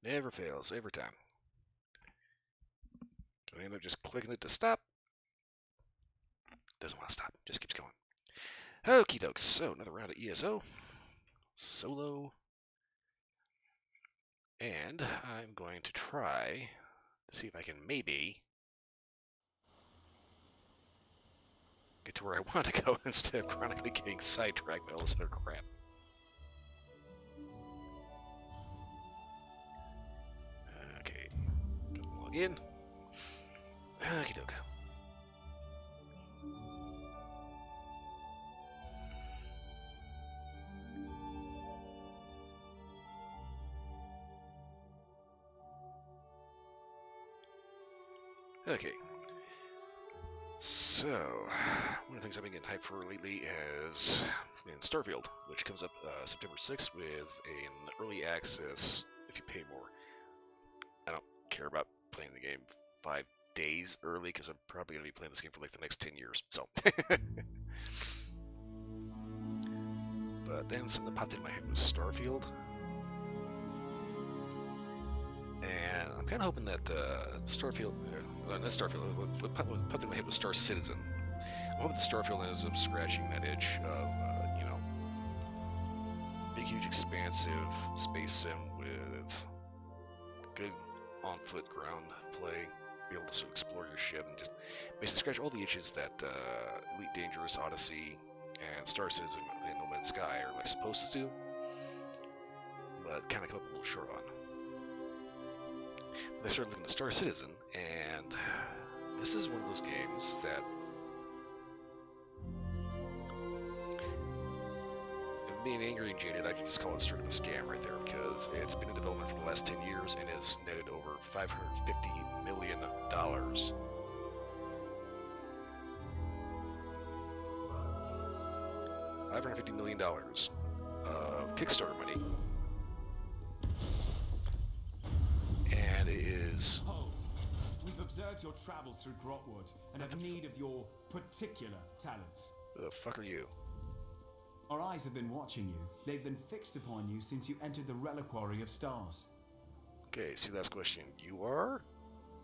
Never fails, every time. I end up just clicking it to stop. Doesn't want to stop, just keeps going. Okie dokes, so another round of ESO. Solo. And I'm going to try to see if I can maybe get to where I want to go instead of chronically getting sidetracked by all this other crap. Okay, log in. Okie doke. Okay. So, one of the things I've been getting hyped for lately is in Starfield, which comes up September 6th with an early access if you pay more. I don't care about playing the game 5 days early because I'm probably going to be playing this game for like the next 10 years. So, but then something that popped in my head was Starfield. And I'm kind of hoping that Starfield, not Starfield, what popped in my head was Star Citizen. I'm hoping that Starfield ends up scratching that itch of, big, huge, expansive space sim with good on-foot ground play, be able to sort of explore your ship and just basically scratch all the itches that Elite Dangerous, Odyssey, and Star Citizen and No Man's Sky are like supposed to, but kind of come up a little short on. But I started looking at Star Citizen, and this is one of those games that, being angry and jaded, I could just call it straight up a scam right there, because it's been in development for the last 10 years and has netted over $550 million. $550 million of Kickstarter money. And it is... Hold. We've observed your travels through Grotwood and have need of your particular talents. The fuck are you? Our eyes have been watching you. They've been fixed upon you since you entered the Reliquary of Stars. Okay, see, last question. You are?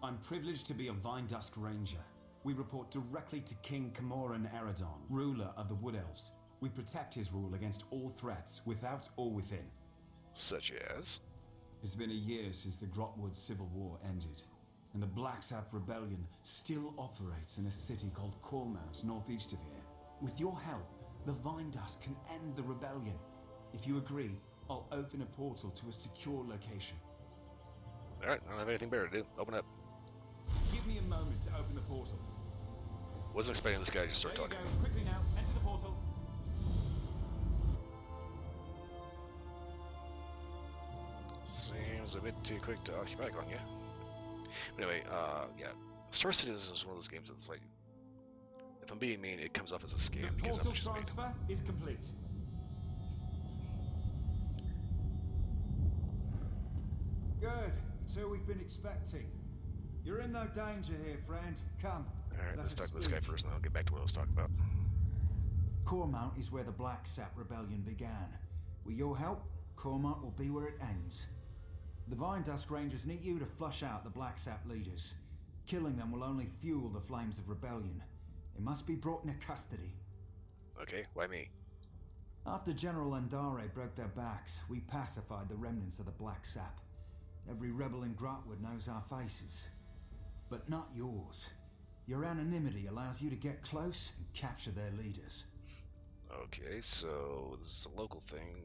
I'm privileged to be a Vine Dusk Ranger. We report directly to King Camoran Eredon, ruler of the Wood Elves. We protect his rule against all threats, without or within. Such as? It's been a year since the Grotwood Civil War ended, and the Blacksap Rebellion still operates in a city called Cormount, northeast of here. With your help, the Vine Dusk can end the rebellion. If you agree, I'll open a portal to a secure location. Alright, I don't have anything better to do. Open up. Give me a moment to open the portal. Wasn't expecting this guy to just start There you talking. go. Quickly now, enter the portal. Seems a bit too quick to occupy on you. But anyway, yeah. Star Citizen is one of those games that's like, if I'm being mean, it comes off as a scam The because how portal much is made. transfer is complete. Good. It's who we've been expecting. You're in no danger here, friend. Come. Alright, let let's us talk to this guy speak. first and then I'll get back to what I was talking about. Cormount is where the Blacksap Rebellion began. With your help, Cormount will be where it ends. The Vine Dusk Rangers need you to flush out the Blacksap leaders. Killing them will only fuel the flames of rebellion. They must be brought into custody. Okay, why me? After General Andare broke their backs, we pacified the remnants of the Blacksap. Every rebel in Grotwood knows our faces. But not yours. Your anonymity allows you to get close and capture their leaders. Okay, so this is a local thing.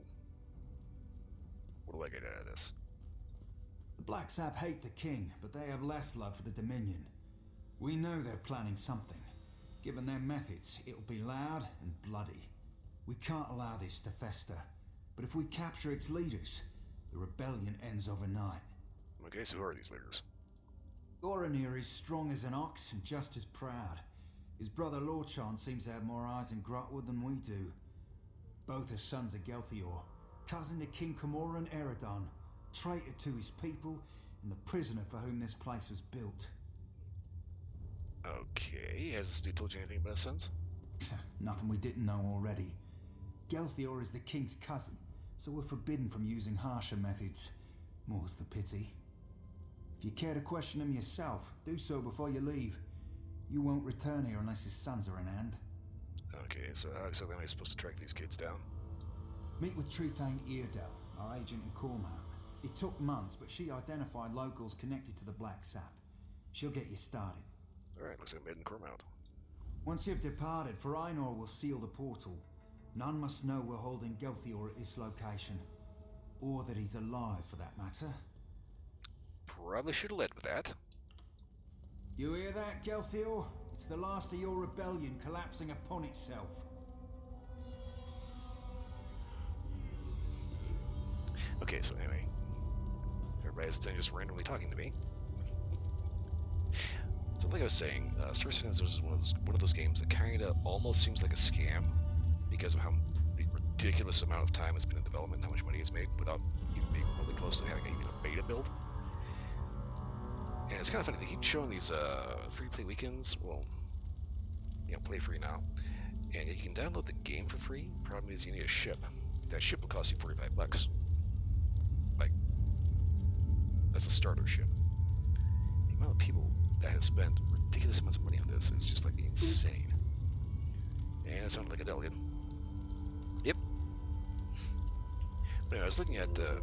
What do I get out of this? The Blacksap hate the king, but they have less love for the Dominion. We know they're planning something. Given their methods, it'll be loud and bloody. We can't allow this to fester. But if we capture its leaders, the rebellion ends overnight. Okay, so who are these leaders? Goranir is strong as an ox and just as proud. His brother Lorchan seems to have more eyes in Grotwood than we do. Both are sons of Gelthior, cousin to King Camoran Eredon, traitor to his people and the prisoner for whom this place was built. Okay, has this dude told you anything about his sons? Nothing we didn't know already. Gelthior is the king's cousin, so we're forbidden from using harsher methods. More's the pity. If you care to question him yourself, do so before you leave. You won't return here unless his sons are in hand. Okay, so how exactly am I supposed to track these kids down? Meet with Truthane Eardell, our agent in Cormount. It took months, but she identified locals connected to the Black Sap. She'll get you started. Alright, looks like I'm heading Cormount. Once you've departed, Farainor will seal the portal. None must know we're holding Gelthior at this location. Or that he's alive, for that matter. Probably should have led with that. You hear that, Gelthior? It's the last of your rebellion collapsing upon itself. Okay, so anyway. Everybody's just randomly talking to me. So like I was saying, Star Citizens was one of those games that kinda almost seems like a scam because of how ridiculous amount of time it's been in development and how much money it's made without even being really close to having even a beta build. And it's kind of funny, they keep showing these free-to-play weekends, well, you know, play free now, and you can download the game for free. Problem is you need a ship. That ship will cost you $45. Like, that's a starter ship. The amount of people that have spent ridiculous amounts of money on this is just like insane. And it sounded like a delegate. Yep. But anyway, I was looking at a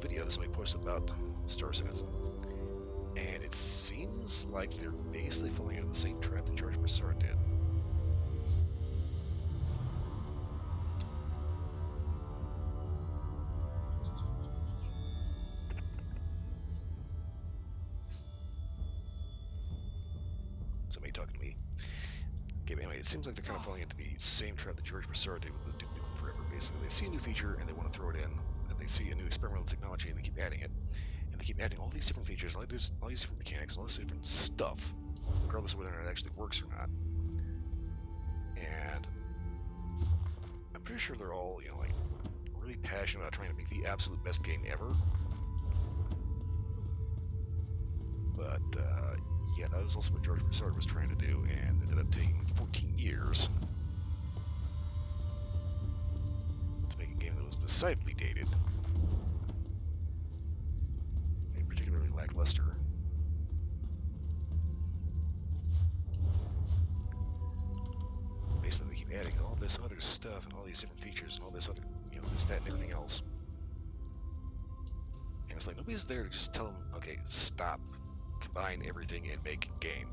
video that somebody posted about Star Citizen, and it seems like they're basically falling into the same trap that George Broussard did. Somebody talking to me. Okay, but anyway, it seems like they're kind of falling into the same trap that George Broussard did with the Duke Nukem Forever. Basically, they see a new feature and they want to throw it in, and they see a new experimental technology and they keep adding it, and they keep adding all these different features, all these different mechanics, all this different stuff, regardless of whether or not it actually works or not. And I'm pretty sure they're all, you know, like really passionate about trying to make the absolute best game ever. But yeah, that was also what George Broussard was trying to do, and ended up taking 14 years to make a game that was decidedly dated and particularly lackluster. Basically, they keep adding all this other stuff and all these different features and all this other, you know, this, that, and everything else. And it's like nobody's there to just tell them, okay, stop. Combine everything and make a game.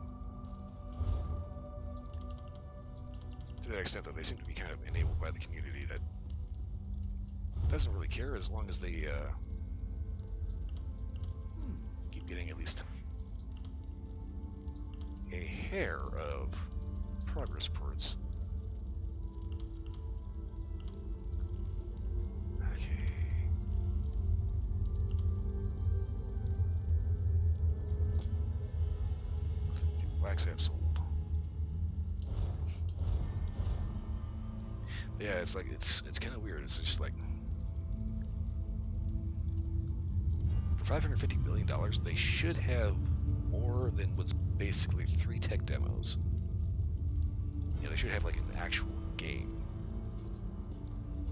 To that extent, though, they seem to be kind of enabled by the community that doesn't really care as long as they keep getting at least a hair of progress reports. Wax have sold. Yeah, it's like it's kind of weird. It's just like for $550 million, they should have more than what's basically 3 tech demos. Yeah, they should have like an actual game.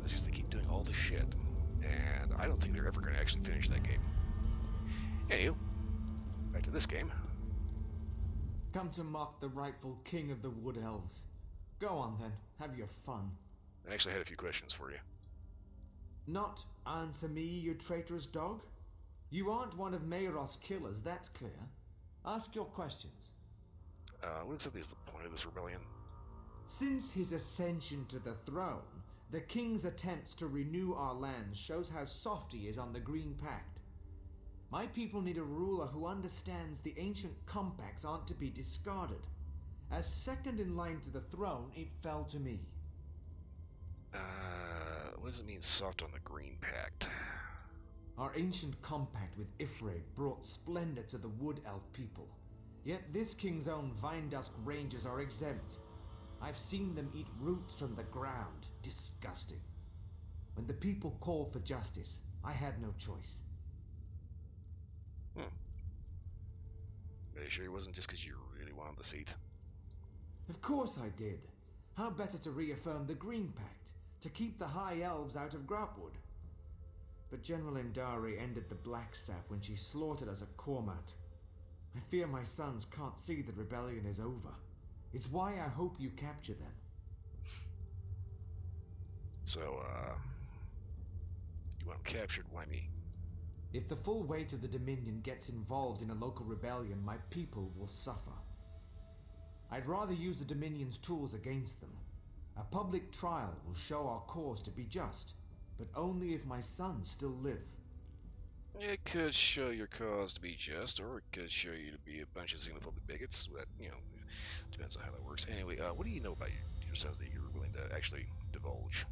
It's just they keep doing all this shit, and I don't think they're ever going to actually finish that game. Anywho, back to this game. Come to mock the rightful king of the Wood Elves. Go on then, have your fun. I actually had a few questions for you. Not answer me, you traitorous dog. You aren't one of Mayros' killers, that's clear. Ask your questions. What exactly is the point of this rebellion? Since his ascension to the throne, the king's attempts to renew our lands shows how soft he is on the Green Pact. My people need a ruler who understands the ancient compacts aren't to be discarded. As second in line to the throne, it fell to me. What does it mean soft on the Green Pact? Our ancient compact with Ifre brought splendor to the Wood Elf people. Yet this king's own Vindusk rangers are exempt. I've seen them eat roots from the ground. Disgusting. When the people called for justice, I had no choice. Are you sure it wasn't just because you really wanted the seat? Of course I did. How better to reaffirm the Green Pact, to keep the High Elves out of Graupwood? but General Indari ended the Black Sap when she slaughtered us at Cormount. I fear my sons can't see the rebellion is over. It's why I hope you capture them. So, you want them captured? Why me? If the full weight of the Dominion gets involved in a local rebellion, my people will suffer. I'd rather use the Dominion's tools against them. A public trial will show our cause to be just, but only if my sons still live. It could show your cause to be just, or it could show you to be a bunch of xenophobic bigots. That, depends on how that works. Anyway, what do you know about your sons that you're willing to actually divulge?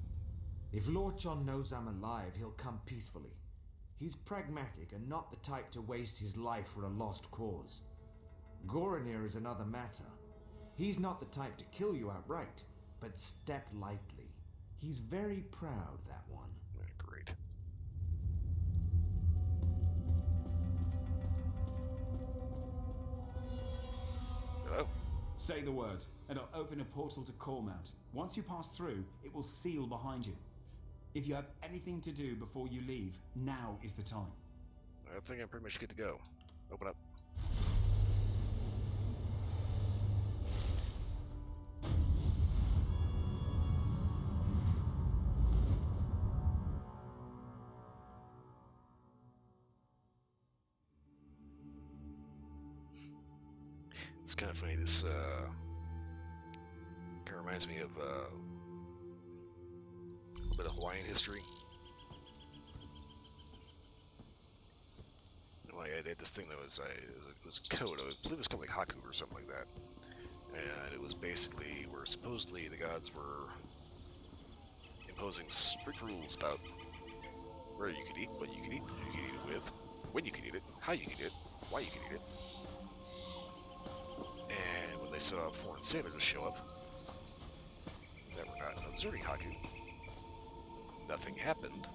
If Lord John knows I'm alive, he'll come peacefully. He's pragmatic and not the type to waste his life for a lost cause. Goranir is another matter. He's not the type to kill you outright, but step lightly. He's very proud, that one. Great. Hello? Say the word, and I'll open a portal to Cormount. Once you pass through, it will seal behind you. If you have anything to do before you leave, now is the time. I think I'm pretty much good to go. Open up. It's kind of funny, this kind of reminds me of a little bit of Hawaiian history. Like, I did this thing that was, it was a code, I believe it was called like Haku or something like that. And it was basically where supposedly the gods were imposing strict rules about where you could eat, what you could eat, who you could eat it with, when you could eat it, how you could eat it, why you could eat it. And when they saw foreign sailors show up that were not observing Haku, nothing happened.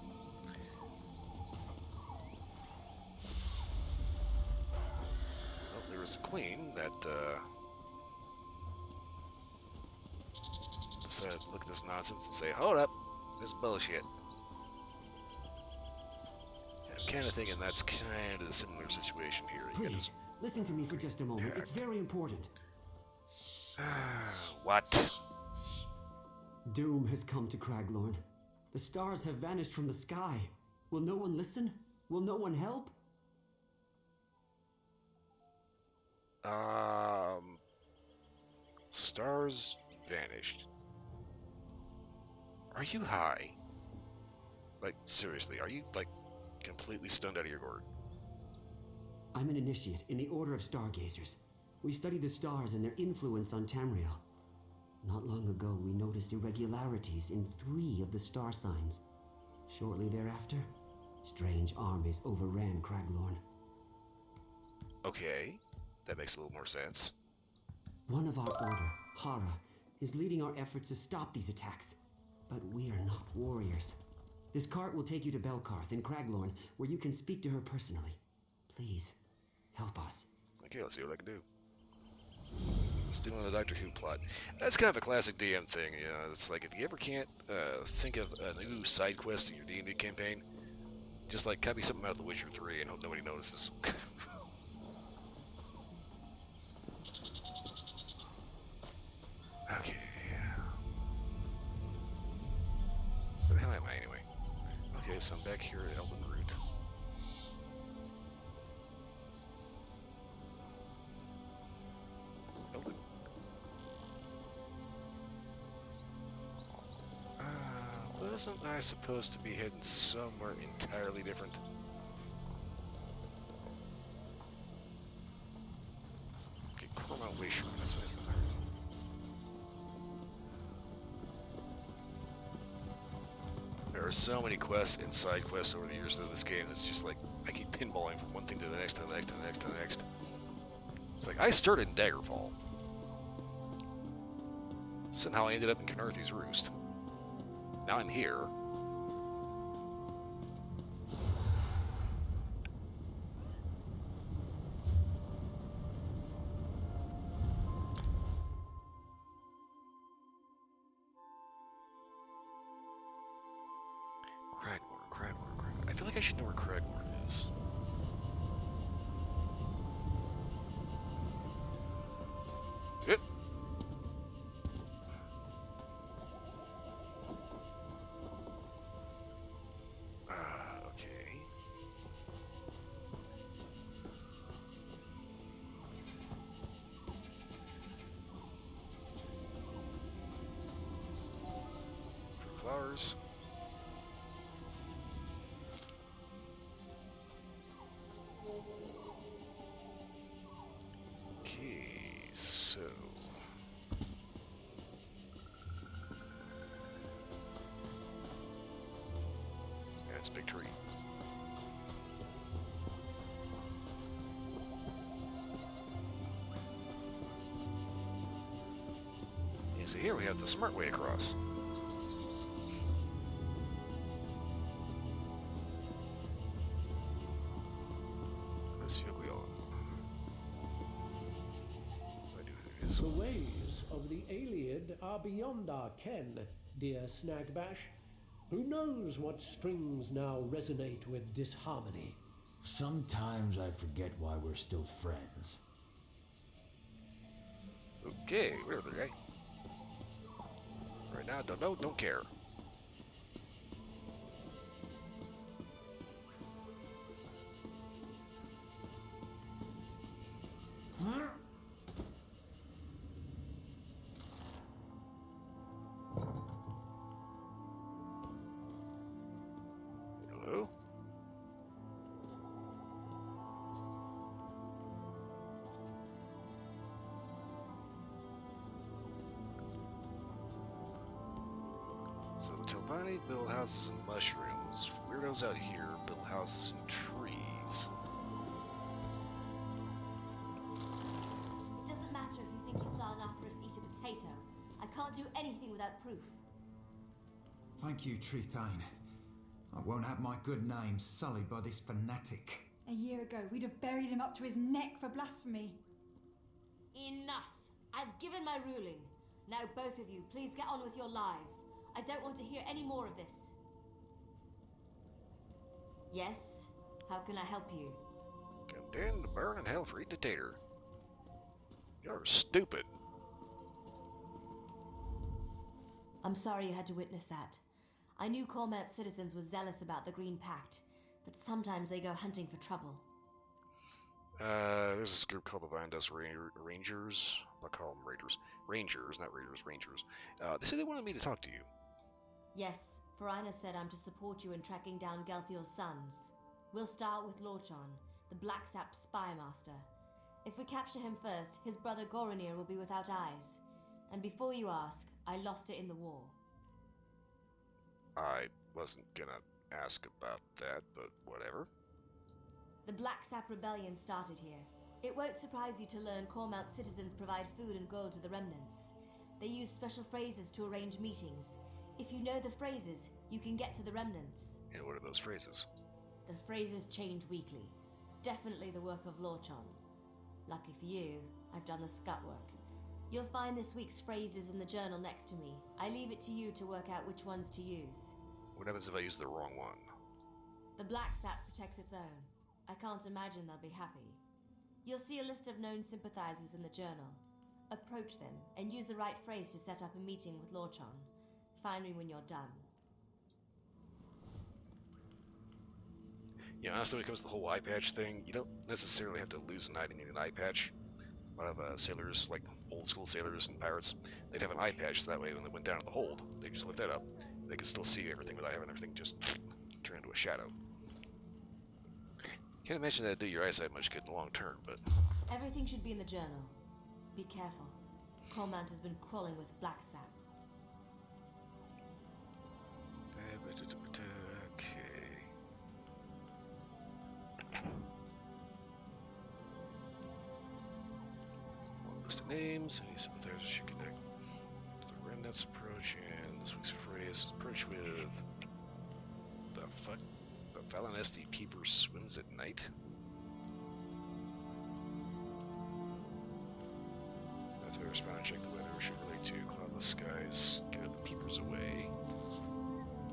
Well, there was a queen that decided to look at this nonsense and say, "Hold up, this is bullshit." And I'm kind of thinking that's kind of the similar situation here. You get Please, listen to me for just a moment. It's very important. What? Doom has come to Craglorn. The stars have vanished from the sky. Will no one listen? Will no one help? Stars vanished. Are you high? Like, seriously, are you, like, completely stunned out of your gourd? I'm an initiate in the Order of Stargazers. We study the stars and their influence on Tamriel. Not long ago, we noticed irregularities in 3 of the star signs. Shortly thereafter, strange armies overran Craglorn. Okay, that makes a little more sense. One of our order, Hara, is leading our efforts to stop these attacks. But we are not warriors. This cart will take you to Belkarth in Craglorn, where you can speak to her personally. Please, help us. Okay, let's see what I can do. Still on the Doctor Who plot. That's kind of a classic DM thing, you know. It's like if you ever can't think of a new side quest in your D&D campaign, just like copy something out of The Witcher 3 and hope nobody notices. Okay. Where the hell am I anyway? Okay, so I'm back here at Elven Root. Elven. Wasn't I supposed to be heading somewhere entirely different? Okay, Cormount Wayshoot, that's what I thought. There are so many quests and side quests over the years of this game. It's just like I keep pinballing from one thing to the next, to the next, to the next, to the next. It's like I started in Daggerfall. Somehow I ended up in Canarthy's Roost. Now I'm here. I feel like I should know where Cragmore is. Yep. Okay. Flowers. Okay, so that's big tree. Yeah, so here we have the smart way across. The ways of the Alien are beyond our ken, dear Snagbash. Who knows what strings now resonate with disharmony? Sometimes I forget why we're still friends. Okay, whatever, guy. Right now, don't know, don't care. Hello? So the Telvanni build houses and mushrooms. Weirdos out here build houses and trees. It doesn't matter if you think you saw an Arthurus eat a potato. I can't do anything without proof. Thank you, Tree Thane. I won't have my good name sullied by this fanatic. A year ago, we'd have buried him up to his neck for blasphemy. Enough! I've given my ruling. Now both of you, please get on with your lives. I don't want to hear any more of this. Yes? How can I help you? Condemned to burn in hell for eating a tater. You're stupid. I'm sorry you had to witness that. I knew Cormount's citizens were zealous about the Green Pact, but sometimes they go hunting for trouble. There's this group called the Vine Dust Rangers. I'll call them Raiders. Rangers, not Raiders, Rangers. They said they wanted me to talk to you. Yes, Farina said I'm to support you in tracking down Gelthior's sons. We'll start with Lorchan, the Black Sap spy master. If we capture him first, his brother Goronir will be without eyes. And before you ask, I lost it in the war. I wasn't gonna ask about that, but whatever. The Black Sap rebellion started here. It won't surprise you to learn Cormount's citizens provide food and gold to the remnants. They use special phrases to arrange meetings. If you know the phrases, you can get to the remnants. And what are those phrases? The phrases change weekly. Definitely the work of Lorchan. Lucky for you, I've done the scut work. You'll find this week's phrases in the journal next to me. I leave it to you to work out which ones to use. What happens if I use the wrong one? The Black Sap protects its own. I can't imagine they'll be happy. You'll see a list of known sympathizers in the journal. Approach them and use the right phrase to set up a meeting with Lorchan. Find me when you're done. Yeah, honestly, when it comes to the whole eye patch thing, you don't necessarily have to lose an eye to need an eye patch. A lot of sailors, like old school sailors and pirates, they'd have an eye patch, so that way when they went down to the hold, they just lift that up. They could still see everything without having everything just turn into a shadow. Can't imagine that'd do your eyesight much good in the long term, but... Everything should be in the journal. Be careful. Cormount has been crawling with Black Sap. Okay. Long list of names, any sympathizers should connect to the remnants approach, and this week's phrase, approach with... The fuck? The Valanesti Keeper swims at night? That's how I respond and check the weather. Should relate to cloudless skies, get the peepers away.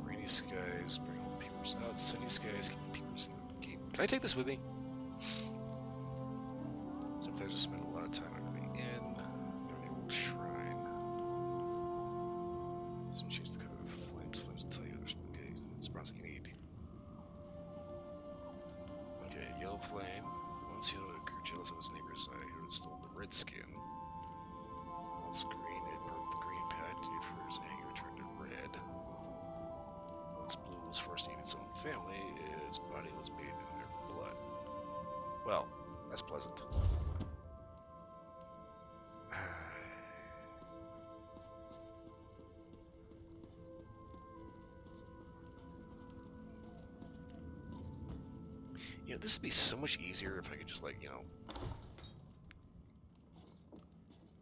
Rainy skies, bring all the peepers Peepers out, sunny skies, keep peepers deep. Can I take this with me? Sometimes I just spend a lot of time under the inn. The old shrine. So change the color of flames. Flames will tell you there's okay spots that you need. Okay, yellow flame. Once you grew jealous of his neighbor's eye who had stolen the red skin. Once green, it broke the green pad due for his anger turned to red. Once blue was forced to eat its own family, its body was bathed in their blood. Well, that's pleasant. You know, this would be so much easier if I could just, like, you know,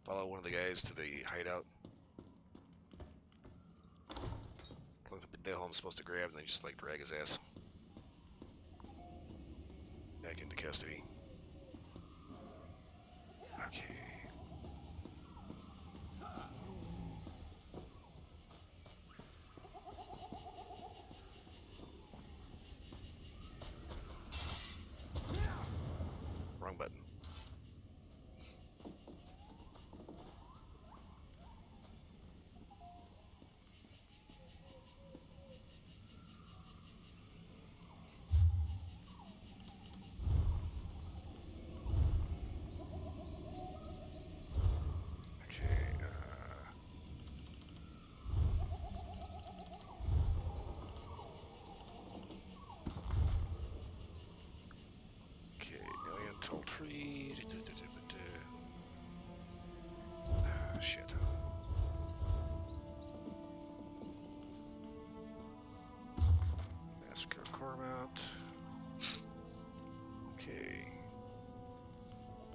follow one of the guys to the hideout. Look at the hole I'm supposed to grab and then just, like, drag his ass back into custody. Okay. Wrong button. Tall tree. Shit. Massacre of Cormount. Okay.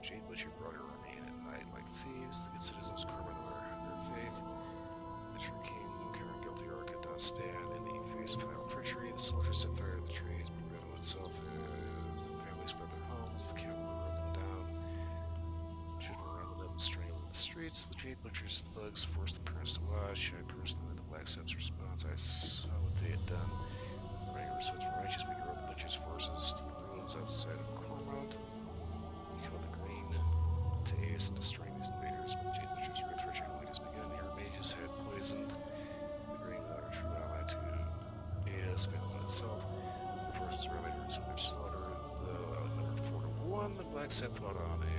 Jane Butcher brought her remain at night like thieves. The good citizens of Cormount were their faith. The true king, Cameron guilty or could not stand in the face of final treachery. The soldiers set fire to the trees, but revealed itself as the families fled their homes. The cavalry rode them down. Children rounded up and strangled in the streets. The Jade Butcher's thugs forced the parents to watch. I personally led the Black Sap's response. I saw what they had done. Running our swords for righteous, we drove the Butcher's forces to the ruins outside of Cormount. We called the Green to aid us in destroying these invaders. But the Jade Butcher's red treachery only just begun. Her mages had poisoned the Green without our true ally to aid us, failed in itself. The forces rallied her to their slaughter. Outnumbered 4 to 1, the Black Sap fought on and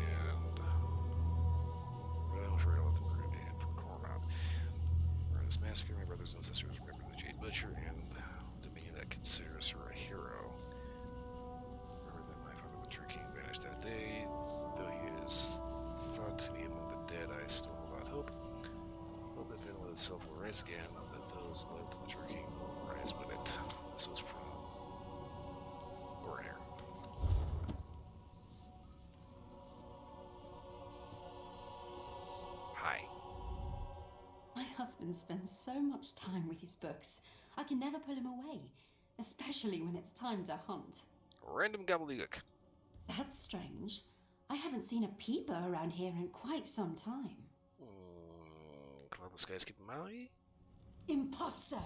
trail at the root and from Cormount. During this massacre, my brothers and sisters remember the Jade Butcher and the Dominion that considers her a hero. Remember that my father, the True King, vanished that day. Though he is thought to be among the dead, I still hold out hope. Hope that Finland itself will rise again, and that those led to the True King will rise with it. This was from Warrior. Hi. My husband spends so much time with his books. I can never pull him away, especially when it's time to hunt. Random gobbledygook. That's strange. I haven't seen a peeper around here in quite some time. Cloud the skies keep him out. Imposter!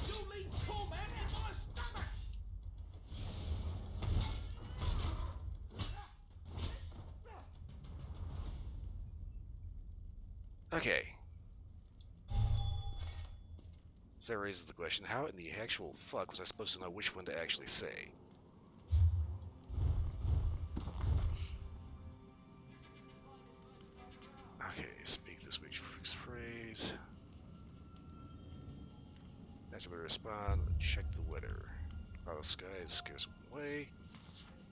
You leave torment in my stomach! Okay. So that raises the question, how in the actual fuck was I supposed to know which one to actually say? Okay, speak this week's phrase. After they respond, check the weather. Cloud the skies scares them away.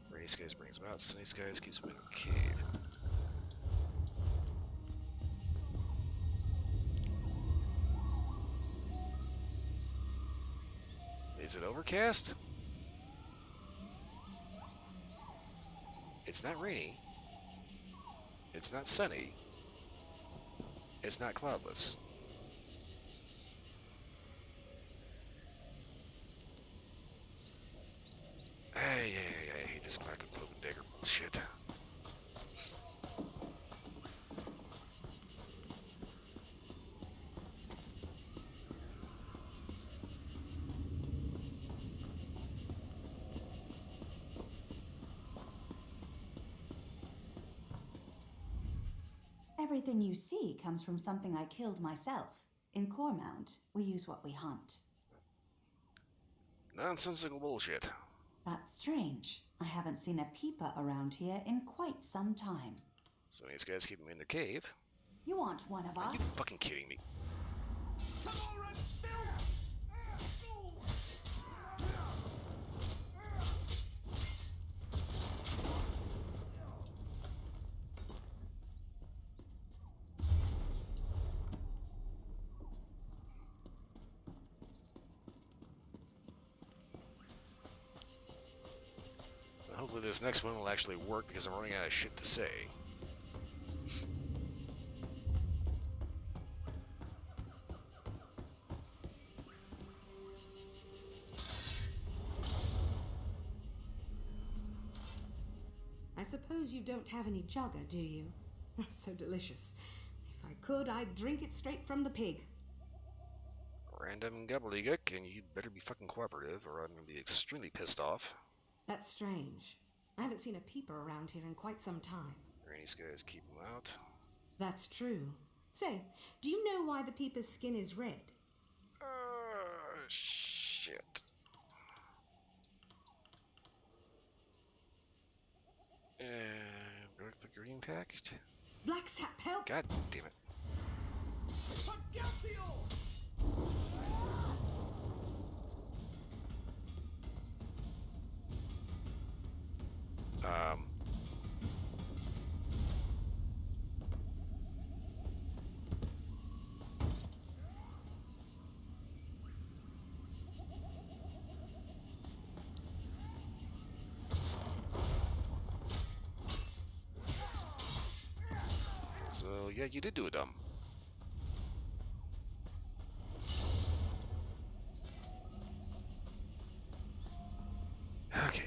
Rainy skies brings them out. Sunny skies keeps them in the cave. Is it overcast? It's not rainy. It's not sunny. It's not cloudless. Hey, I hate this clock and cloak and dagger bullshit. Everything you see comes from something I killed myself. In Cormount, we use what we hunt. Nonsensical bullshit. That's strange. I haven't seen a peeper around here in quite some time. So these guys keep them in their cave. You aren't one of Are us. you fucking kidding me? Hopefully this next one will actually work because I'm running out of shit to say. I suppose you don't have any chugga, do you? So delicious. If I could, I'd drink it straight from the pig. Random gobbledygook, and you better be fucking cooperative or I'm gonna be extremely pissed off. That's strange. I haven't seen a peeper around here in quite some time. These guys keep them out. That's true. Say, do you know why the peeper's skin is red? Shit. Break the green package? Black sap, help! God damn it. So, yeah, you did do a dumb. Okay.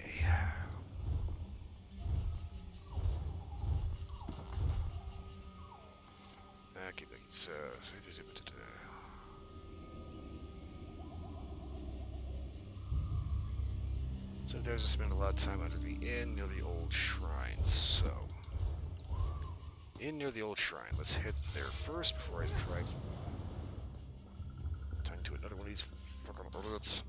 Okay, that's, so there's to spend a lot of time under the inn near the old shrine, so... In near the old shrine. Let's head there first before I try turn to another one of these fucking bullets.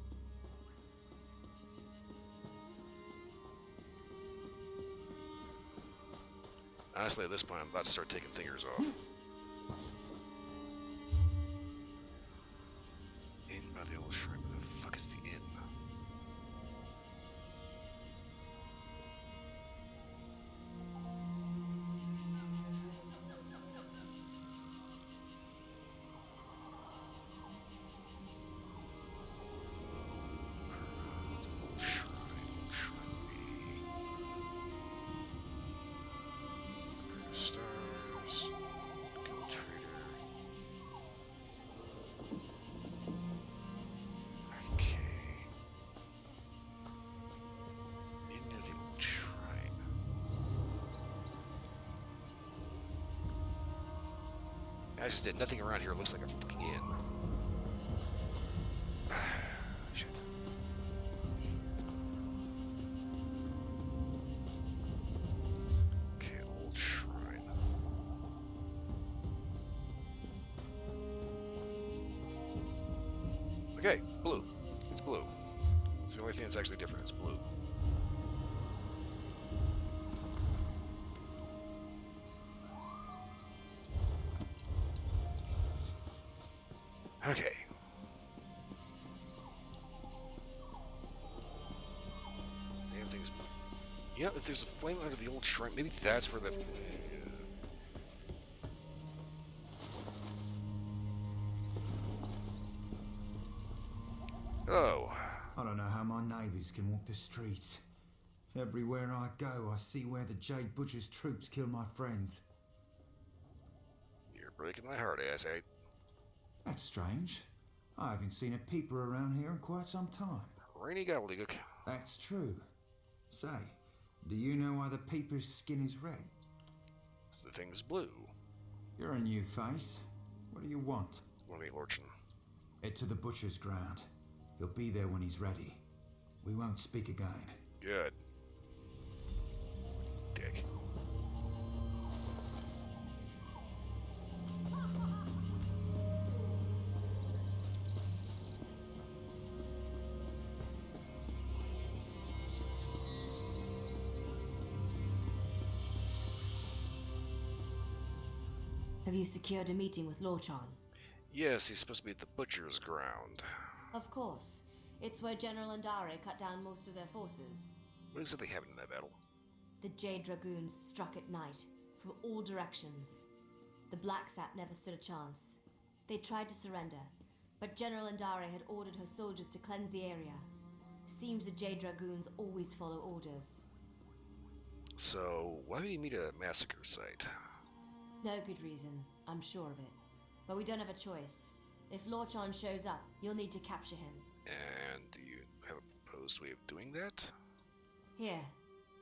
Honestly, at this point, I'm about to start taking fingers off. In by the old shrine. Where the fuck is the inn? Stars. Gold trader. Okay. Into the old shrine. I just did nothing around here. It looks like a fucking inn. Shit. Okay, old shrine. Okay, blue. It's blue. It's the only thing that's actually different. It's blue. Okay. Damn things. Yeah, if there's a flame under the old shrine, maybe that's where the. Oh. I don't know how my neighbours can walk the streets. Everywhere I go, I see where the Jade Butcher's troops kill my friends. You're breaking my heart, asshat. That's strange. I haven't seen a peeper around here in quite some time. Rainy gobbledygook. That's true. Say, do you know why the peeper's skin is red? The thing's blue. You're a new face. What do you want? Let me, Lorchin. Head to the butcher's ground. He'll be there when he's ready. We won't speak again. Good. Dick. Have you secured a meeting with Lorchan? Yes, he's supposed to be at the Butcher's Ground. Of course. It's where General Andare cut down most of their forces. What exactly happened in that battle? The Jade Dragoons struck at night, from all directions. The Black Sap never stood a chance. They tried to surrender, but General Andare had ordered her soldiers to cleanse the area. Seems the Jade Dragoons always follow orders. So, why would he meet a massacre site? No good reason, I'm sure of it. But we don't have a choice. If Lorchan shows up, you'll need to capture him. And do you have a proposed way of doing that? Here,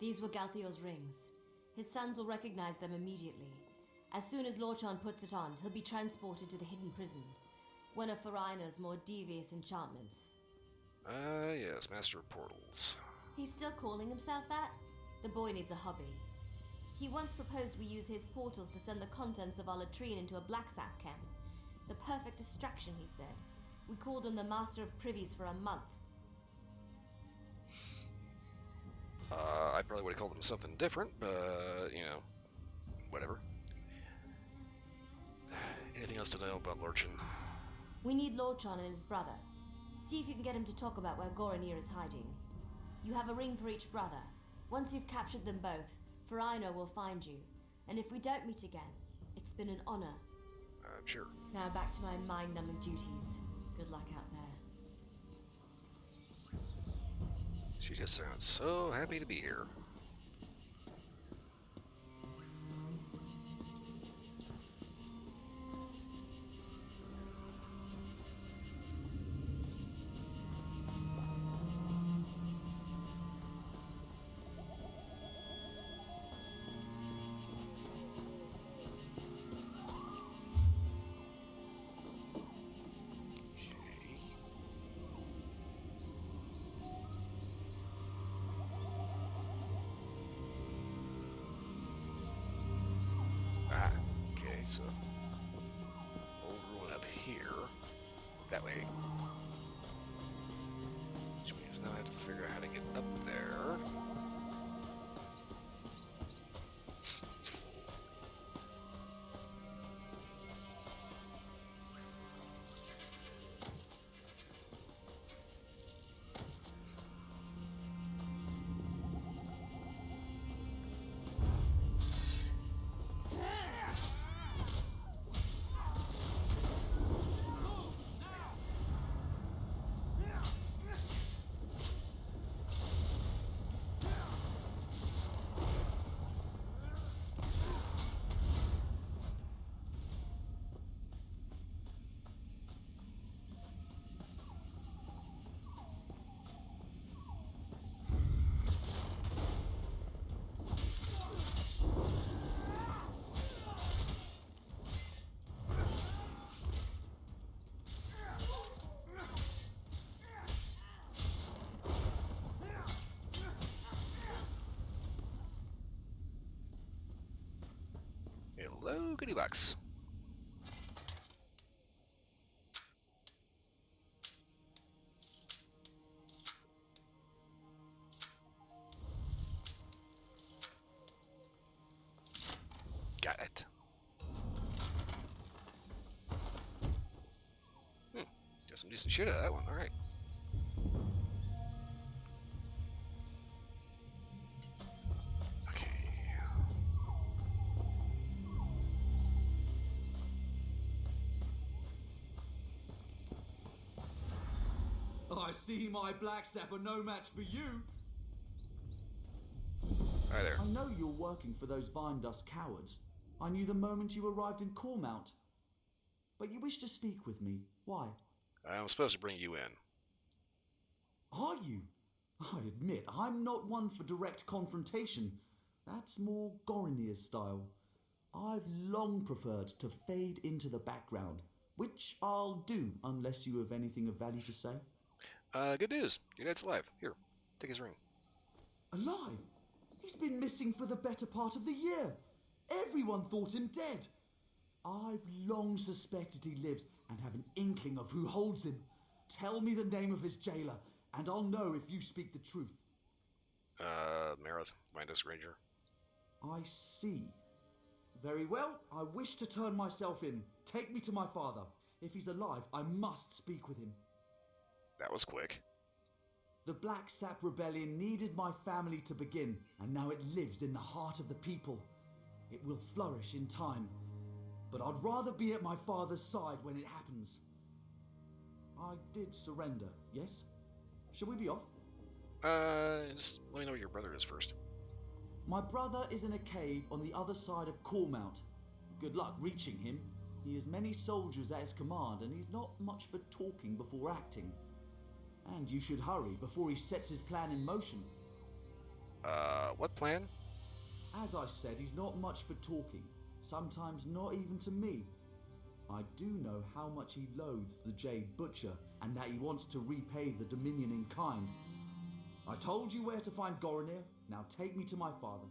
these were Galthior's rings. His sons will recognize them immediately. As soon as Lorchan puts it on, he'll be transported to the hidden prison. One of Farina's more devious enchantments. Yes, Master of Portals. He's still calling himself that? The boy needs a hobby. He once proposed we use his portals to send the contents of our latrine into a black sap can. The perfect distraction, he said. We called him the Master of Privies for a month. I probably would have called him something different, but, you know, whatever. Anything else to know about Lorchan? We need Lorchan and his brother. See if you can get him to talk about where Goronir is hiding. You have a ring for each brother. Once you've captured them both, Farina will find you. And if we don't meet again, it's been an honor. I'm sure. Now back to my mind-numbing duties. Good luck out there. She just sounds so happy to be here. So, old ruin up here, that way. Which means now I have to figure out how to get up there. Hello, goodie box. Got it. Got some decent shit out of that one. All right. I see my black sap are no match for you. Hi there. I know you're working for those Vine Dust cowards. I knew the moment you arrived in Cormount. But you wish to speak with me. Why? I'm supposed to bring you in. Are you? I admit, I'm not one for direct confrontation. That's more Goronir's style. I've long preferred to fade into the background, which I'll do unless you have anything of value to say. Good news. Your dad's alive. Here, take his ring. Alive? He's been missing for the better part of the year. Everyone thought him dead. I've long suspected he lives and have an inkling of who holds him. Tell me the name of his jailer, and I'll know if you speak the truth. Marith, Mindus Ranger. I see. Very well, I wish to turn myself in. Take me to my father. If he's alive, I must speak with him. That was quick. The Black Sap Rebellion needed my family to begin, and now it lives in the heart of the people. It will flourish in time, but I'd rather be at my father's side when it happens. I did surrender, yes? Shall we be off? Just let me know where your brother is first. My brother is in a cave on the other side of Cormount. Good luck reaching him. He has many soldiers at his command, and he's not much for talking before acting. And you should hurry before he sets his plan in motion. What plan? As I said, he's not much for talking. Sometimes not even to me. I do know how much he loathes the Jade Butcher, and that he wants to repay the Dominion in kind. I told you where to find Goronir. Now take me to my father.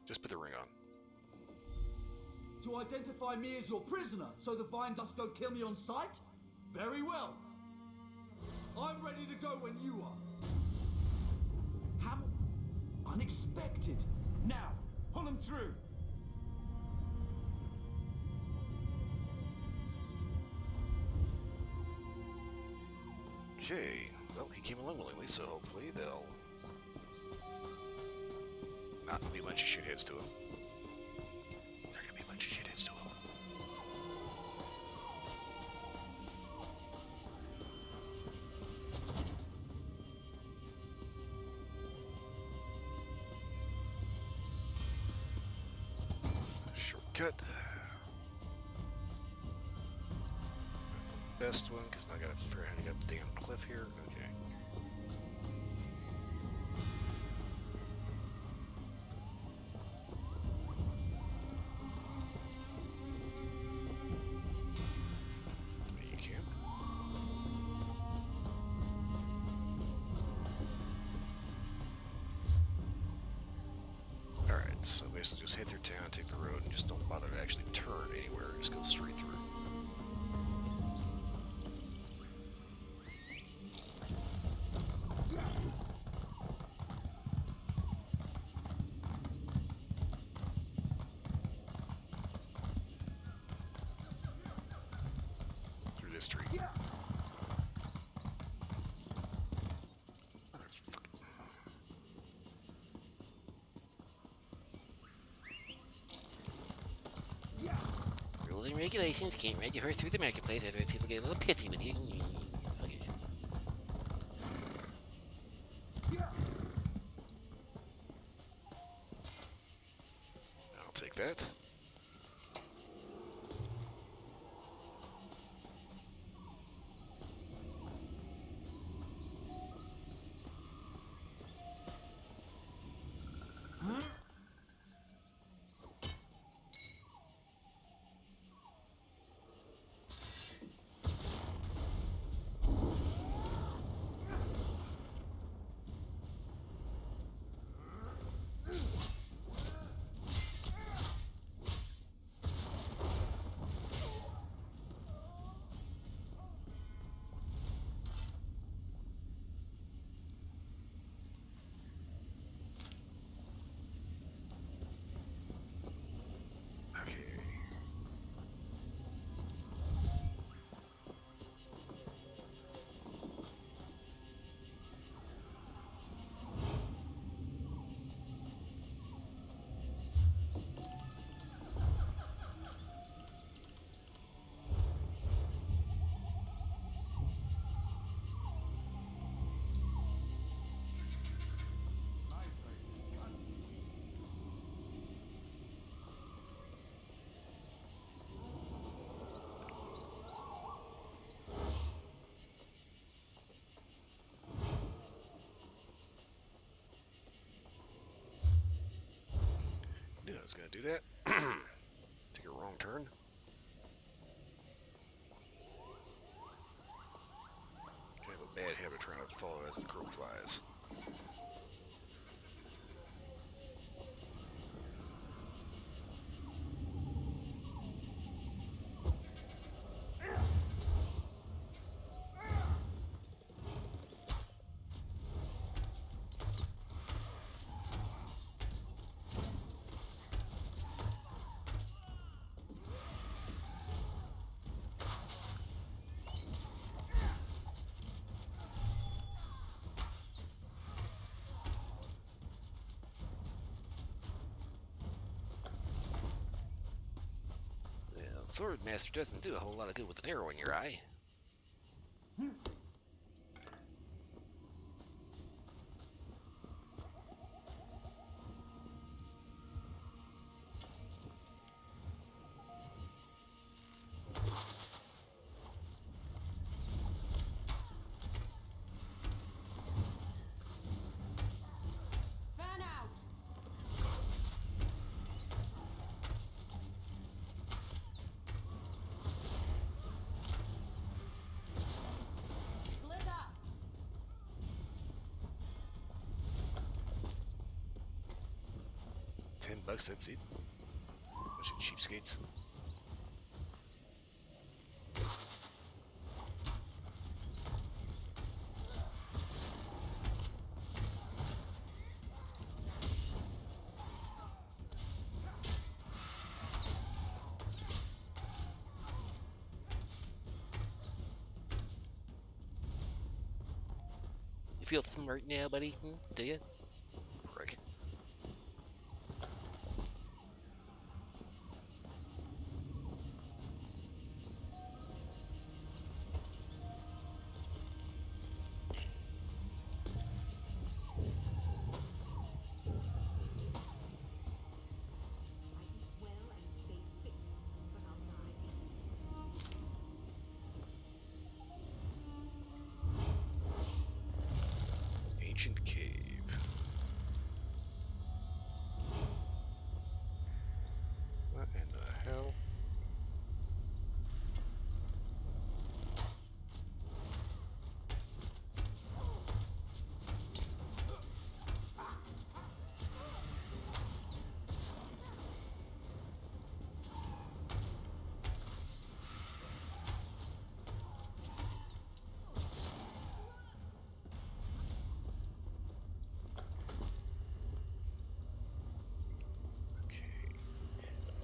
Just put the ring on. To identify me as your prisoner, so the Vine Dust don't kill me on sight? Very well. I'm ready to go when you are. How unexpected. Now, pull him through. Okay, well, he came along willingly, so hopefully they'll not be a bunch of shitheads to him. They're gonna be a bunch of shitheads to him. Shortcut. Best one, because now I gotta figure out how to get up the damn cliff here. Okay. You can. Alright, so basically just head through town, take the road, and just don't bother to actually turn anywhere, just go straight through. Through this tree. Rules and regulations can't ride your horse through the marketplace, otherwise people get a little pissy with you. Okay. I'll take that. Knew I was gonna do that. Take a wrong turn. I have a bad habit of trying to follow as the crow flies. Sword Master doesn't do a whole lot of good with an arrow in your eye. Burn out! Split up! $10, that's it. Bunch of cheapskates. You feel smart now, buddy? Do you? Prick. Ancient cave. What in the hell?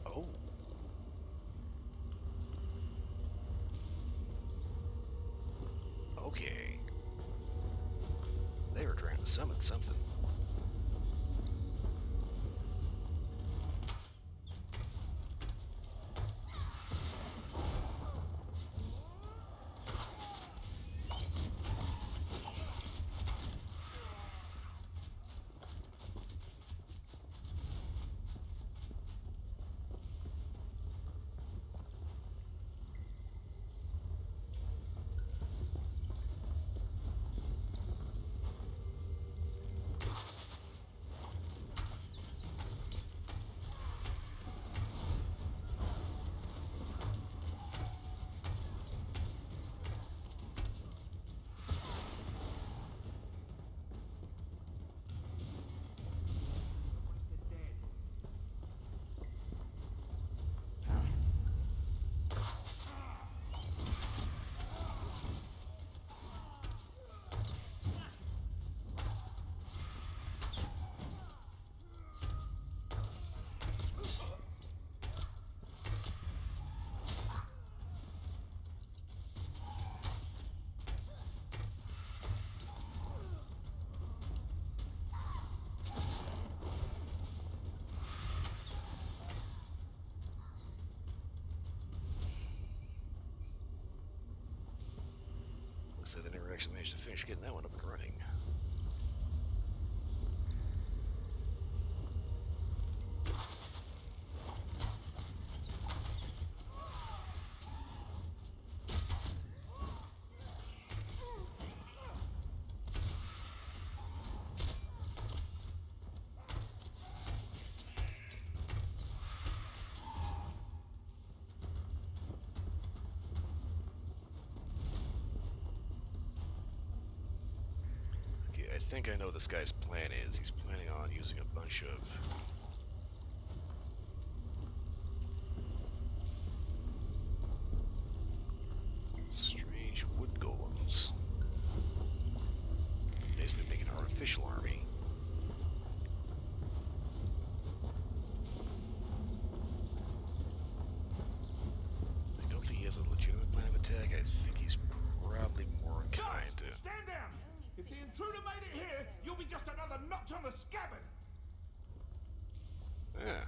Oh. Okay. They were trying to summon something. So they never actually managed to finish getting that one up and running. I think I know what this guy's plan is. He's planning on using a bunch of strange wood golems. Basically make an artificial army. I don't think he has a legitimate plan of attack. I think he's probably more inclined to... Stand down! If the intruder made it here, you'll be just another notch on the scabbard! Yeah.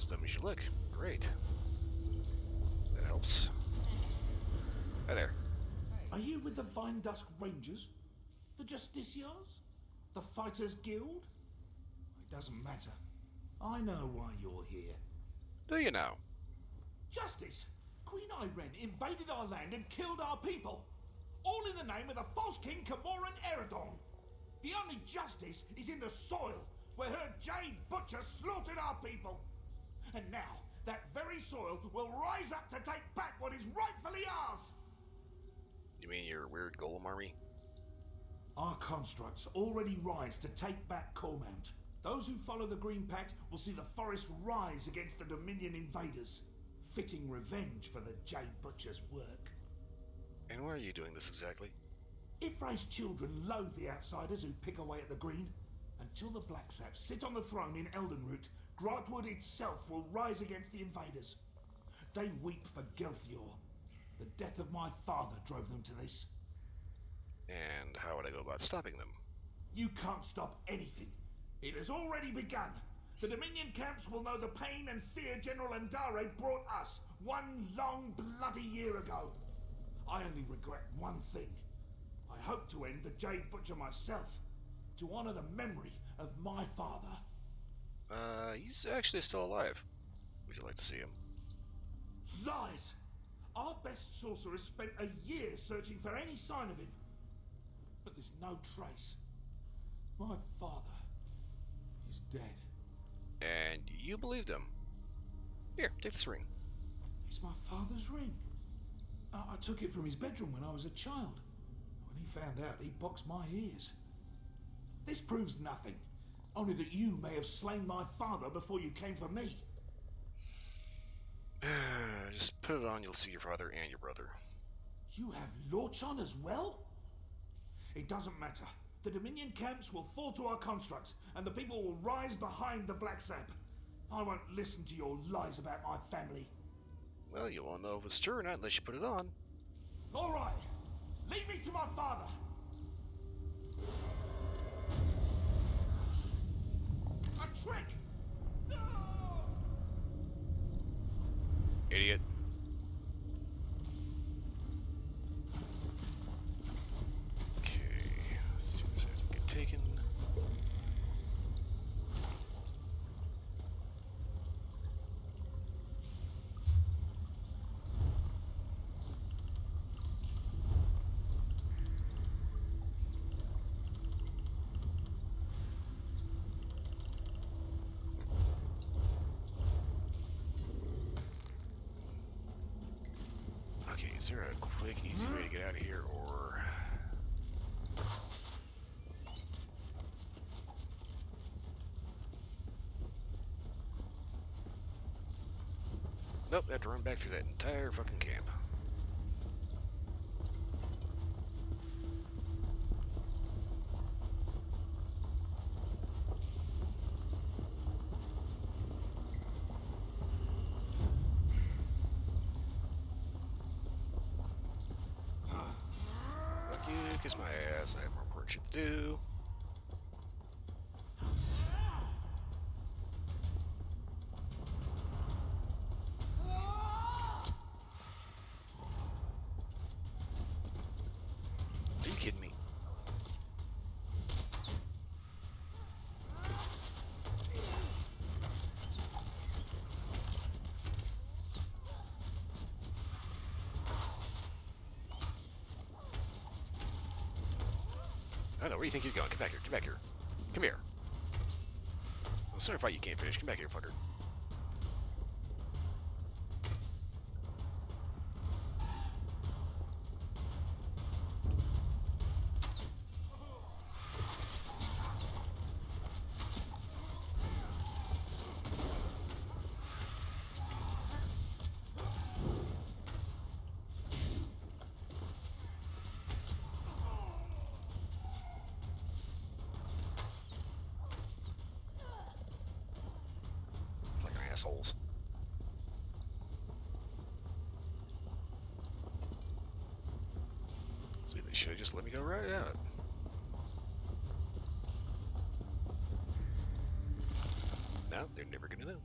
as dumb as you look. Great. That helps. Hi there. Are you with the Vine Dusk Rangers? The Justiciars? The Fighters Guild? It doesn't matter. I know why you're here. Do you now? Justice! Queen Irene invaded our land and killed our people. All in the name of the false king Camoran Eredon. The only justice is in the soil, where her Jade Butcher slaughtered our people. And now, that very soil will rise up to take back what is rightfully ours. You mean your weird golem army? Our constructs already rise to take back Cormount. Those who follow the Green Pact will see the forest rise against the Dominion invaders. Fitting revenge for the Jade Butcher's work. And why are you doing this exactly? Ifray's children loathe the outsiders who pick away at the green. Until the Black Saps sit on the throne in Eldenroot, Grotwood itself will rise against the invaders. They weep for Gelthior. The death of my father drove them to this. And how would I go about stopping them? You can't stop anything. It has already begun. The Dominion camps will know the pain and fear General Andare brought us one long bloody year ago. I only regret one thing. I hope to end the Jade Butcher myself, to honor the memory of my father. He's actually still alive. Would you like to see him? Lies! Our best sorceress spent a year searching for any sign of him. But there's no trace. My father is dead. And you believed him. Here, take this ring. It's my father's ring. I took it from his bedroom when I was a child. When he found out, he boxed my ears. This proves nothing. Only that you may have slain my father before you came for me. Just put it on, you'll see your father and your brother. You have Lorchon as well? It doesn't matter. The Dominion camps will fall to our constructs, and the people will rise behind the Black Sap. I won't listen to your lies about my family. Well, you won't know if it's true or not unless you put it on. All right. Lead me to my father. A trick! No! Idiot. Okay, let's see if there's anything get taken. Okay, is there a quick, easy way to get out of here, or... Nope, I have to run back through that entire fucking camp. Fuck you, kiss my ass, I have more work shit to do. Are you kidding me? I don't know, where do you think you're going? Come back here, come back here. Come here. Well, sorry fight you can't finish. Come back here, fucker. Assholes. See, they should have just let me go right at it. No, they're never gonna know.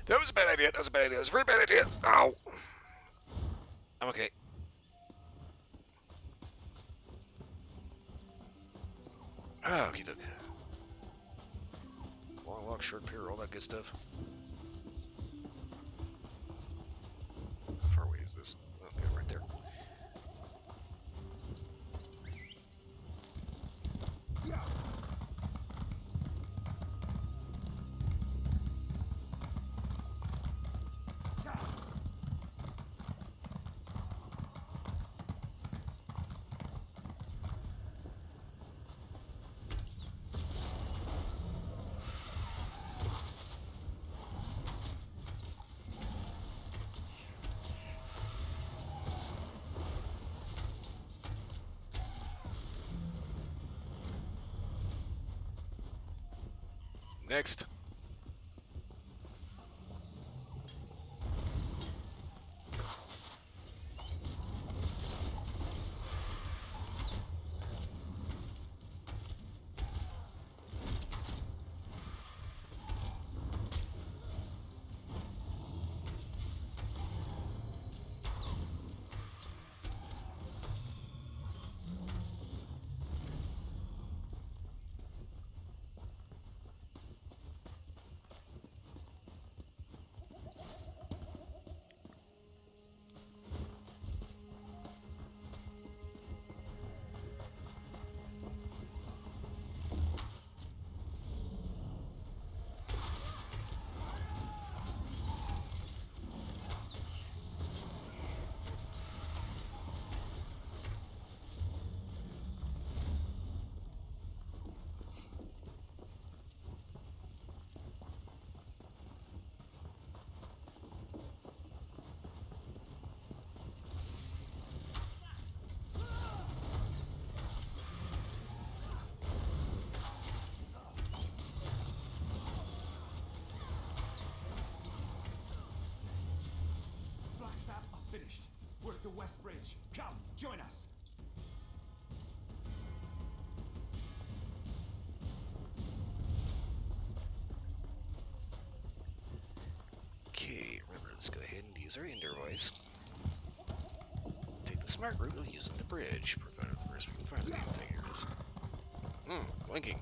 That was a bad idea. That was a bad idea. That was a very bad idea. Ow. I'm okay. Ah, okay, doke. Long walk, short pier, all that good stuff. How far away is this? Okay, right there. Next. Blacksap are finished. We're at the West Bridge. Come, join us. Okay, remember, let's go ahead and use our device. Take the smart route of using the bridge. Provided, of course, we can find the damn thing. Here it is. Blinking.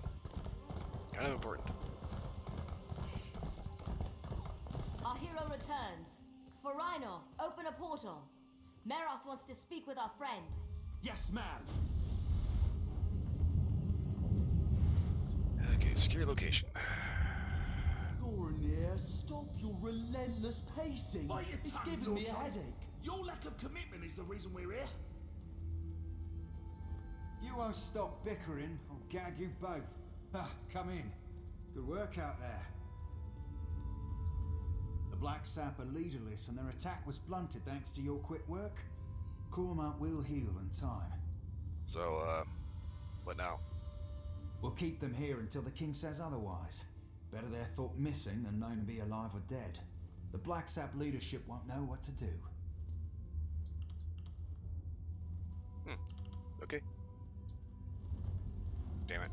Kind of important. Our hero returns. For Rhino, open a portal. Meroth wants to speak with our friend. Yes, ma'am. Okay, secure location. Goranir, stop your relentless pacing. Bite your It's tongue, giving me a Lord John. headache. Your lack of commitment is the reason we're here. If you won't stop bickering, I'll gag you both. Come in. Good work out there. The Black Sap are leaderless and their attack was blunted thanks to your quick work. Cormount will heal in time. So, what now? We'll keep them here until the king says otherwise. Better they're thought missing than known to be alive or dead. The Black Sap leadership won't know what to do. Okay. Damn it.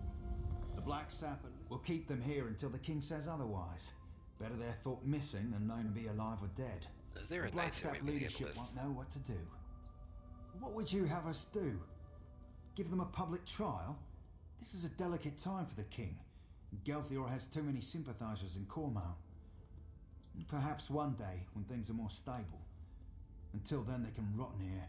The Black Sap will keep them here until the king says otherwise. Better they're thought missing than known to be alive or dead. They're The a Black nice Sap leadership won't know what to do. What would you have us do? Give them a public trial? This is a delicate time for the king. Gelthior has too many sympathizers in Cormount. Perhaps one day, when things are more stable. Until then, they can rot in here.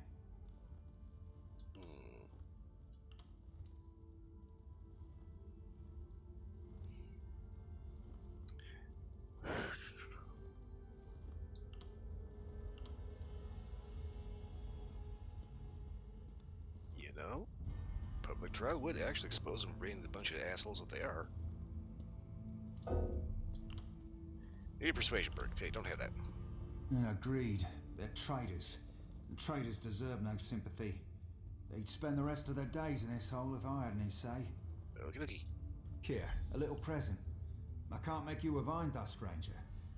You know, public trial would actually expose them for being the bunch of assholes that they are. Need persuasion, Bert. Okay, don't have that. Agreed. They're traitors. And traitors deserve no sympathy. They'd spend the rest of their days in this hole if I had any say. Okie dokie. Here, a little present. I can't make you a Vine Dust Ranger,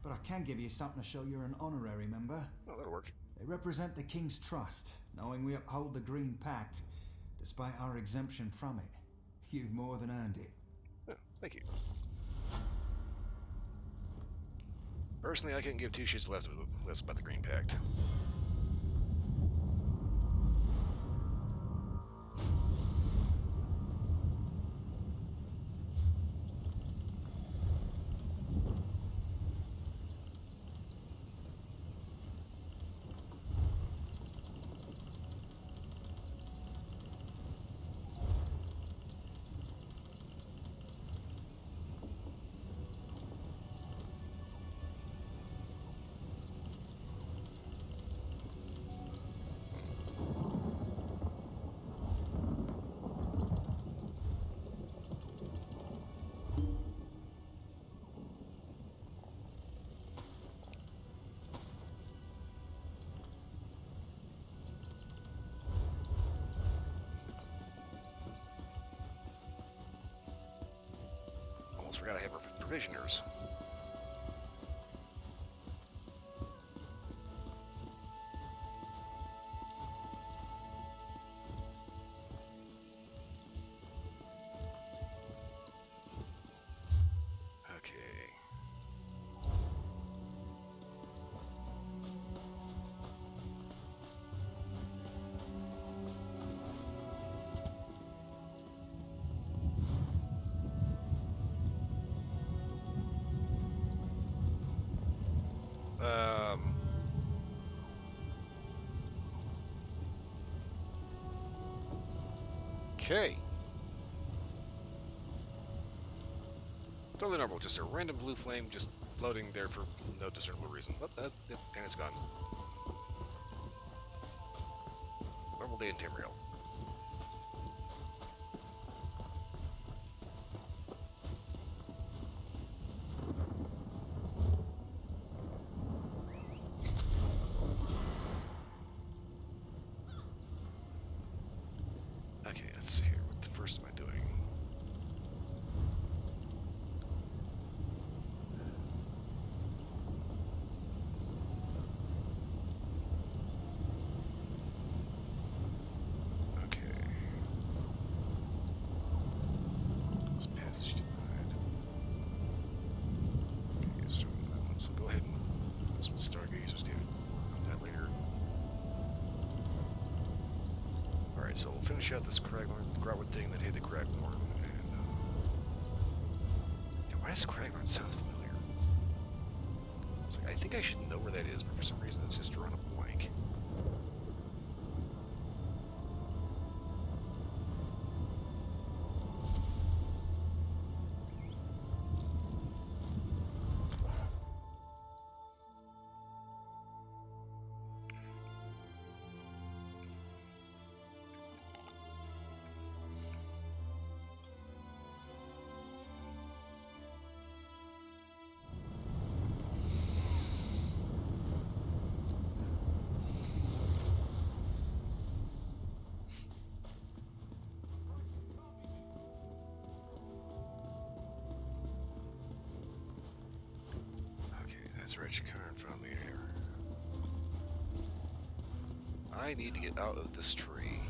but I can give you something to show you're an honorary member. Oh, that'll work. They represent the King's trust, knowing we uphold the Green Pact, despite our exemption from it. You've more than earned it. Oh, thank you. Personally, I couldn't give two shits less about the Green Pact. Almost forgot I have provisioners. Okay. Totally normal, just a random blue flame just floating there for no discernible reason. But and it's gone. Normal day in Tamriel. Okay, let's see here. What the first am I doing? Okay. This passage denied. Okay, so go ahead and that's what Stargazers do. That later. Alright, so we'll finish out this Grotwood thing that hit the Cragmorn, and why does Cragmorn sounds familiar? It's like, I think I should know where that is, but for some reason it's just drawn a blank. That's right, you can't find me here. I need to get out of this tree.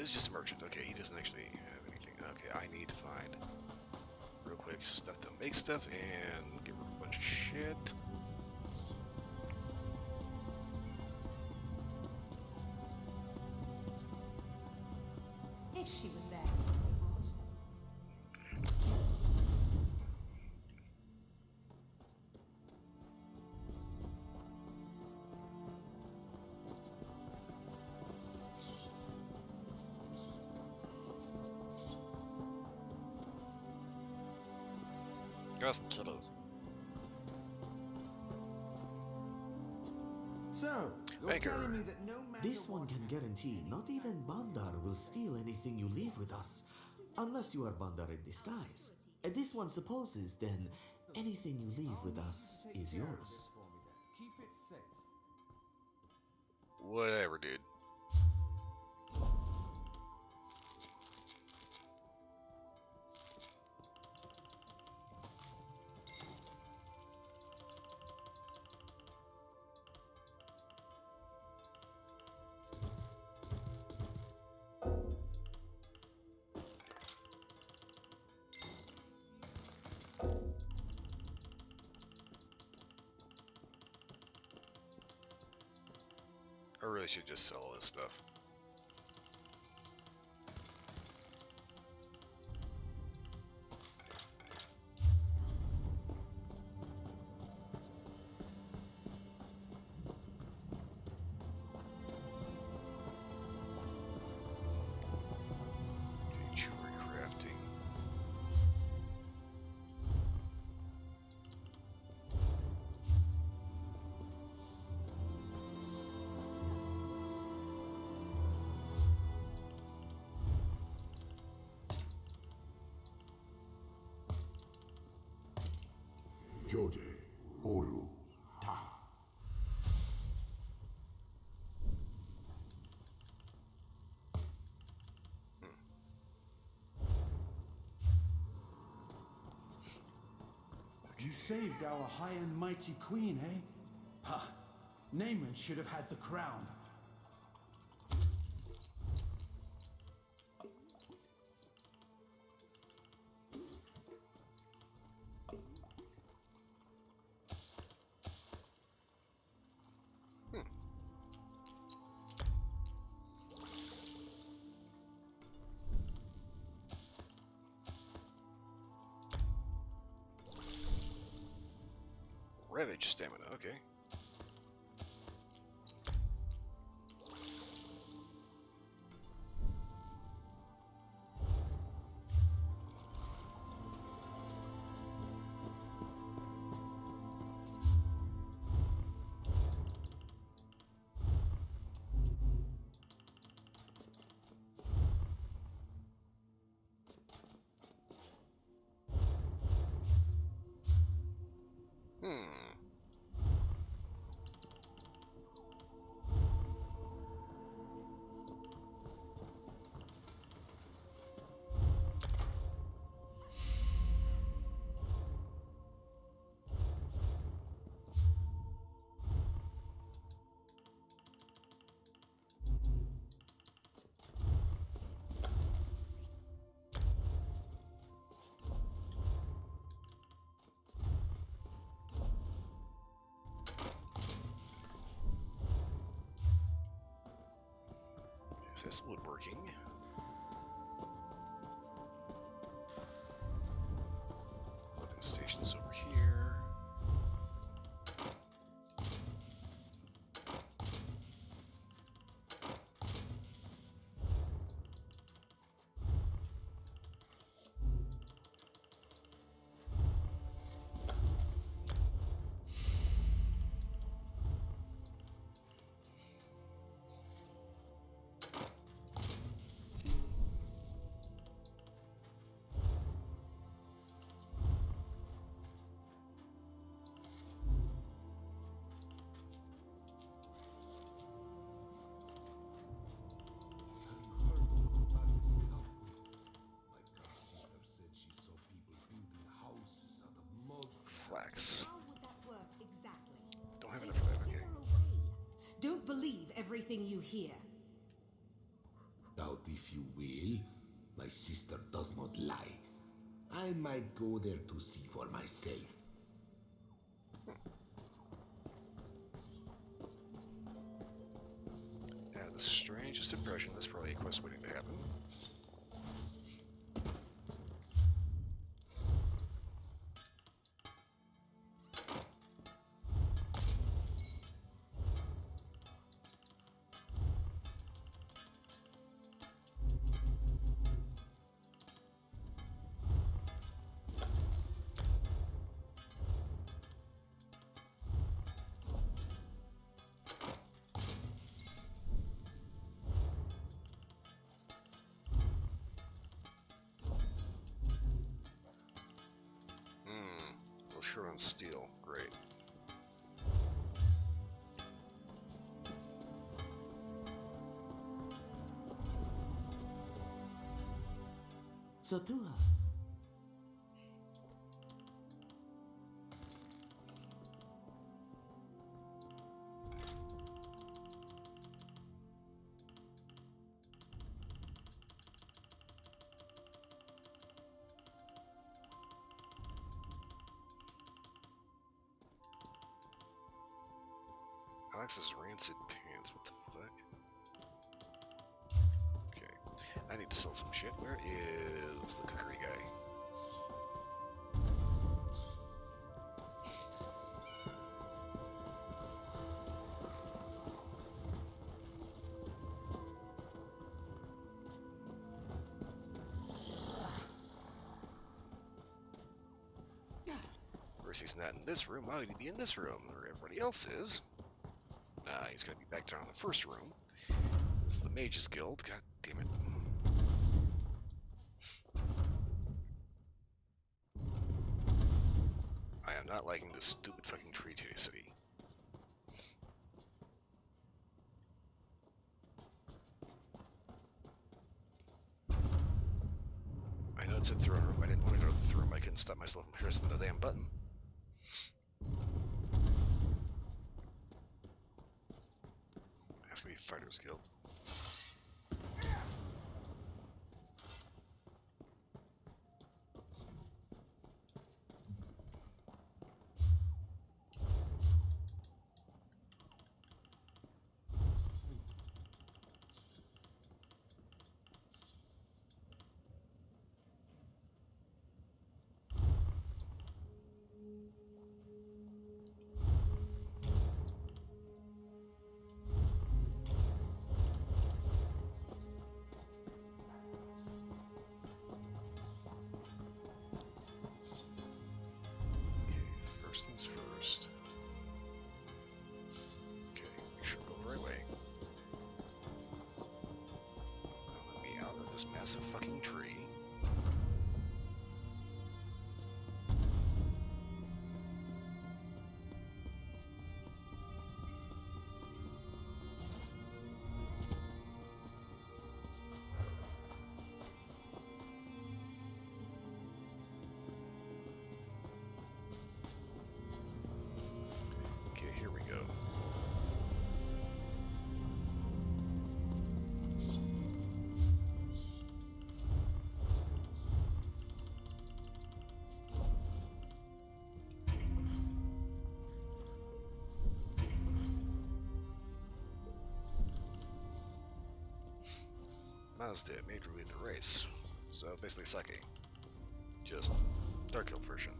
This is just a merchant. Okay, he doesn't actually have anything. Okay, I need to find real quick stuff to make stuff and give her a bunch of shit. If she was there. Just kidding. So, you're Banker. telling me that no matter This one can guarantee not even Bandar will steal anything you leave with us, unless you are Bandar in disguise. And this one supposes, then, anything you leave with us is yours. Keep it safe. Whatever, dude. I really should just sell all this stuff. Jewelry crafting. Jode, Oru, Ta. You saved our high and mighty queen, eh? Ha! Naaman should have had the crown. Ravage stamina, okay. Is this woodworking? Weapon stations over here. Flax. How would that work exactly? Don't have enough of that, okay. Don't believe everything you hear. Thou out if you will. My sister does not lie. I might go there to see for myself. I have the strangest impression that's probably a quest waiting to happen. Short on steel. Great. So too. Alex's rancid pants. What the fuck? Okay. I need to sell some shit. Where is the cookery guy? Of course, he's not in this room. Why would he be in this room where everybody else is? He's gonna be back down in the first room. This is the Mages Guild. God damn it. I am not liking this stupid fucking tree city. I know it's a throne room. I didn't want to go to the throne room. I couldn't stop myself from pressing the damn button. That's gonna be Fighters Guild. First things first. Okay, make sure I go the right way. Let me out of this massive fucking tree. Okay, here we go. Mazda made her lead the race. So basically Sake. Just Dark Hill version.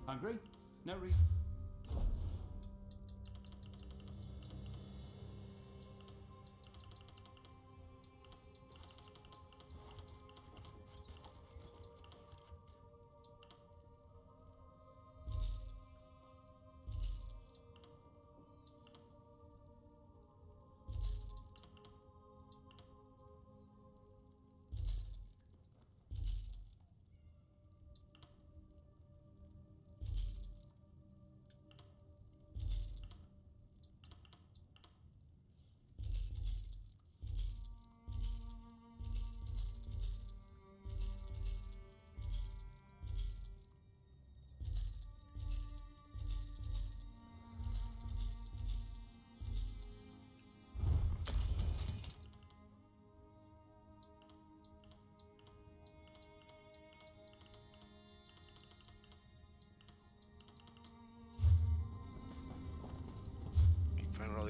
Hungry? No reason.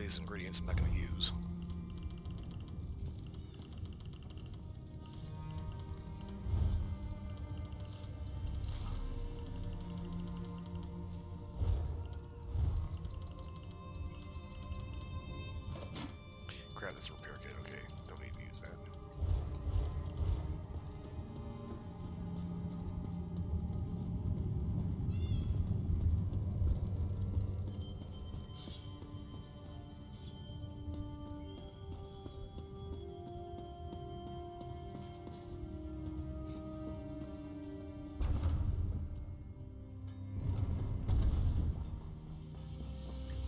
these ingredients I'm not going to use. Crap, that's a repair kit. Okay, don't need to use that.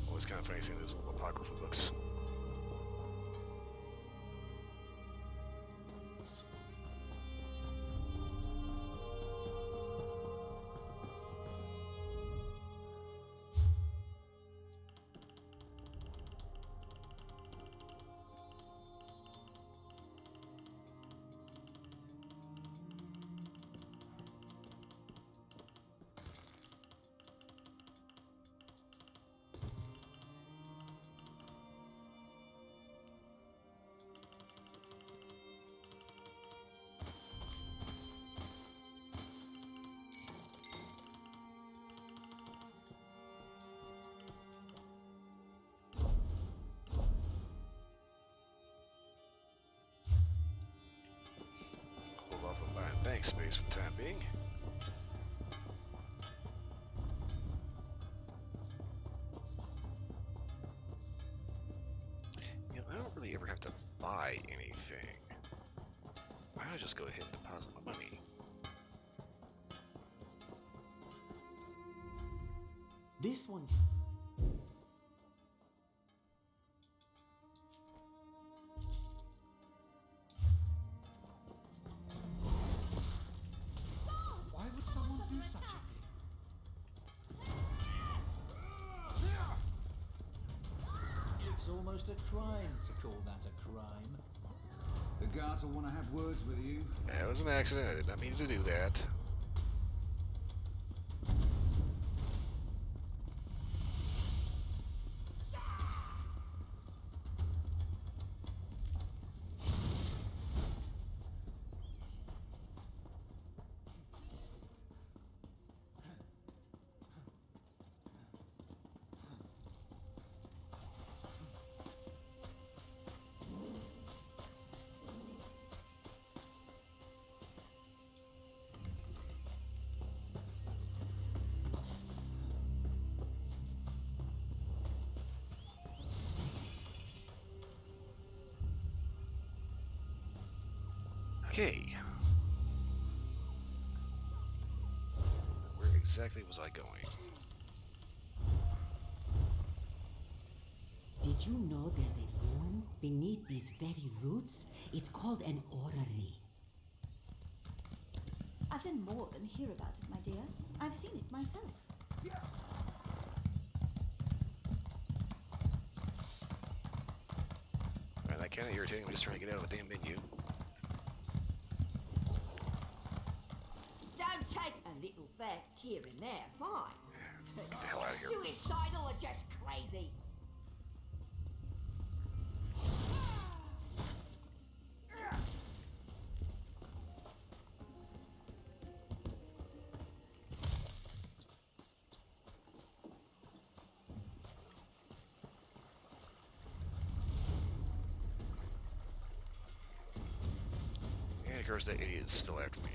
Always kind of funny seeing those little apocryphal books. Hold off on buying bank space for the time being. You know, I don't really ever have to buy anything. Why don't I just go ahead and deposit my money? This one. Why would someone do such a thing? It's almost a crime to call that a crime. The guards will want to have words with you. That was an accident. I did not mean to do that. Okay. Where exactly was I going? Did you know there's a room beneath these very roots? It's called an orrery. I've done more than hear about it, my dear. I've seen it myself. Man, that kind of irritating. I'm just trying to get out of the damn menu. Don't take a little theft here and there, fine. Get the hell out of here. Suicidal or just crazy? And of course, that idiot's still after me.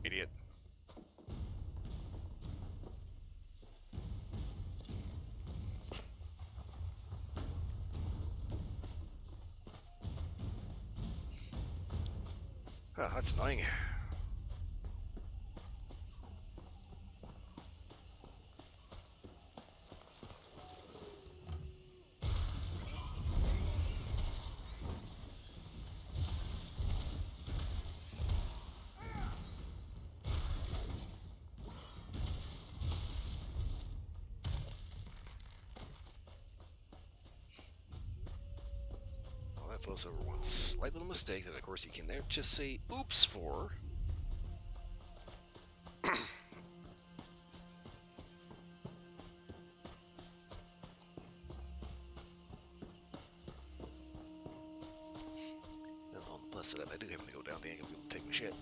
Idiot. Oh, that's annoying. fuss over one slight little mistake that, of course, you can never just say oops for. And on the plus side, I do have to go down the angle to be able to take my shit.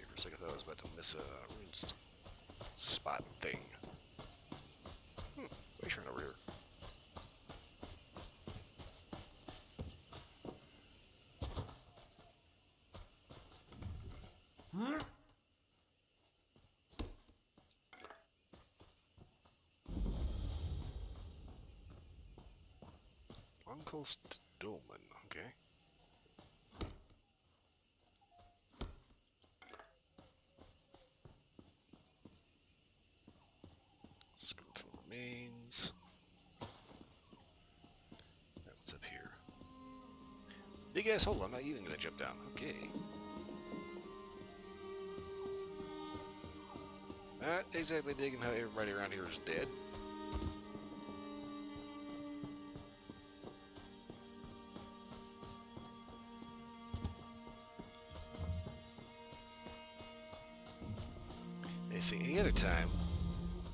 For a second, I thought I was about to miss a rune spot thing. What are you trying over here? Uncle Stolman, okay. Skeletal remains. What's up here? Big ass hole, I'm not even gonna jump down. Okay. Not exactly digging how everybody around here is dead. They say any other time,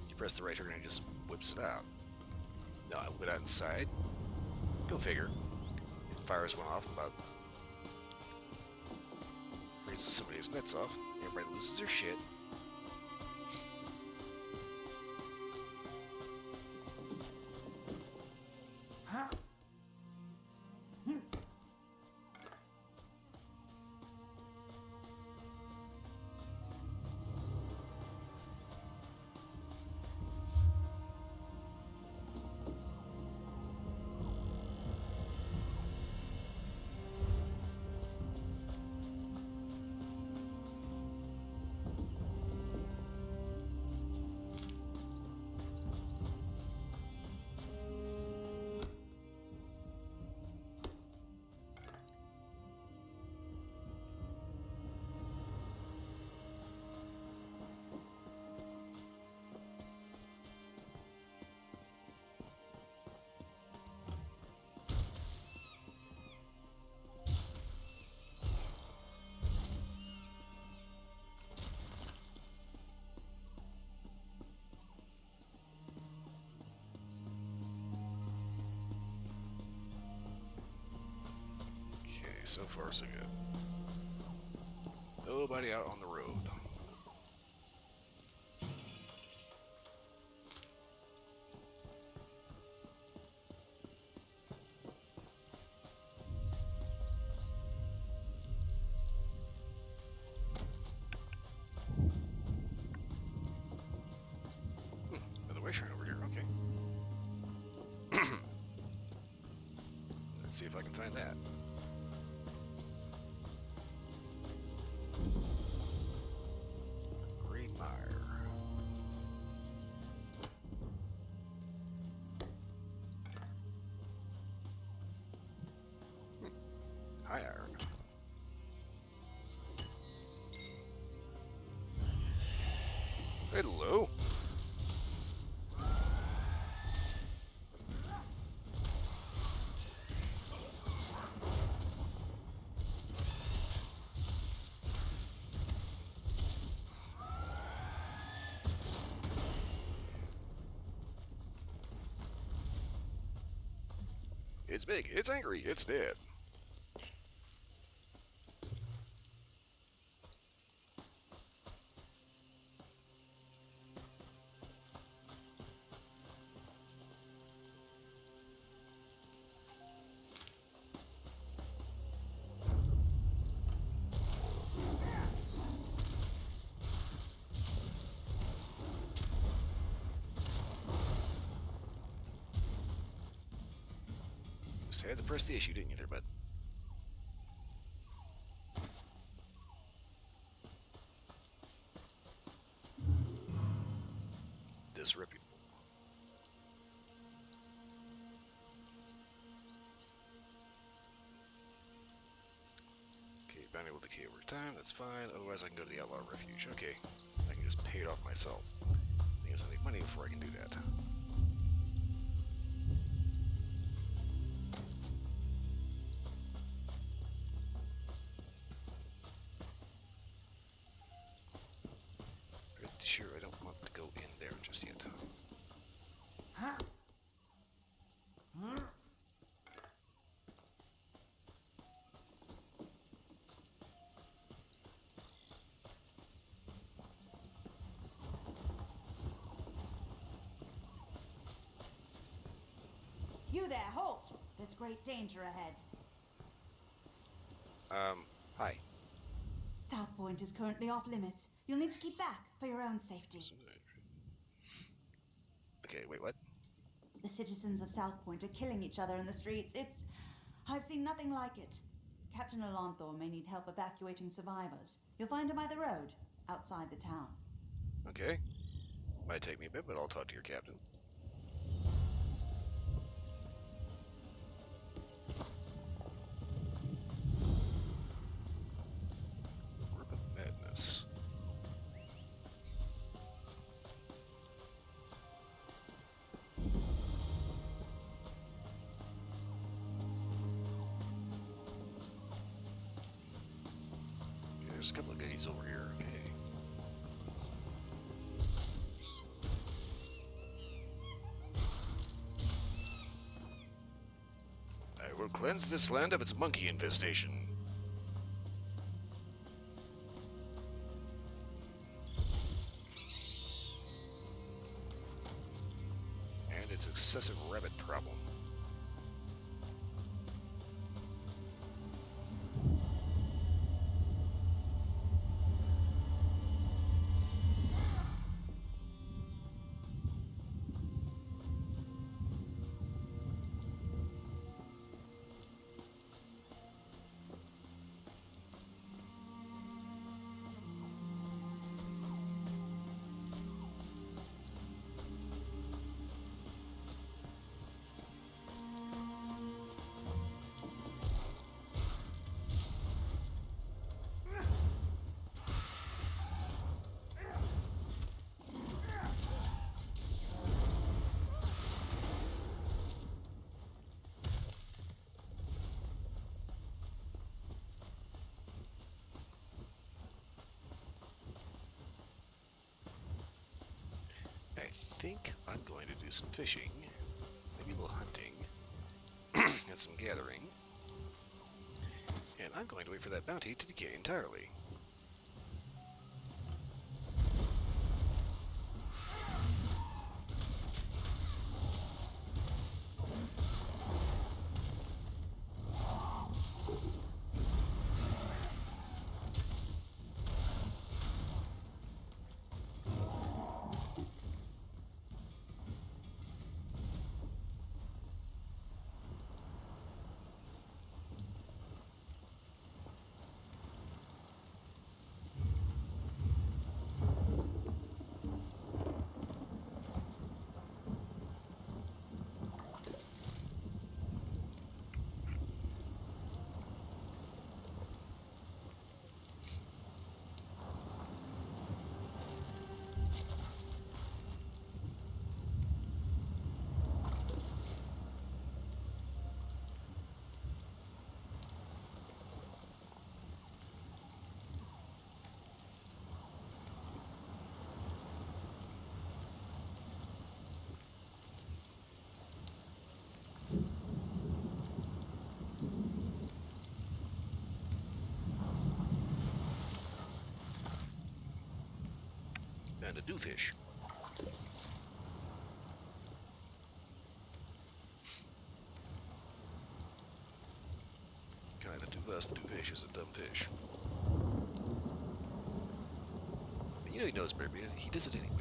you press the right trigger and it just whips it out. No, I went outside. Go figure. It fires one off about raises somebody's nuts off. Everybody loses their shit. So far, so good. Nobody out on the road. Another way shrine over here, okay. Let's see if I can find that. High iron. Hello. It's big, it's angry, it's dead. Just had to press the issue, didn't you there, bud? disreputable. Okay, bounty will decay over time, that's fine. Otherwise I can go to the Outlaw Refuge. Okay, I can just pay it off myself. I guess I need money before I can do that. Pretty sure I don't want to go in there just yet. You there, halt! There's great danger ahead. Hi. South Point is currently off limits. You'll need to keep back for your own safety. Okay, wait, what? The citizens of South Point are killing each other in the streets. I've seen nothing like it. Captain Alonthor may need help evacuating survivors. You'll find him by the road, outside the town. Okay. Might take me a bit, but I'll talk to your captain. Orb of Madness. Yeah, there's a couple of goodies over here. Okay. I will cleanse this land of its monkey infestation. And its excessive rabbit problem. I think I'm going to do some fishing, maybe a little hunting, and some gathering. And I'm going to wait for that bounty to decay entirely. And a doofish. Kinda too fast. Doofish is a dumb fish. But you know he knows better, but he does it anyway.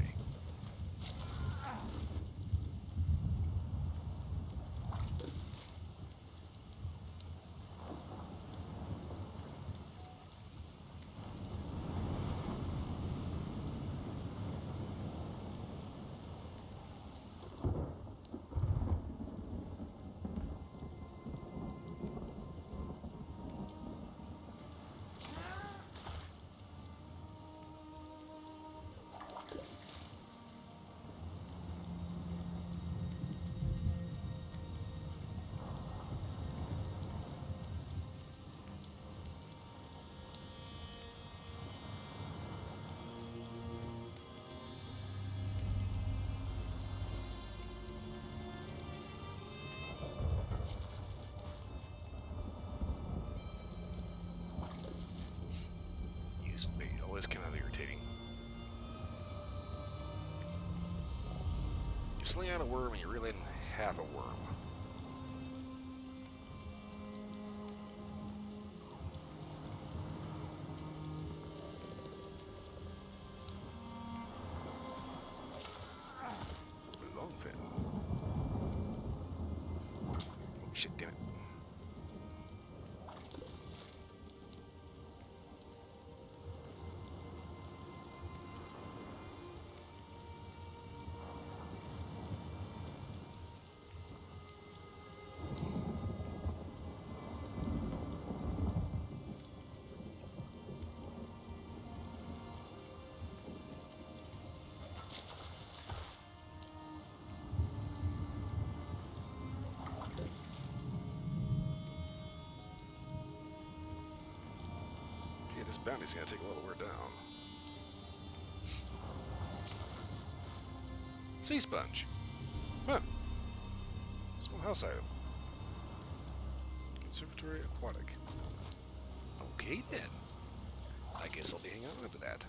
used bait. Always kind of irritating. You sling out a worm and you reel in half a worm. Long fin. Oh shit, damn it. This bounty's gonna take a while to wear down. Sea sponge. Huh. Small house item. Conservatory aquatic. Okay then. I guess I'll be hanging on to that.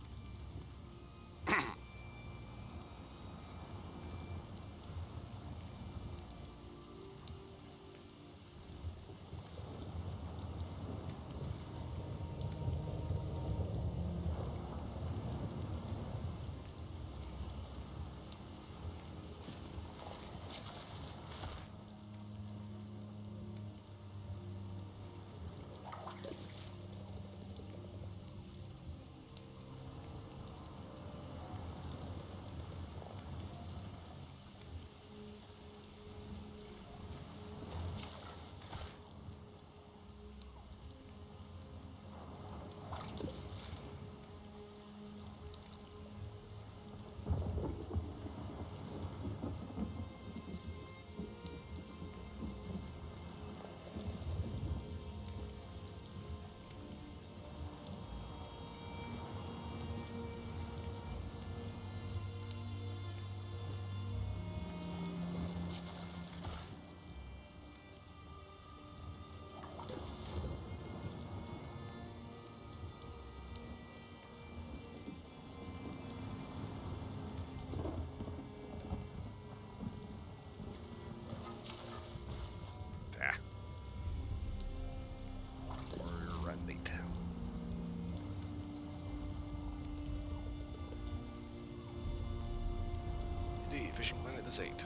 Fishing planet this ain't.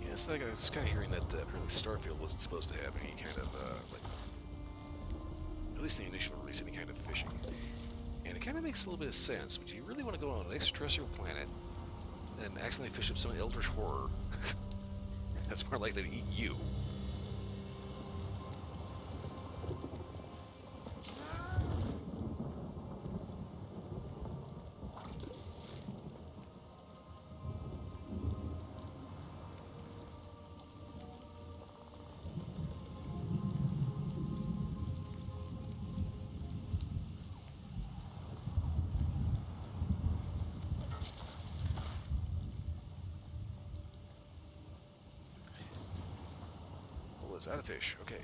Yeah, it's like I was kind of hearing that apparently Starfield wasn't supposed to have any kind of, like, at least in the initial release, any kind of fishing. And it kind of makes a little bit of sense. Would you really want to go on an extraterrestrial planet and accidentally fish up some eldritch horror that's more likely to eat you? Is that a fish? Okay.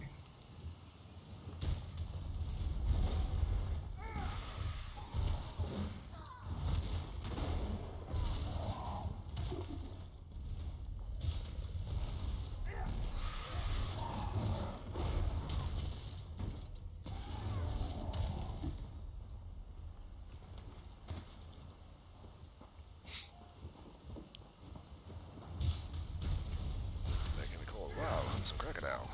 That can be called wow, and some crocodile.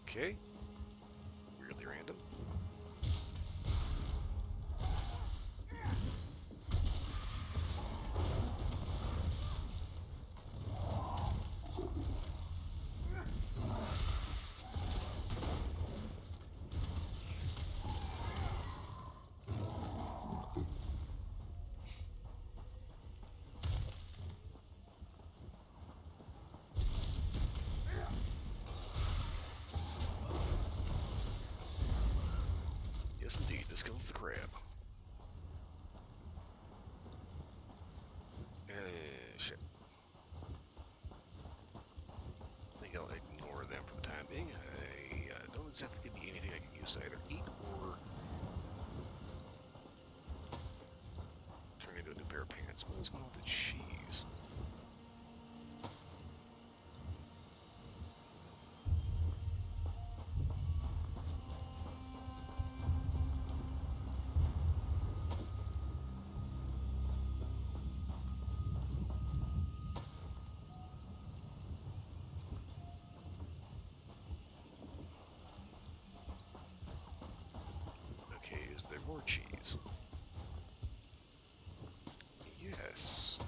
Okay. Weirdly random. This kills the crab. Shit. I think I'll ignore them for the time being. I don't exactly give me anything I can use to either eat or turn into a new pair of pants. What is going on with the cheese? Okay, is there more cheese? Yes.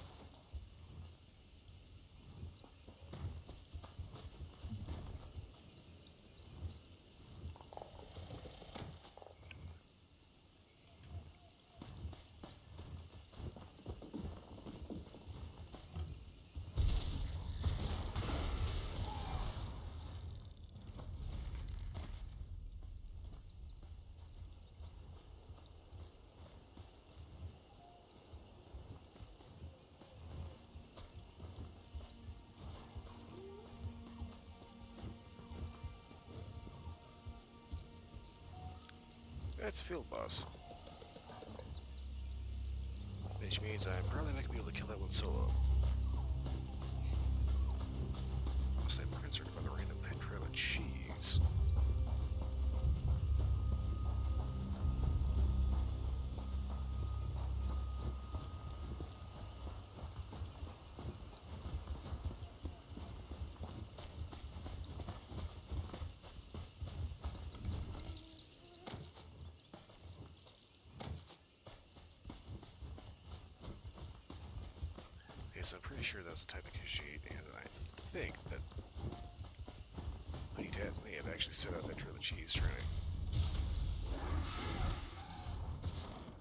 That's a field boss. Which means I'm probably not gonna be able to kill that one solo. Honestly, I'm more concerned about the random trail of cheese. Yes, I'm pretty sure that's the type of initiate, and I think that Lady Tat may have actually set out that trail of cheese trying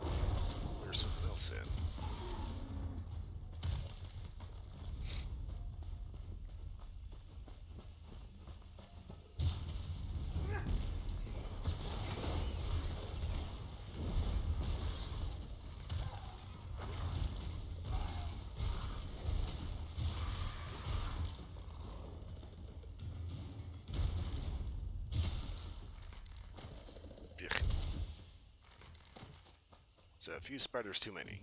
to lure something else in. It's a few spiders too many.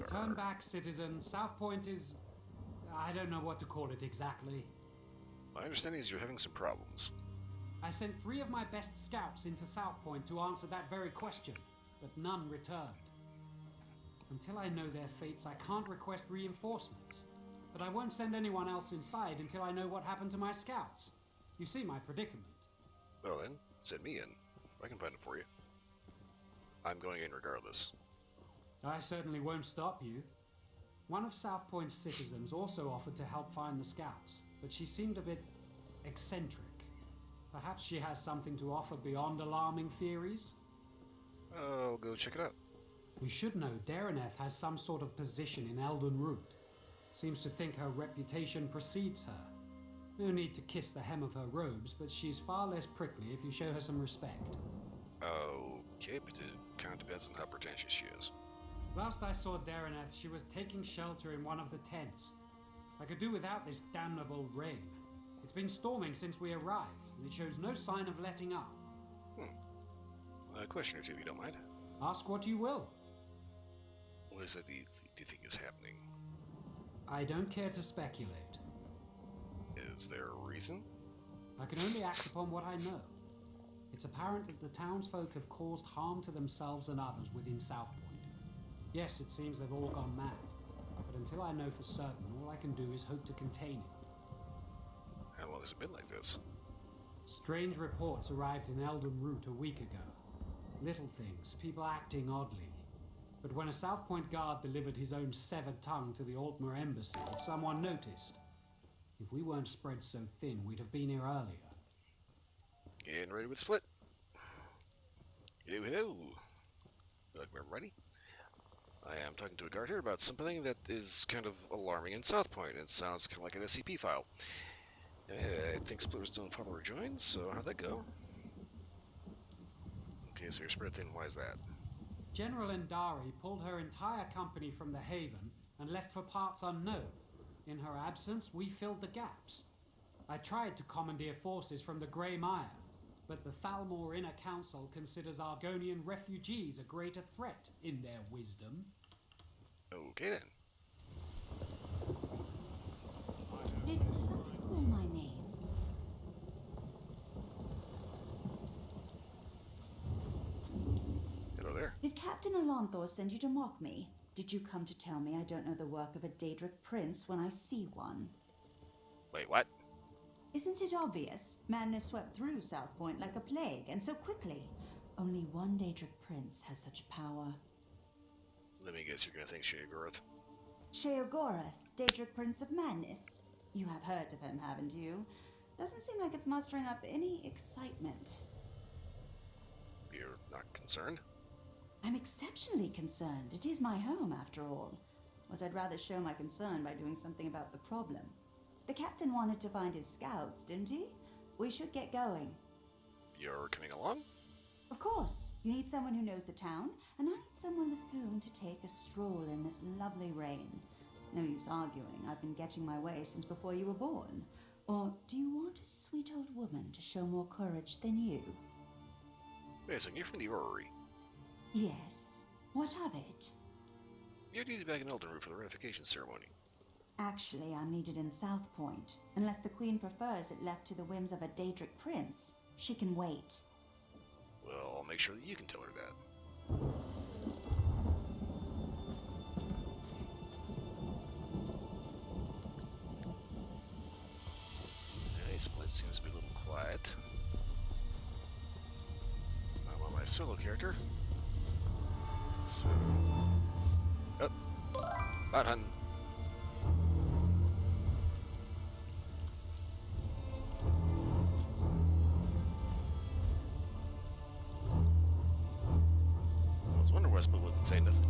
Turn back, citizen. South Point is... I don't know what to call it exactly. My understanding is you're having some problems. I sent 3 of my best scouts into South Point to answer that very question, but none returned. Until I know their fates, I can't request reinforcements. But I won't send anyone else inside until I know what happened to my scouts. You see my predicament. Well then, send me in. I can find it for you. I'm going in regardless. I certainly won't stop you. One of South Point's citizens also offered to help find the scouts, but she seemed a bit eccentric. Perhaps she has something to offer beyond alarming theories? I'll go check it out. You should know Dareneth has some sort of position in Elden Root. Seems to think her reputation precedes her. No need to kiss the hem of her robes, but she's far less prickly if you show her some respect. Okay, but it kind of depends on how pretentious she is. Last I saw Dareneth, she was taking shelter in one of the tents. I could do without this damnable rain. It's been storming since we arrived, and it shows no sign of letting up. A question or two, if you don't mind. Ask what you will. What is it do you think is happening? I don't care to speculate. Is there a reason? I can only act upon what I know. It's apparent that the townsfolk have caused harm to themselves and others within South Point. Yes, it seems they've all gone mad, but until I know for certain, all I can do is hope to contain it. How long has it been like this? Strange reports arrived in Elden Root a week ago. Little things, people acting oddly. But when a South Point guard delivered his own severed tongue to the Altmer embassy, someone noticed. If we weren't spread so thin, we'd have been here earlier. Getting ready with split. Hello. Welcome everybody. I am talking to a guard here about something that is kind of alarming in South Point. It sounds kind of like an SCP file. I think Split was doing father rejoins, so how'd that go? Okay, so you're spread thin, why is that? General Endari pulled her entire company from the Haven and left for parts unknown. In her absence, we filled the gaps. I tried to commandeer forces from the Grey Mire, but the Thalmor Inner Council considers Argonian refugees a greater threat, in their wisdom. Okay then. Did someone call my name? Hello there. Did Captain Alanthor send you to mock me? Did you come to tell me I don't know the work of a Daedric prince when I see one? Wait, what? Isn't it obvious? Madness swept through South Point like a plague, and so quickly. Only one Daedric prince has such power. Let me guess you're gonna think Sheogorath. Sheogorath, Daedric Prince of Madness. You have heard of him, haven't you? Doesn't seem like it's mustering up any excitement. You're not concerned? I'm exceptionally concerned. It is my home, after all. Was I'd rather show my concern by doing something about the problem. The captain wanted to find his scouts, didn't he? We should get going. You're coming along? Of course. You need someone who knows the town, and I need someone with whom to take a stroll in this lovely rain. No use arguing. I've been getting my way since before you were born. Or do you want a sweet old woman to show more courage than you? Wait a second, you're from the Orrery. Yes. What of it? You're needed back in Elden Root for the ratification ceremony. Actually, I'm needed in South Point. Unless the Queen prefers it left to the whims of a Daedric prince. She can wait. Well, I'll make sure that you can tell her that. Hey, Split seems to be a little quiet. I'm on my solo character. So... Oh! Bot hunting! I was wondering why Split wouldn't say nothing.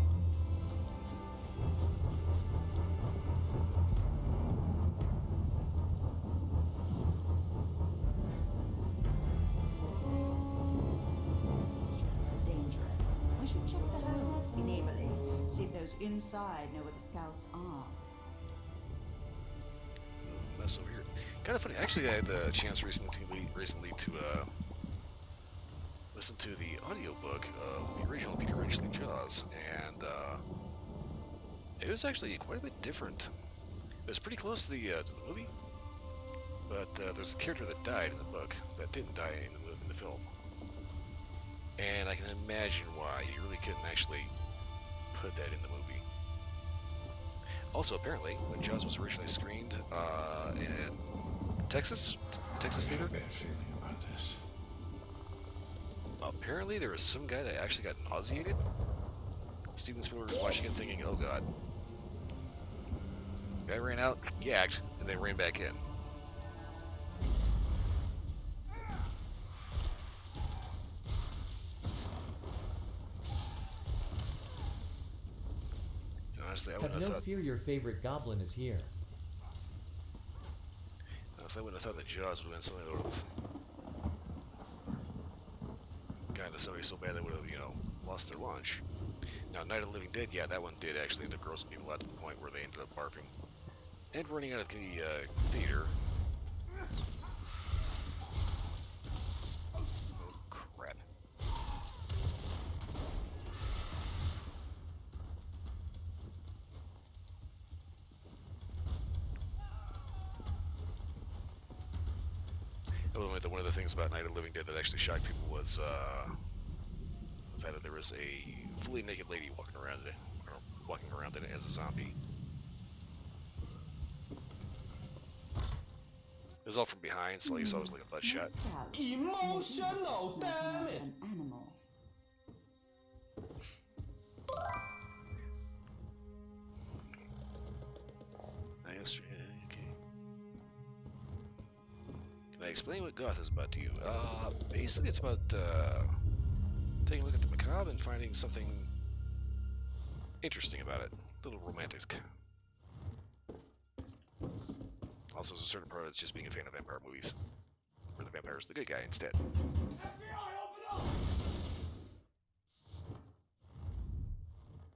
Streets are dangerous. I should check the homes, be neighborly, see if those inside know where the scouts are. Mess over here. Kind of funny. Actually, I had a chance recently to listen to the audiobook of the original Peter Ridgely Jaws, and it was actually quite a bit different. It was pretty close to the movie, but there's a character that died in the book that didn't die in the film, and I can imagine why you really couldn't actually put that in the movie. Also, apparently, when Jaws was originally screened in Texas Theater. I have a bad feeling about this. Apparently there was some guy that actually got nauseated. Steven Spielberg was watching it thinking, oh god. Guy ran out, gagged, and then ran back in. Honestly, I Have wouldn't no have thought. fear, your favorite goblin is here. Honestly, I wouldn't have thought that Jaws would have been something that would have gotten to somebody so bad they would have, you know, lost their lunch. Now, Night of the Living Dead, yeah, that one did actually end up grossing people out to the point where they ended up barfing and running out of the theater. Oh crap! I will admit that one of the things about Night of the Living Dead that actually shocked people was the fact that there was a fully naked lady walking around in it as a zombie. It was all from behind, so all you saw was like a butt shot. Emotional, damn it! An animal. Okay. Can I explain what Goth is about to you? Basically it's about taking a look at the macabre and finding something interesting about it. A little romantic. Also, there's a certain part of it's just being a fan of vampire movies, where the vampire is the good guy instead.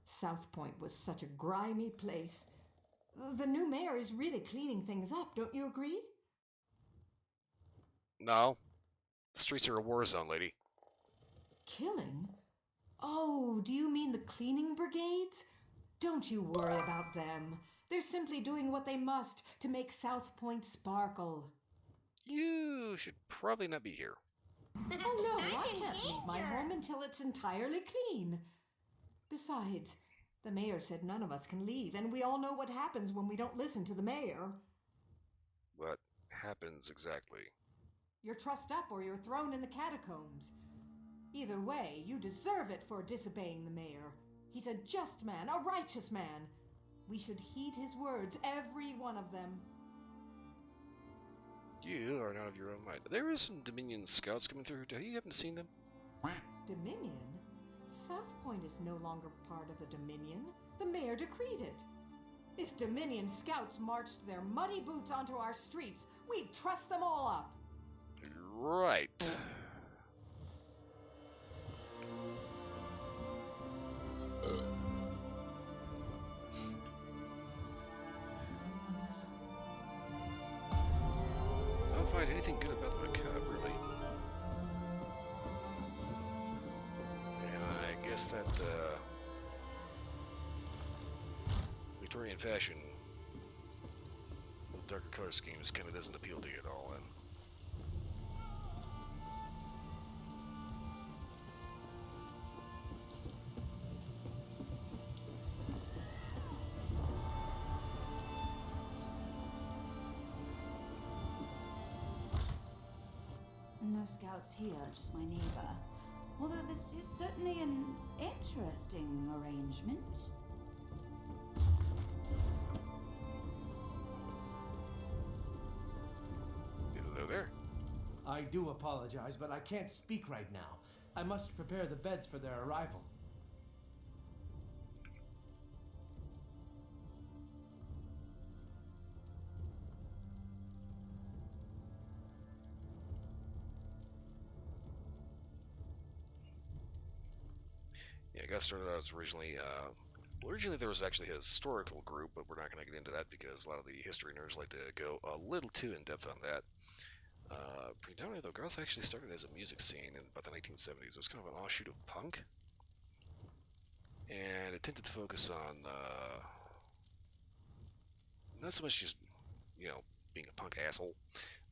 South Point was such a grimy place. The new mayor is really cleaning things up, don't you agree? No. The streets are a war zone, lady. Killing? Oh, do you mean the cleaning brigades? Don't you worry about them. They're simply doing what they must to make South Point sparkle. You should probably not be here. Oh no, I can't leave my home until it's entirely clean. Besides, the mayor said none of us can leave, and we all know what happens when we don't listen to the mayor. What happens exactly? You're trussed up or you're thrown in the catacombs. Either way, you deserve it for disobeying the mayor. He's a just man, a righteous man. We should heed his words, every one of them. You are not of your own mind. There is some Dominion scouts coming through. Have you haven't seen them? Dominion? South Point is no longer part of the Dominion. The mayor decreed it. If Dominion scouts marched their muddy boots onto our streets, we'd truss them all up. Right. I don't find anything good about the macabre, really. And I guess that Victorian fashion with darker color schemes kind of doesn't appeal to you at all. And No scouts here, just my neighbor. Although this is certainly an interesting arrangement. hello there. I do apologize, but I can't speak right now. I must prepare the beds for their arrival. Yeah, Gus started out as originally, originally there was actually a historical group, but we're not going to get into that because a lot of the history nerds like to go a little too in-depth on that. Predominantly, though, Garth actually started as a music scene in about the 1970s. It was kind of an offshoot of punk, and it tended to focus on not so much just, you know, being a punk asshole,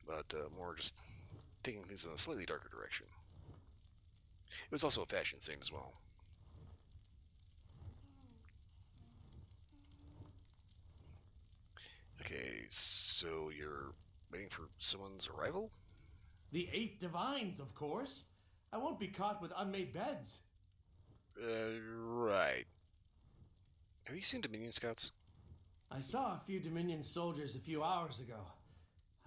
but more just taking things in a slightly darker direction. It was also a fashion scene as well. Okay, so you're waiting for someone's arrival? The 8 divines, of course. I won't be caught with unmade beds. Right. Have you seen Dominion Scouts? I saw a few Dominion soldiers a few hours ago.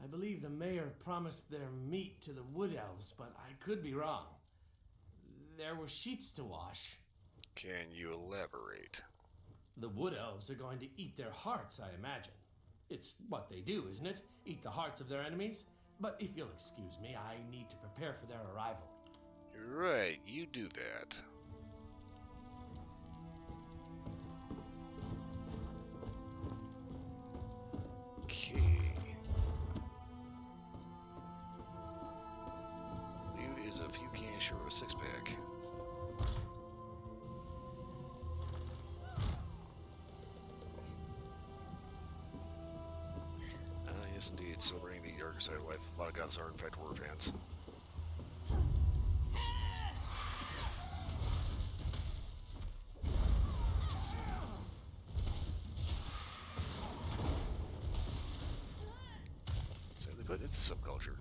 I believe the mayor promised their meat to the Wood Elves, but I could be wrong. There were sheets to wash. Can you elaborate? The Wood Elves are going to eat their hearts, I imagine. It's what they do, isn't it? Eat the hearts of their enemies? But if you'll excuse me, I need to prepare for their arrival. Right, you do that. Okay. Dude is a few cans short of a six-pack. Yes, indeed. Celebrating the darker side of life. A lot of gods are, in fact, horror fans. Sadly put, it's subculture.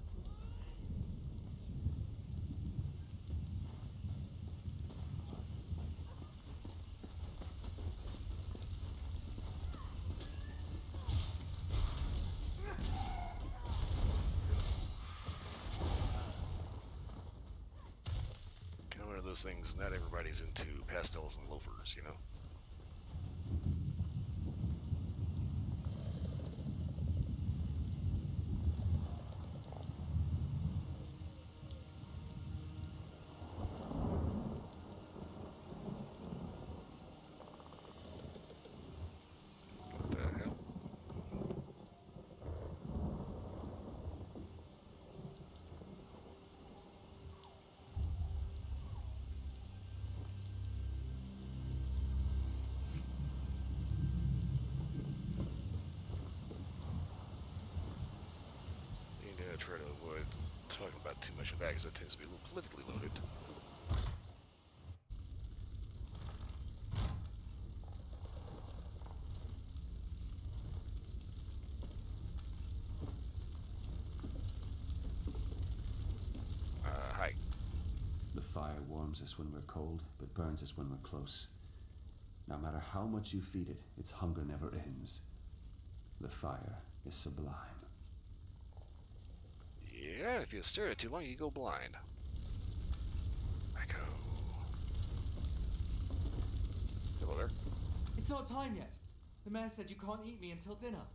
Those things, not everybody's into pastels and loafers, you know? What the hell? Try to avoid talking about too much of that because it tends to be a little politically loaded. Hi. The fire warms us when we're cold, but burns us when we're close. No matter how much you feed it, its hunger never ends. The fire is sublime. Yeah, if you stare at it too long, you go blind. Echo. Hello there. It's not time yet. The mayor said you can't eat me until dinner.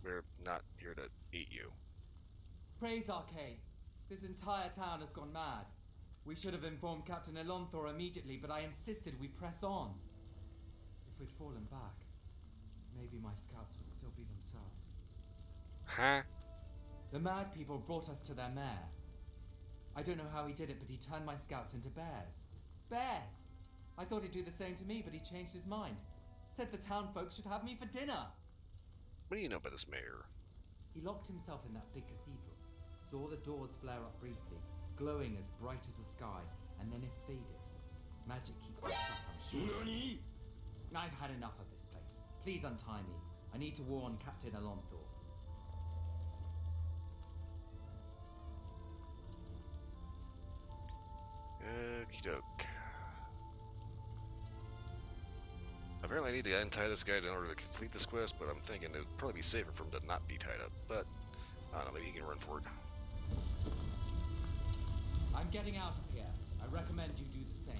We're not here to eat you. Praise Arcane. This entire town has gone mad. We should have informed Captain Elonthor immediately, but I insisted we press on. If we'd fallen back, maybe my scouts would still be themselves. Huh? The mad people brought us to their mayor. I don't know how he did it, but he turned my scouts into bears. Bears! I thought he'd do the same to me, but he changed his mind. Said the town folks should have me for dinner. What do you know about this mayor? He locked himself in that big cathedral, saw the doors flare up briefly, glowing as bright as the sky, and then it faded. Magic keeps it shut, I'm sure. Nani? I've had enough of this place. Please untie me. I need to warn Captain Elonthor. Okie doke. Apparently I need to untie this guy in order to complete this quest, but I'm thinking it would probably be safer for him to not be tied up. But, I don't know, maybe he can run for it. I'm getting out of here. I recommend you do the same.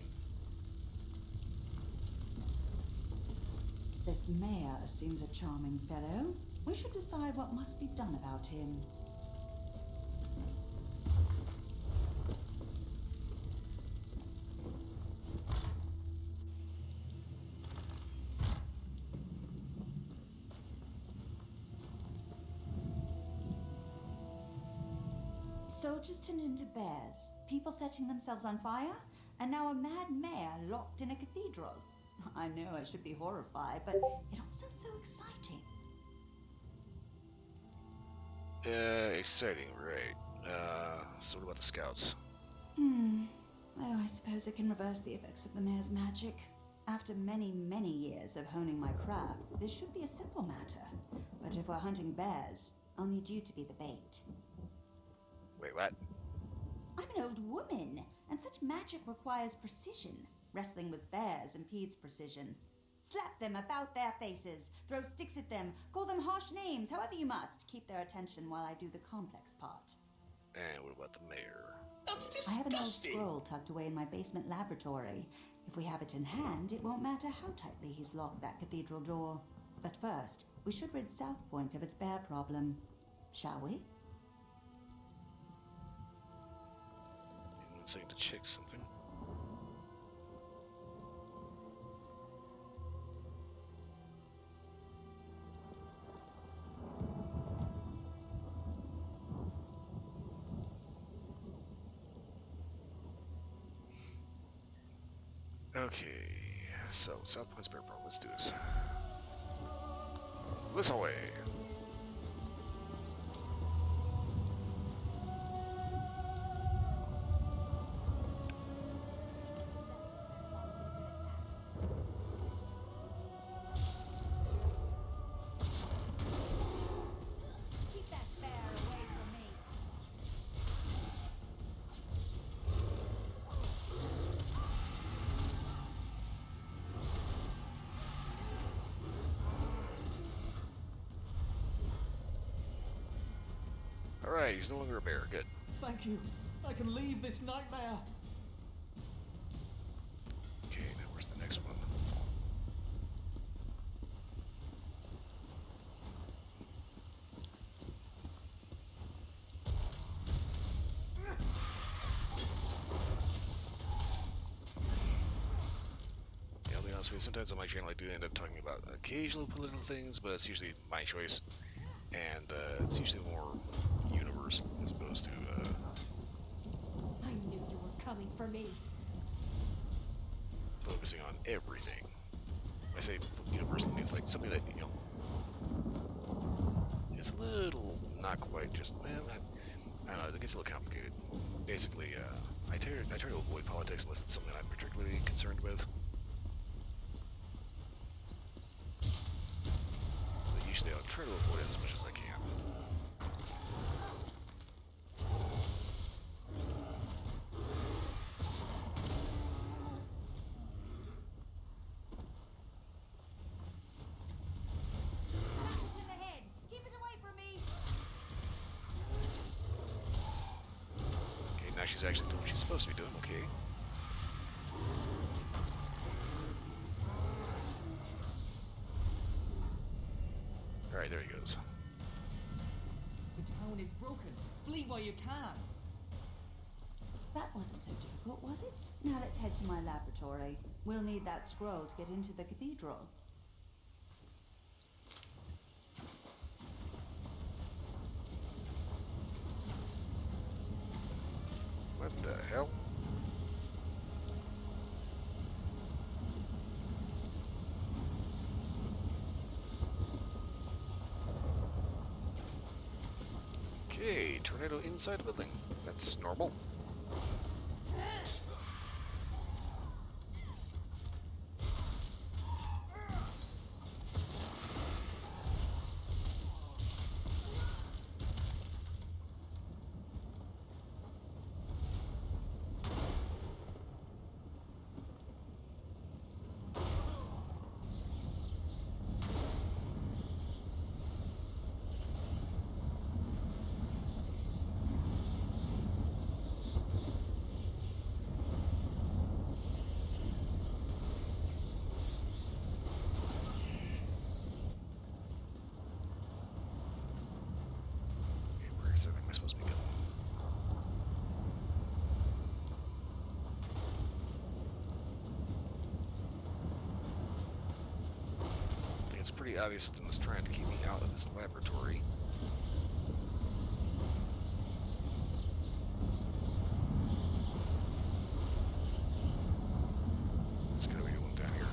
This mayor seems a charming fellow. We should decide what must be done about him. Soldiers turned into bears, people setting themselves on fire, and now a mad mayor locked in a cathedral. I know I should be horrified, but it all sounds so exciting. Exciting, right. So what about the scouts? Oh, I suppose it can reverse the effects of the mayor's magic. After many, many years of honing my craft, this should be a simple matter. But if we're hunting bears, I'll need you to be the bait. Wait, what? I'm I'm an old woman, and such magic requires precision. Wrestling with bears impedes precision. Slap them about their faces, throw sticks at them, call them harsh names, however you must. Keep their attention while I do the complex part. And what about the mayor? That's disgusting! I have an old scroll tucked away in my basement laboratory. If we have it in hand, it won't matter how tightly he's locked that cathedral door. But first, we should rid South Point of its bear problem. Shall we? One second to check something. Okay, so South Point Spare Problem, let's do this. This away. Keep that bear away from me. Alright, he's no longer a bear. Good. Thank you. I can leave this nightmare. Okay, now where's the next one? Yeah, I'll be honest with you, sometimes on my channel I do end up talking about occasional political things, but it's usually my choice. And it's usually more universe as opposed to I knew you were coming for me. focusing on everything. When I say universe, it means like something that, you know, is a little not quite just, well, I don't know, it gets a little complicated. Basically, I try to avoid politics unless it's something I'm particularly concerned with. But usually I'll try to avoid it as much as I can. In the head. Keep it away from me. Okay, now she's actually doing what she's supposed to be doing, okay. Alright, there he goes. The town is broken. Flee while you can. That wasn't so difficult, was it? Now let's head to my laboratory. We'll need that scroll to get into the cathedral. What the hell? Okay, tornado inside a building. That's normal. Okay, where exactly am I supposed to be going? I think it's pretty obvious something was trying to keep me out of this laboratory. There's gotta be one down here.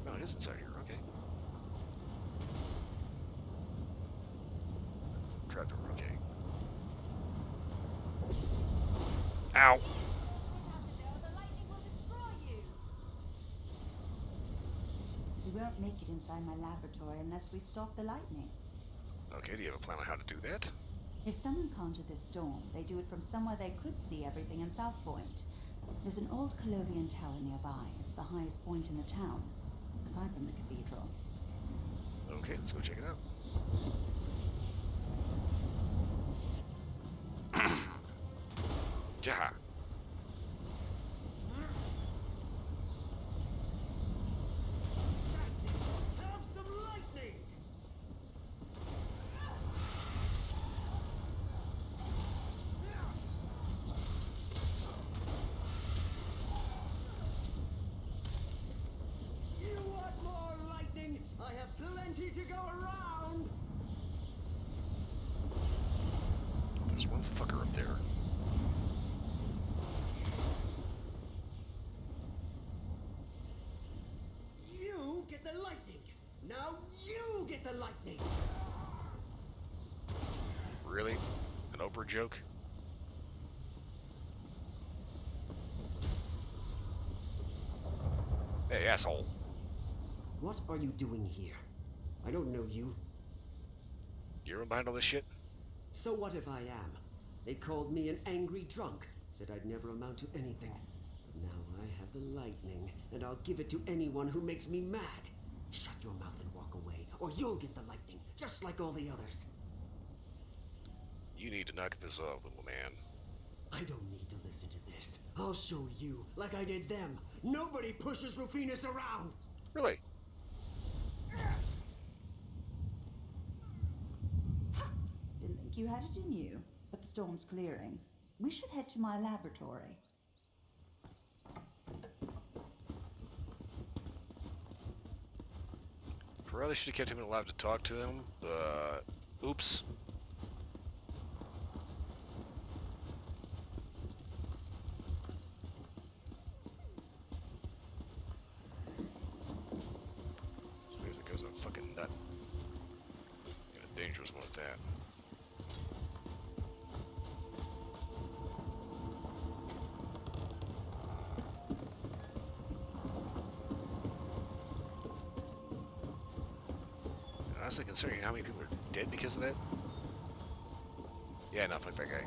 No, it is inside here, okay. Trapdoor, okay. Ow! We won't make it inside my laboratory unless we stop the lightning. Okay, do you have a plan on how to do that? If someone conjured this storm, they do it from somewhere they could see everything in South Point. There's an old Colovian tower nearby. It's the highest point in the town, aside from the cathedral. Okay, let's go check it out. Jaha. Have some lightning! You want more lightning? I have plenty to go around! There's one fucker up there. You get the lightning! Now you get the lightning! Really? An Oprah joke? Hey, asshole. What are you doing here? I don't know you. You're behind all this shit? So what if I am? They called me an angry drunk, said I'd never amount to anything. But now I have the lightning, and I'll give it to anyone who makes me mad. Shut your mouth and walk away, or you'll get the lightning, just like all the others. You need to knock this off, little man. I don't need to listen to this. I'll show you, like I did them. Nobody pushes Rufinus around! Really? Didn't think you had it in you, but the storm's clearing. We should head to my laboratory. Probably should have kept him alive to talk to him, but oops. Suppose it goes a fucking nut. And a dangerous one at that. Honestly, considering how many people are dead because of that. Yeah, not fuck that guy.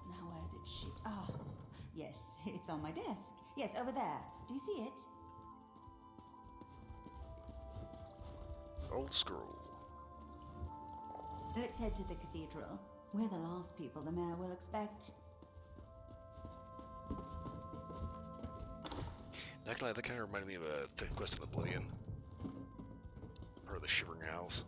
Now where did she... Ah, yes, it's on my desk. Yes, over there. Do you see it? Old scroll. Let's head to the cathedral. We're the last people the mayor will expect. Not gonna lie, that kind of reminded me of a Thick Quest of Oblivion. Or the Shivering Owls.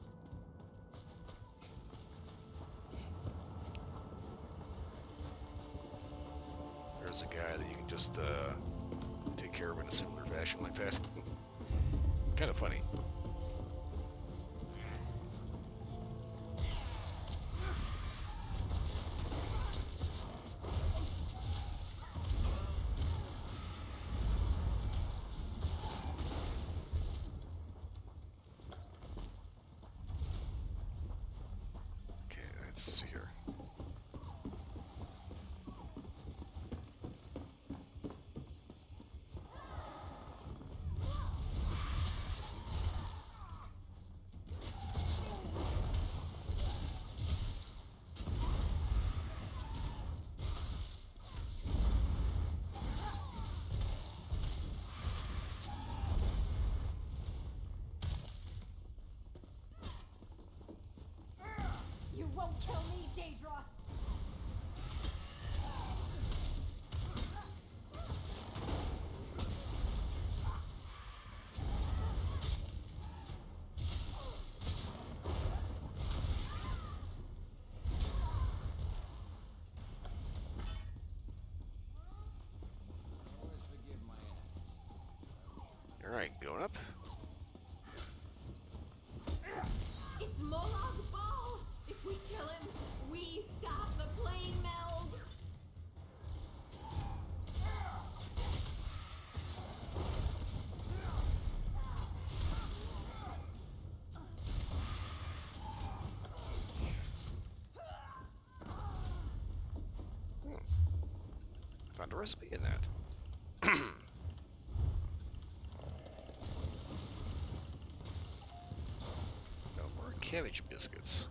There's a guy that you can just take care of in a similar fashion like that. Kind of funny. Okay, let's see here. You won't kill me, Daedra! Alright, going up. It's Molag's ball! If we kill him, we stop the plane meld! Found a recipe in that. No more cabbage biscuits.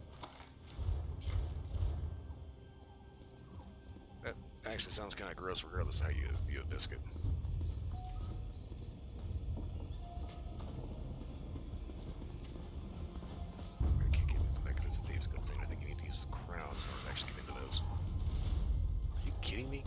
That actually sounds kind of gross regardless of how you view a biscuit. I can't get into that because it's a Thieves Guild thing. I think you need to use the crowns in order to actually get into those. Are you kidding me?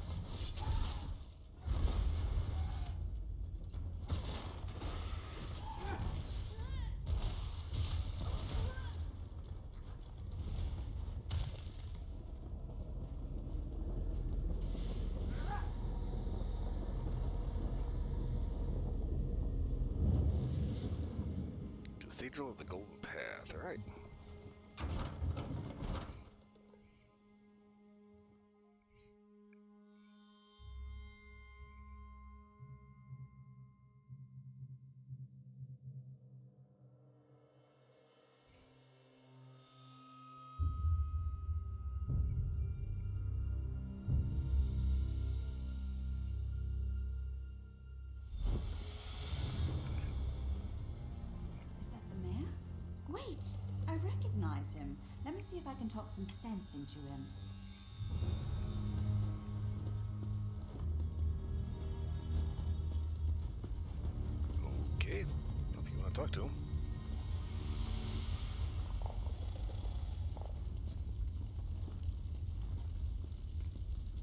Cathedral of the Golden Path, alright. Is that the mayor? Wait, I recognize him. Let me see if I can talk some sense into him. Okay, if you want to talk to him.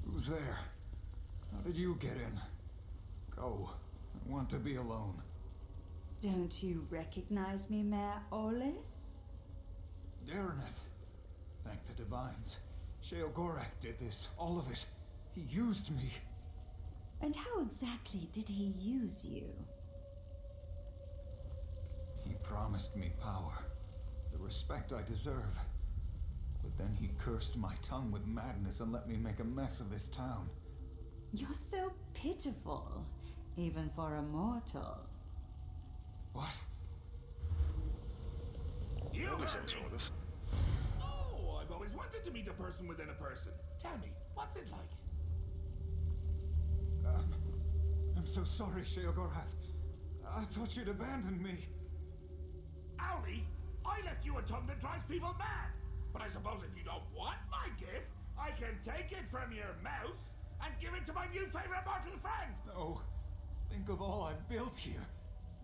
Who's there? How did you get in? Go. I want to be alone. Don't you recognize me, Mayor Olis? Darreneth. Thank the divines. Sheogorath did this. All of it. He used me. And how exactly did he use you? He promised me power. The respect I deserve. But then he cursed my tongue with madness and let me make a mess of this town. You're so pitiful, even for a mortal. What? You What is heard me. this? Oh, I've always wanted to meet a person within a person. Tell me, what's it like? I'm so sorry, Sheogorath. I thought you'd abandoned me. Owlie, I left you a tongue that drives people mad. But I suppose if you don't want my gift, I can take it from your mouth and give it to my new favorite mortal friend. No. Think of all I've built here.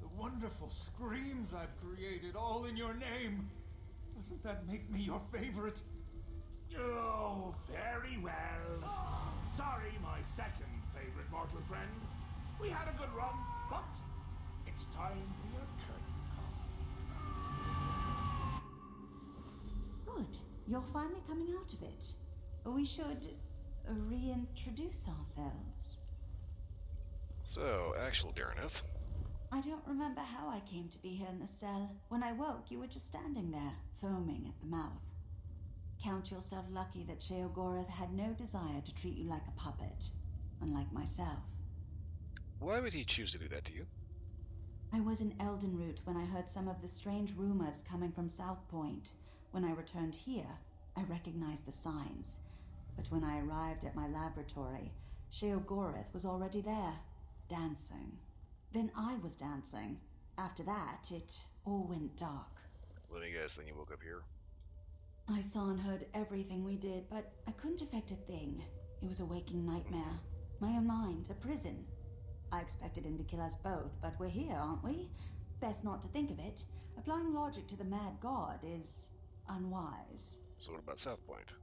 The wonderful screams I've created, all in your name. Doesn't that make me your favorite? Oh, very well. Sorry, my second favorite mortal friend. We had a good run, but it's time for your curtain call. Good. You're finally coming out of it. We should reintroduce ourselves. So, actual Darreneth. I don't remember how I came to be here in the cell. When I woke, you were just standing there, foaming at the mouth. Count yourself lucky that Sheogorath had no desire to treat you like a puppet, unlike myself. Why would he choose to do that to you? I was in Eldenroot when I heard some of the strange rumors coming from South Point. When I returned here, I recognized the signs. But when I arrived at my laboratory, Sheogorath was already there, dancing. Then I was dancing. After that, it all went dark. Let me guess, then you woke up here? I saw and heard everything we did, but I couldn't affect a thing. It was a waking nightmare. My own mind, a prison. I expected him to kill us both, but we're here, aren't we? Best not to think of it. Applying logic to the mad god is unwise. So what about South Point?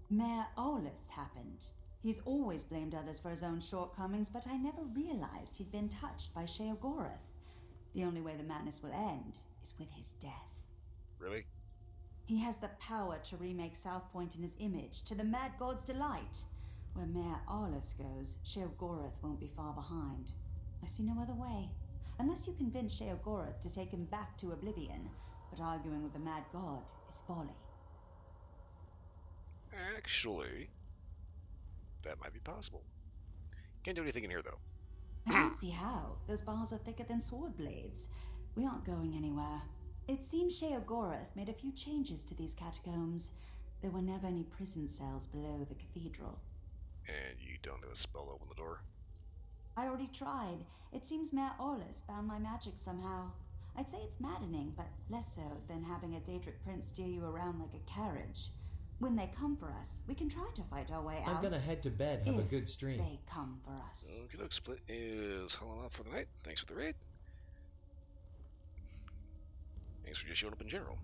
Mayor Olis happened. He's always blamed others for his own shortcomings, but I never realized he'd been touched by Sheogorath. The only way the madness will end is with his death. Really? He has the power to remake South Point in his image, to the mad god's delight. Where Mayor Olis goes, Sheogorath won't be far behind. I see no other way. Unless you convince Sheogorath to take him back to oblivion, but arguing with the mad god is folly. Actually, that might be possible. Can't do anything in here, though. I don't see how. Those bars are thicker than sword blades. We aren't going anywhere. It seems Sheogorath made a few changes to these catacombs. There were never any prison cells below the cathedral. And you don't have a spell to open the door? I already tried. It seems Mayor Orlis found my magic somehow. I'd say it's maddening, but less so than having a Daedric prince steer you around like a carriage. When they come for us, we can try to fight our way out. I'm gonna head to bed, have a good stream. They come for us. Okay, look, Split is hauling off for the night. Thanks for the raid. Thanks for just showing up in general.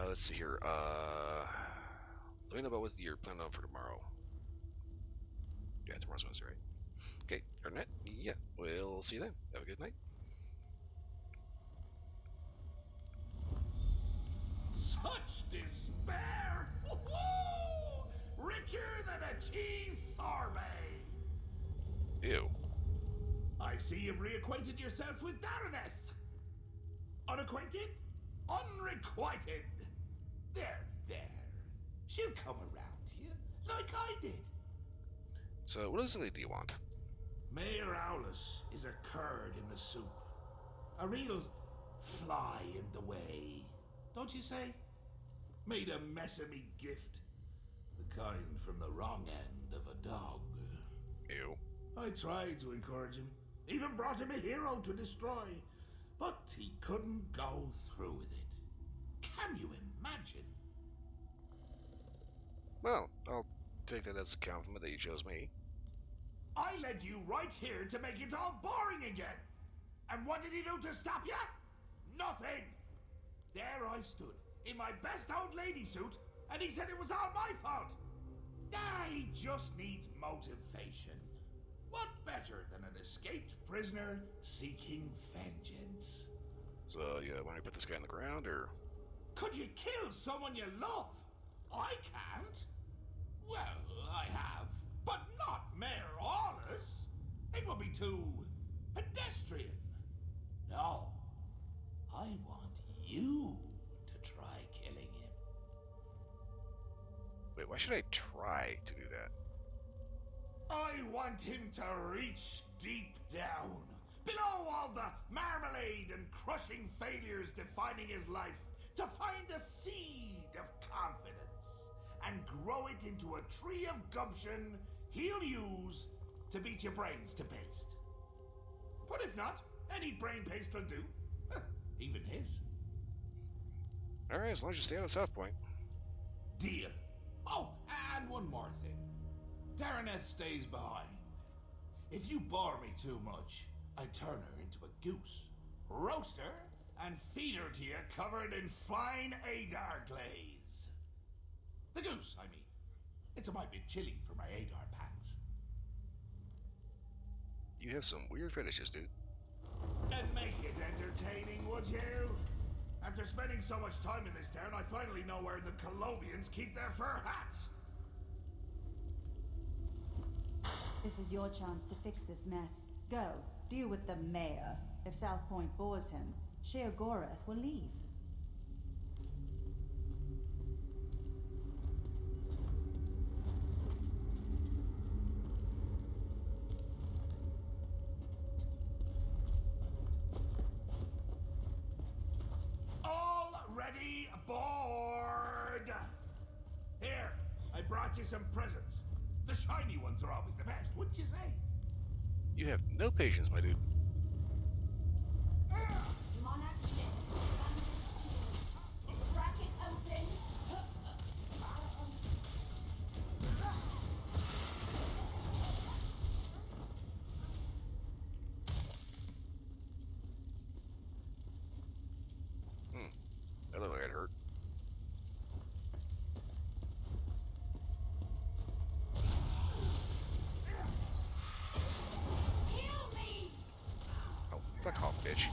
Let's see here. Let me know about what you're planning on for tomorrow. Yeah, tomorrow's Wednesday, right? Okay, Internet. Yeah, we'll see you then. Have a good night. Such despair! Woo-hoo! Richer than a cheese sorbet! Ew. I see you've reacquainted yourself with Dareneth. Unacquainted? Unrequited! There. She'll come around to you, like I did. So, what exactly do you want? Mayor Aulus is a curd in the soup. A real fly in the way, don't you say? Made a mess of me gift. The kind from the wrong end of a dog. Ew. I tried to encourage him. Even brought him a hero to destroy. But he couldn't go through with it. Can you imagine? Well, I'll take that as a compliment that you chose me. I led you right here to make it all boring again. And what did he do to stop you? Nothing. There I stood, in my best old lady suit, and he said it was all my fault. He just needs motivation. What better than an escaped prisoner seeking vengeance? So, yeah, want me to put this guy on the ground, or? Could you kill someone you love? I can't. Well, I have, but not Mayor Aulus. It would be too pedestrian. No, I want you to try killing him. Wait, why should I try to do that? I want him to reach deep down, below all the marmalade and crushing failures defining his life, to find a seed of confidence and grow it into a tree of gumption he'll use to beat your brains to paste. But if not, any brain paste will do. Even his. Alright, as long as you stay out of South Point. Deal. Oh, and one more thing. Dareneth stays behind. If you bore me too much, I turn her into a goose, roast her, and feed her to you covered in fine Adar glaze. The goose, I mean. It's a mite bit chilly for my Adar pants. You have some weird fetishes, dude. And make it entertaining, would you? After spending so much time in this town, I finally know where the Colovians keep their fur hats. This is your chance to fix this mess. Go, deal with the mayor. If South Point bores him, Sheogorath will leave. Already aboard! Here, I brought you some presents. The shiny ones are always the best, wouldn't you say? You have no patience, my dude. Bracket open. That looked like it hurt. Kill me! Oh, fuck off, bitch.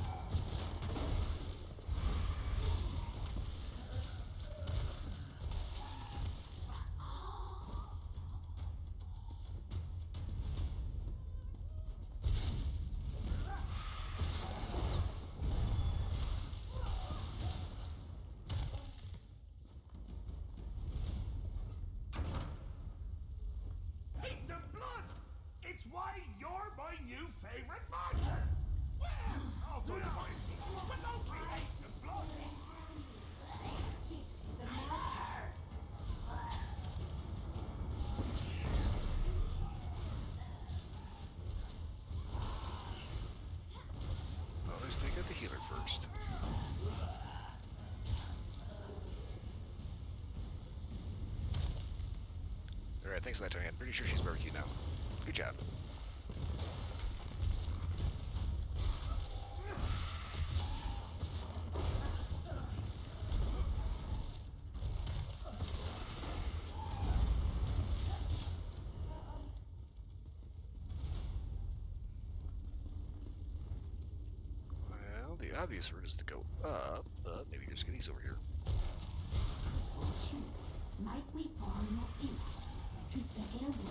Taste of blood! It's why you're my new favorite monster! Well, also your loyalty, but mostly taste of blood. thanks for that, Tony. I'm pretty sure she's barbecued now. Good job. Well, the obvious route is to go up, but maybe there's goodies over here. Might we borrow your ink to settle a wager?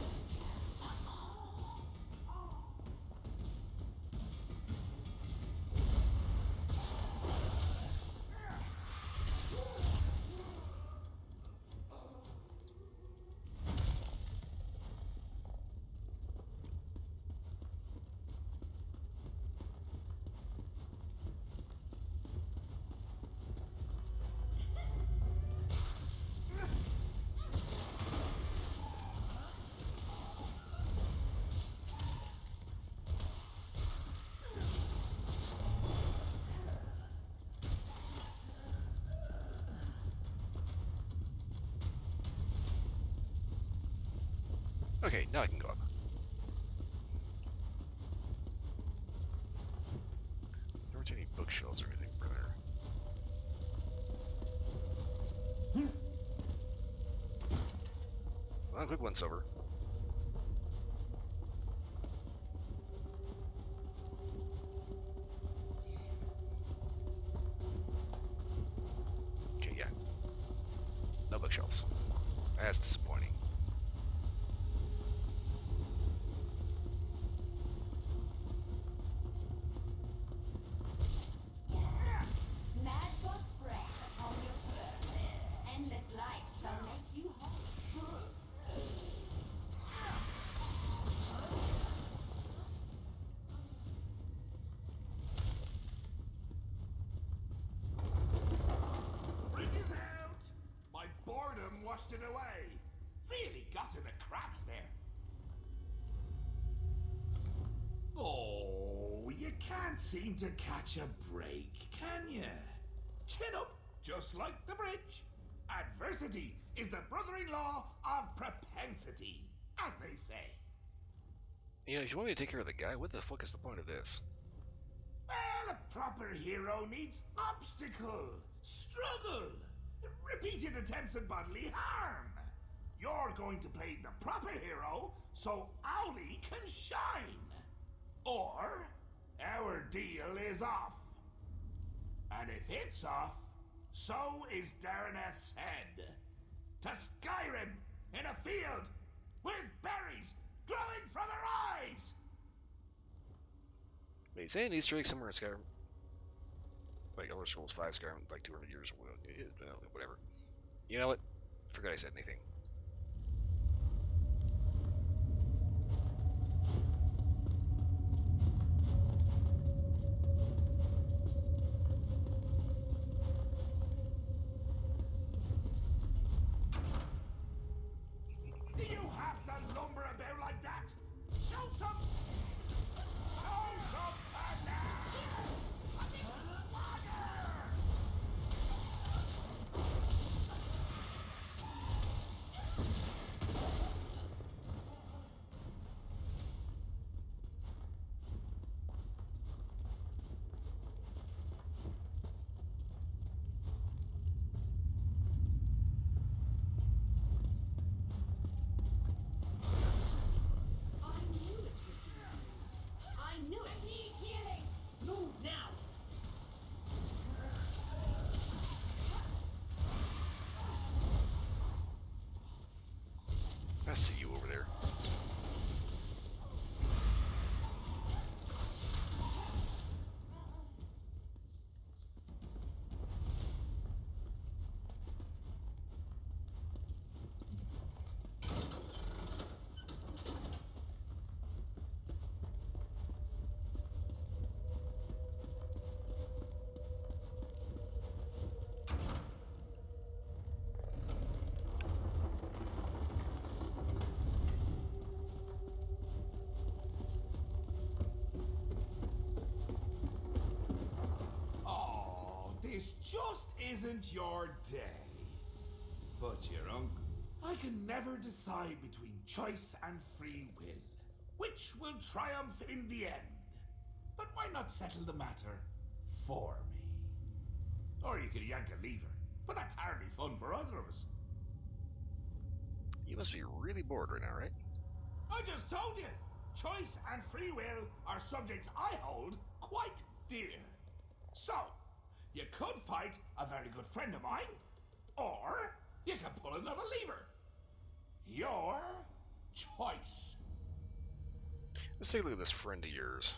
Okay, now I can go up. There weren't any bookshelves or anything for there. Well, quick once over. Okay, yeah. No bookshelves. That's disappointing. Washed it away. Really got to the cracks there. Oh, you can't seem to catch a break, can you? Chin up, just like the bridge. Adversity is the brother-in-law of propensity, as they say. You know, if you want me to take care of the guy, what the fuck is the point of this? Well, a proper hero needs obstacle, struggle, repeated attempts at bodily harm. You're going to play the proper hero so Owlie can shine. Or our deal is off. And if it's off, so is Darreneth's head. To Skyrim in a field with berries growing from her eyes. Wait, is that an Easter egg somewhere in Skyrim? Like Elder Scrolls 5 Skyrim, like 200 years, whatever. You know what? Forgot I said anything. Do you have to lumber about like that? Show some panache! Swagger! I knew it! Need healing! Move now! I see you over there. This just isn't your day. But your uncle, I can never decide between choice and free will. Which will triumph in the end? But why not settle the matter for me? Or you could yank a lever, but that's hardly fun for either of us. You must be really bored right now, right? I just told you! Choice and free will are subjects I hold quite dear. So, you could fight a very good friend of mine, or you can pull another lever. Your choice. Let's take a look at this friend of yours.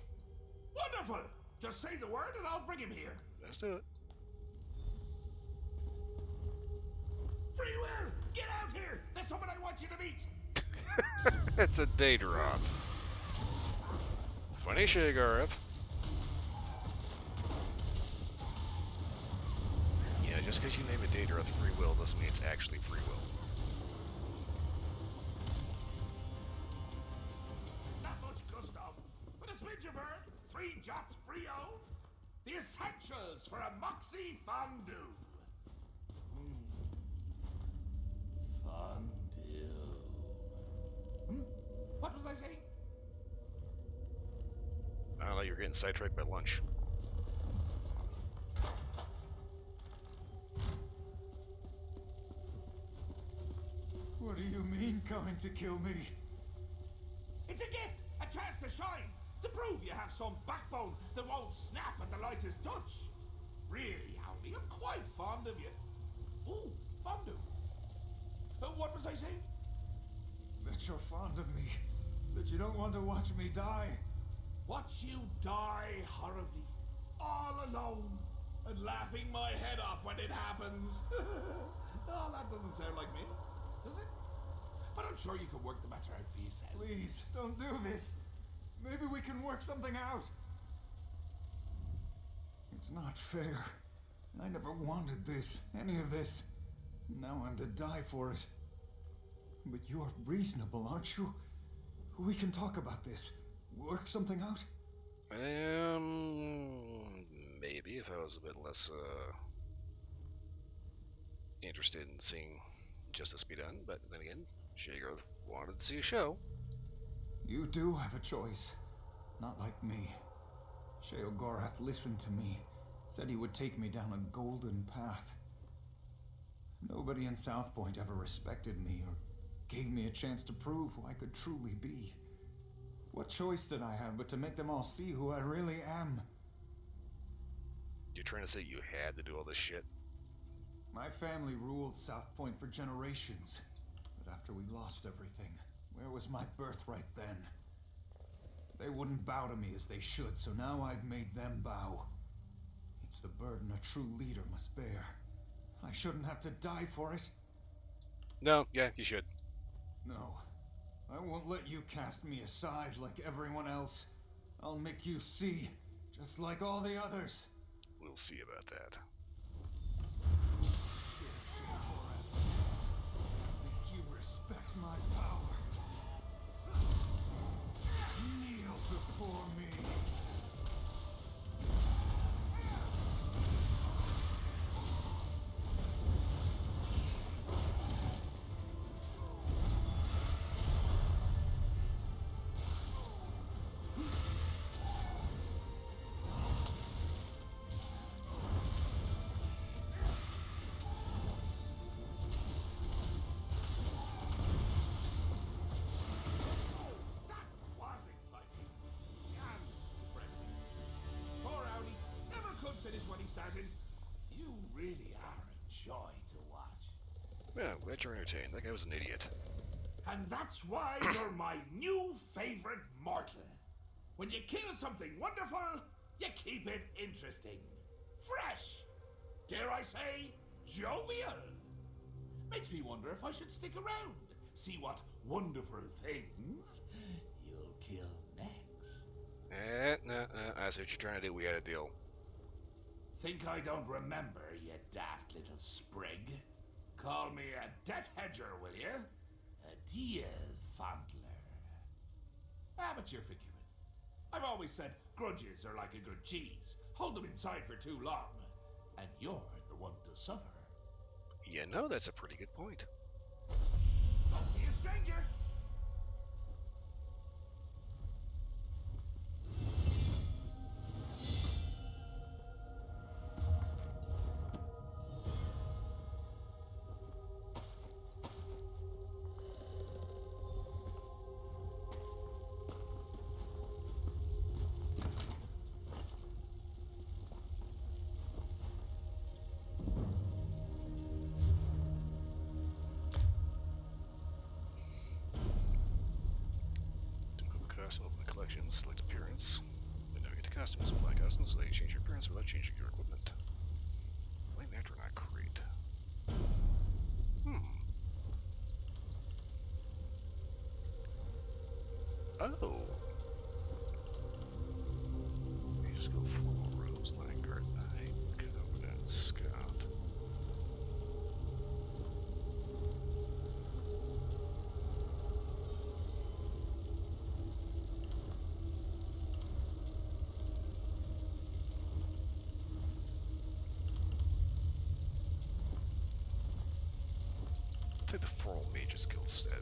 Wonderful! Just say the word and I'll bring him here. Let's do it. Free will! Get out here! There's someone I want you to meet! It's a Daedroth. Funny Shagarath. Yeah, just because you name a Daedroth free will doesn't mean it's actually free will. Not much gusto, but a smidge of herb, 3 drops brio, the essentials for a moxie fondue. Fondue. What was I saying? I don't know, you're getting sidetracked by lunch. What do you mean, coming to kill me? It's a gift, a chance to shine, to prove you have some backbone that won't snap at the lightest touch. Really, Howie, I'm quite fond of you. Ooh, fondue. What was I saying? That you're fond of me. That you don't want to watch me die. Watch you die horribly, all alone, and laughing my head off when it happens. Oh, that doesn't sound like me, does it? But I'm sure you can work the matter out for yourself. Please, don't do this. Maybe we can work something out. It's not fair. I never wanted this, any of this. Now I'm to die for it. But you're reasonable, aren't you? We can talk about this. Work something out? Maybe if I was a bit less, interested in seeing justice be done, but then again, Shagar wanted to see a show. You do have a choice. Not like me. Sheogorath listened to me. Said he would take me down a golden path. Nobody in South Point ever respected me or gave me a chance to prove who I could truly be. What choice did I have but to make them all see who I really am? You're trying to say you had to do all this shit? My family ruled South Point for generations. But after we lost everything, where was my birthright then? They wouldn't bow to me as they should, so now I've made them bow. It's the burden a true leader must bear. I shouldn't have to die for it. No, yeah, you should. No. I won't let you cast me aside like everyone else. I'll make you see, just like all the others. We'll see about that. Make you respect my power. Kneel before me. You really are a joy to watch. Yeah, I'm glad you're entertained. That guy was an idiot. And that's why you're my new favorite mortal. When you kill something wonderful, you keep it interesting. Fresh. Dare I say, jovial. Makes me wonder if I should stick around. See what wonderful things you'll kill next. I see what you're trying to do. We had a deal. Think I don't remember, you daft little sprig? Call me a death hedger, will you? A deal fondler. But you're forgiven. I've always said grudges are like a good cheese. Hold them inside for too long, and you're the one to suffer. Yeah, no, that's a pretty good point. collections, select appearance. Then navigate to costumes. Apply costumes so that you change your appearance without changing your equipment. Flame astronaut crate. Oh. Let me just go full Rose Langard Knight, Covenant Scout. Take the Floral Mage's Guild instead.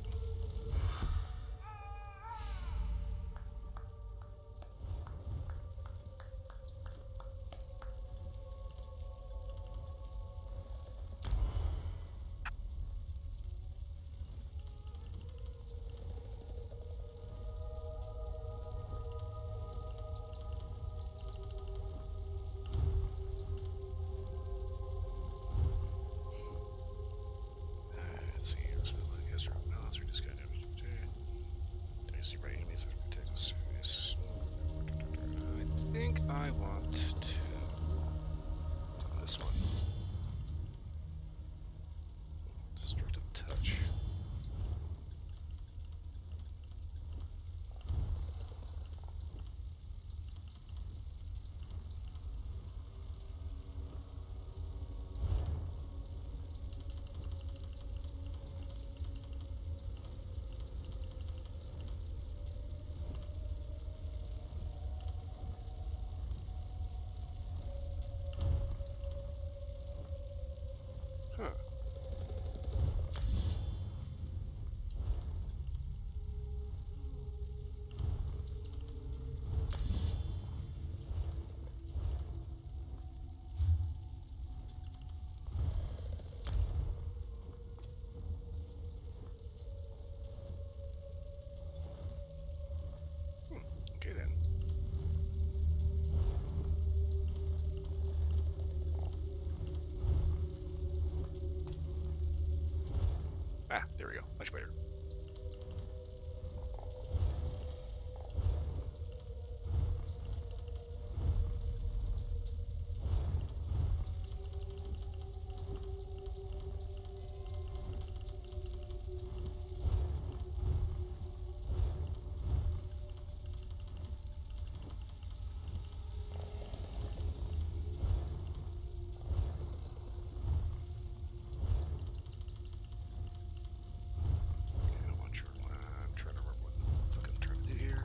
Let's see, here's what I guess from balance or discount damage. There's the right enemies that protect us. I think I want to do this one. Destructive touch. Huh. Okay then. Ah, there we go. Much better. I'm trying to remember what the fuck I'm trying to do here.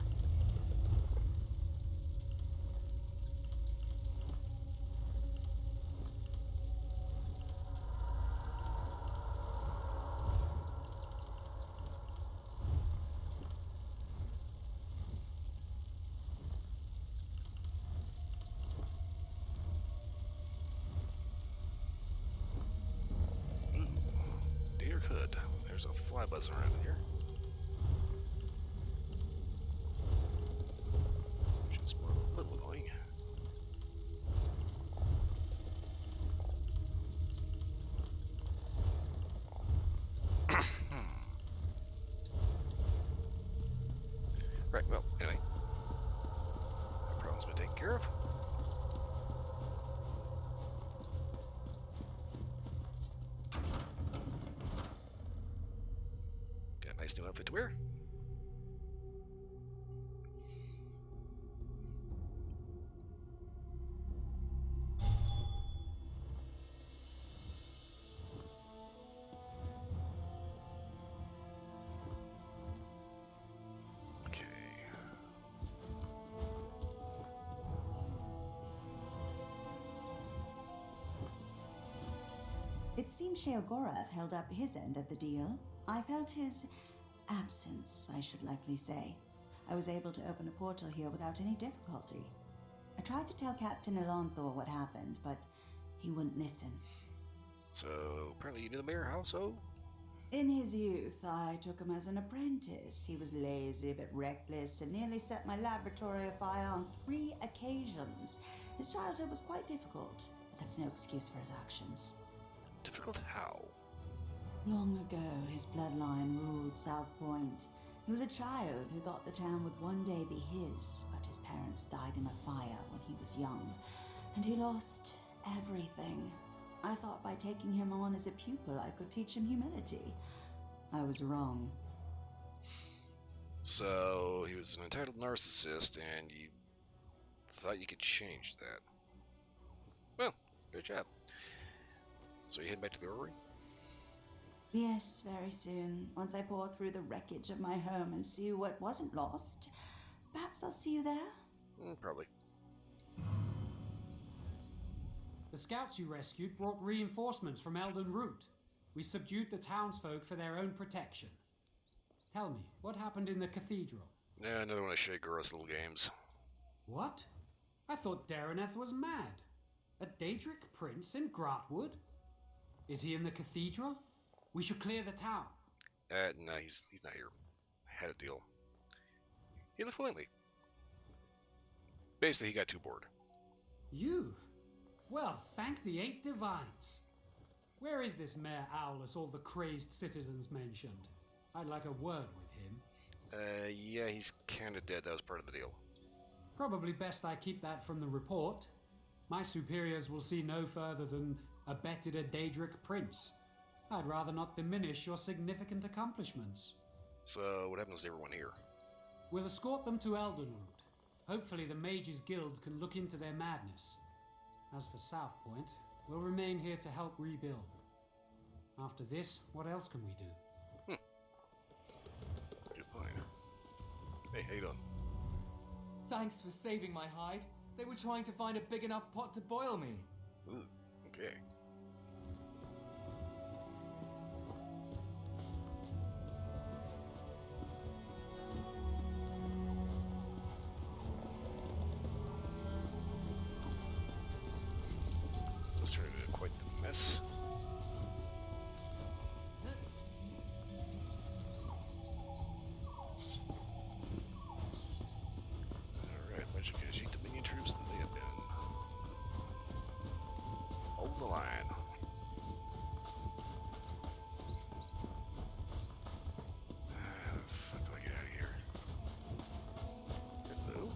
Ooh, dear hood. There's a fly buzzing around in here. Which is more a little annoying. Right, well, anyway. That problem's been taken care of. Got a nice new outfit to wear. Okay. It seems Sheogorath held up his end of the deal. I felt his absence, I should likely say. I was able to open a portal here without any difficulty. I tried to tell Captain Elonthor what happened, but he wouldn't listen. So, apparently you knew the mayor also? In his youth, I took him as an apprentice. He was lazy, a bit reckless, and nearly set my laboratory afire on 3 occasions. His childhood was quite difficult, but that's no excuse for his actions. Difficult how? Long ago, his bloodline ruled South Point. He was a child who thought the town would one day be his, but his parents died in a fire when he was young, and he lost everything. I thought by taking him on as a pupil, I could teach him humility. I was wrong. So, he was an entitled narcissist, and you thought you could change that. Well, good job. So you head back to the orrery? Yes, very soon. Once I pour through the wreckage of my home and see what wasn't lost. Perhaps I'll see you there? Probably. The scouts you rescued brought reinforcements from Elden Root. We subdued the townsfolk for their own protection. Tell me, what happened in the cathedral? Yeah, another one of Shagoro's little games. What? I thought Dareneth was mad. A Daedric prince in Gratwood? Is he in the cathedral? We should clear the town. No, he's not here. I had a deal. He left willingly. Basically, he got too bored. You? Well, thank the 8 divines. Where is this Mayor Owlus all the crazed citizens mentioned? I'd like a word with him. Yeah, he's kinda dead. That was part of the deal. Probably best I keep that from the report. My superiors will see no further than abetted a Daedric prince. I'd rather not diminish your significant accomplishments. So, what happens to everyone here? We'll escort them to Eldenroot. Hopefully the Mages Guild can look into their madness. As for South Point, we'll remain here to help rebuild. After this, what else can we do? Good point. Hey, how you doing? Thanks for saving my hide. They were trying to find a big enough pot to boil me. Ooh, okay. This turned into quite the mess. Alright, bunch of Khajiit Dominion troops that they have been. Hold the line. How the fuck do I get out of here? Hello?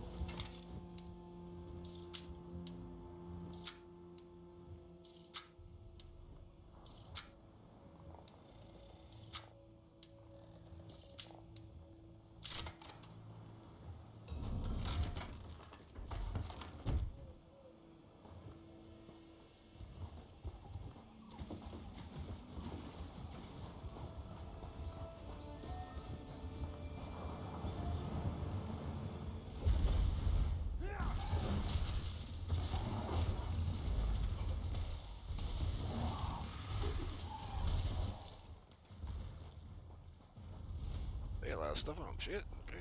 They got a lot of stuff on them. Shit. Okay.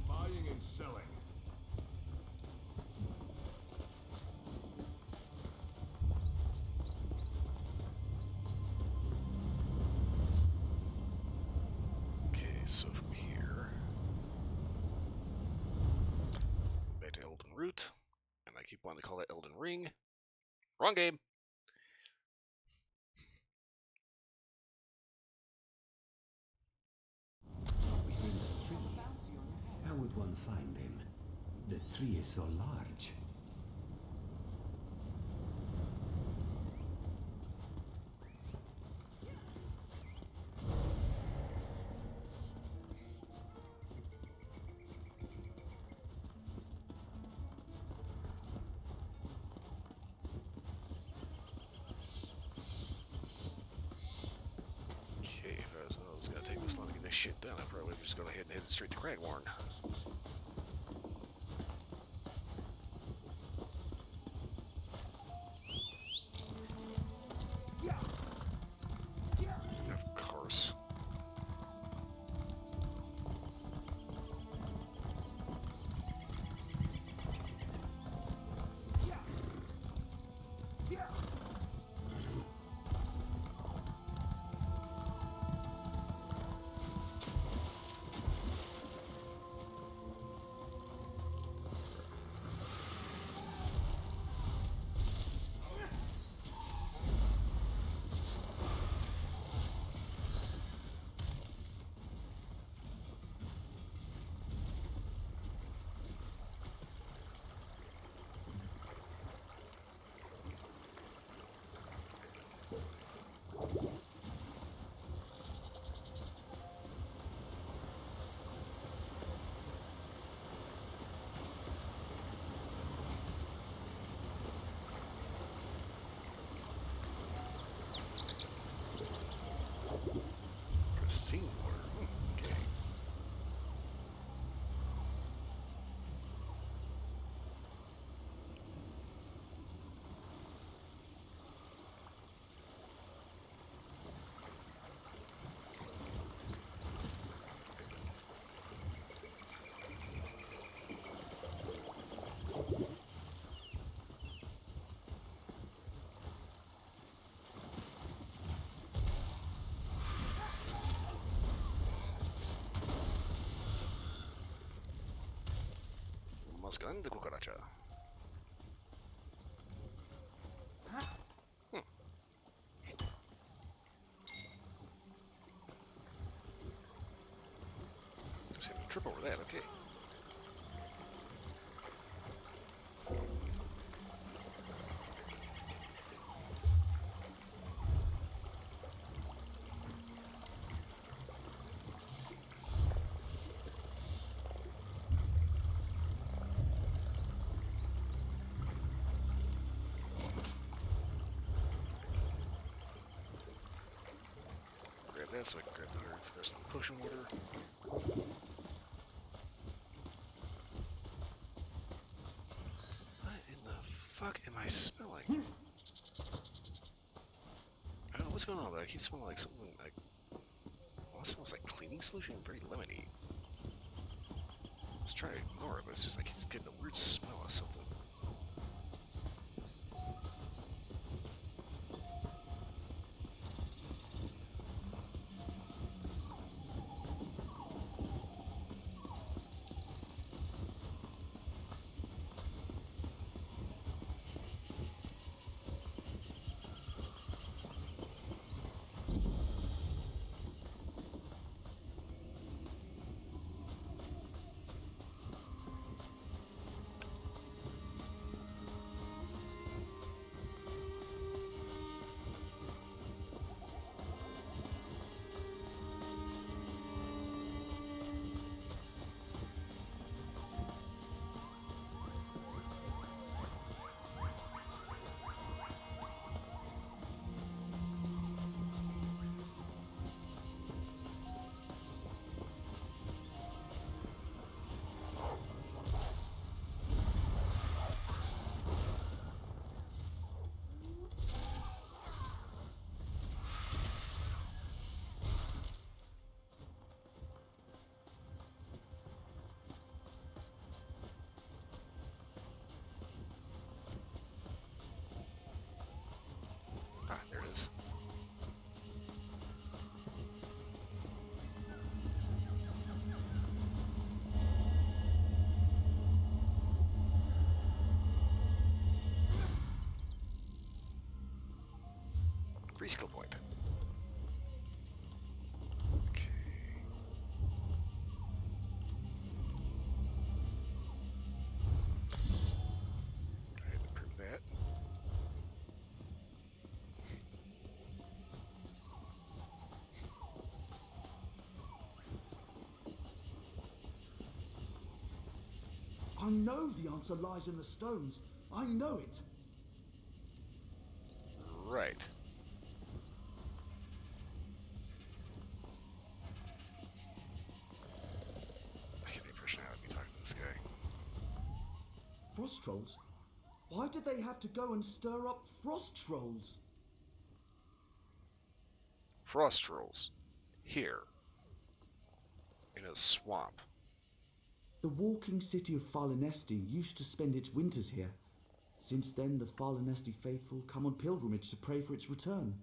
Buying and selling. Okay, so from here, back to Elden Root, and I keep wanting to call that Elden Ring. Wrong game. Within the tree. How would one find them? The tree is so large. Okay, if I was know it was gonna take this long to get this shit done, I probably just go ahead and head straight to Cragwarn. Of course. Pristine water. Okay. Más grande cucaracha. Just had to trip over that, okay. Grab that so I can grab the rest of the potion water. What in the fuck am I smelling? I don't know what's going on, but I keep smelling like something like... Well, it smells like cleaning solution, very lemony. Let's try to ignore it, but it's just like it's getting a weird smell of something. Ah, there it is. Free skill point. Okay. Go ahead and improve that. I know the answer lies in the stones. I know it. Right. Frost trolls? Why did they have to go and stir up frost trolls? Frost trolls. Here. In a swamp. The walking city of Farlanesti used to spend its winters here. Since then, the Farlanesti faithful come on pilgrimage to pray for its return.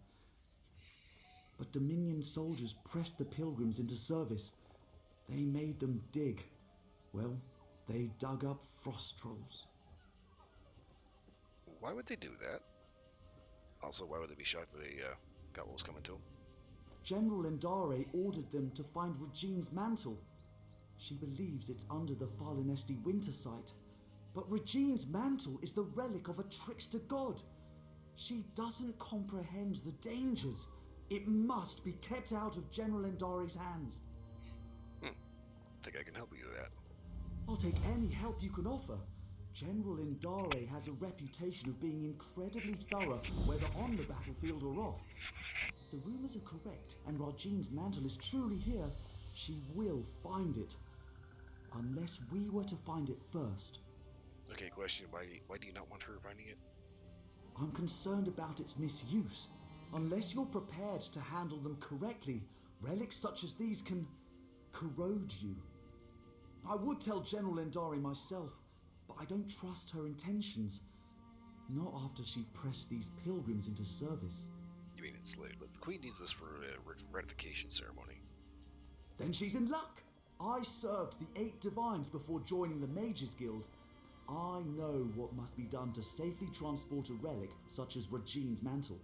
But Dominion soldiers pressed the pilgrims into service. They made them dig. Well, they dug up frost trolls. Why would they do that? Also, why would they be shocked that they got what was coming to them? General Endare ordered them to find Regine's mantle. She believes it's under the Farlanesti winter site. But Regine's mantle is the relic of a trickster god. She doesn't comprehend the dangers. It must be kept out of General Endare's hands. Think I can help you with that. I'll take any help you can offer. General Endare has a reputation of being incredibly thorough, whether on the battlefield or off. If the rumors are correct and Regine's mantle is truly here, she will find it. Unless we were to find it first. Okay, question. Why do you not want her finding it? I'm concerned about its misuse. Unless you're prepared to handle them correctly, relics such as these can corrode you. I would tell General Endare myself, but I don't trust her intentions. Not after she pressed these pilgrims into service. You mean enslaved, but the Queen needs this for a ratification ceremony. Then she's in luck. I served the 8 divines before joining the Mages Guild. I know what must be done to safely transport a relic such as Regine's mantle.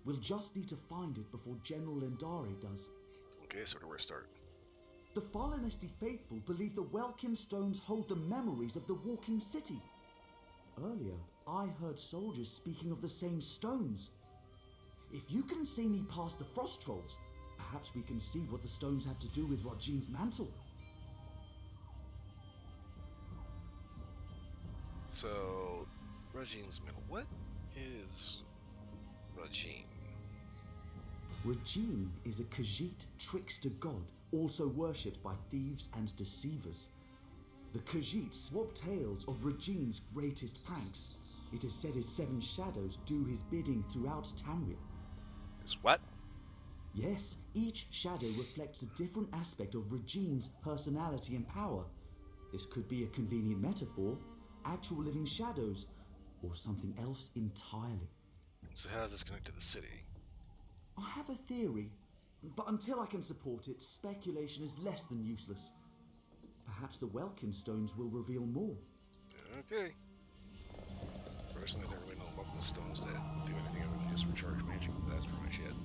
We'll just need to find it before General Endare does. Okay, so where to start? The Farlanesti faithful believe the Welkin stones hold the memories of the walking city. Earlier, I heard soldiers speaking of the same stones. If you can see me past the frost trolls, perhaps we can see what the stones have to do with Regine's mantle. So, Regine's mantle. What is Regine? Regine is a Khajiit trickster god, also worshipped by thieves and deceivers. The Khajiit swap tales of Regine's greatest pranks. It is said his 7 shadows do his bidding throughout Tamriel. His what? Yes, each shadow reflects a different aspect of Regine's personality and power. This could be a convenient metaphor, actual living shadows, or something else entirely. So how does this connect to the city? I have a theory, but until I can support it, speculation is less than useless. Perhaps the Welkin stones will reveal more. Okay. Personally, I don't really know about the stones that do anything other than just recharge magic, but that's pretty much it.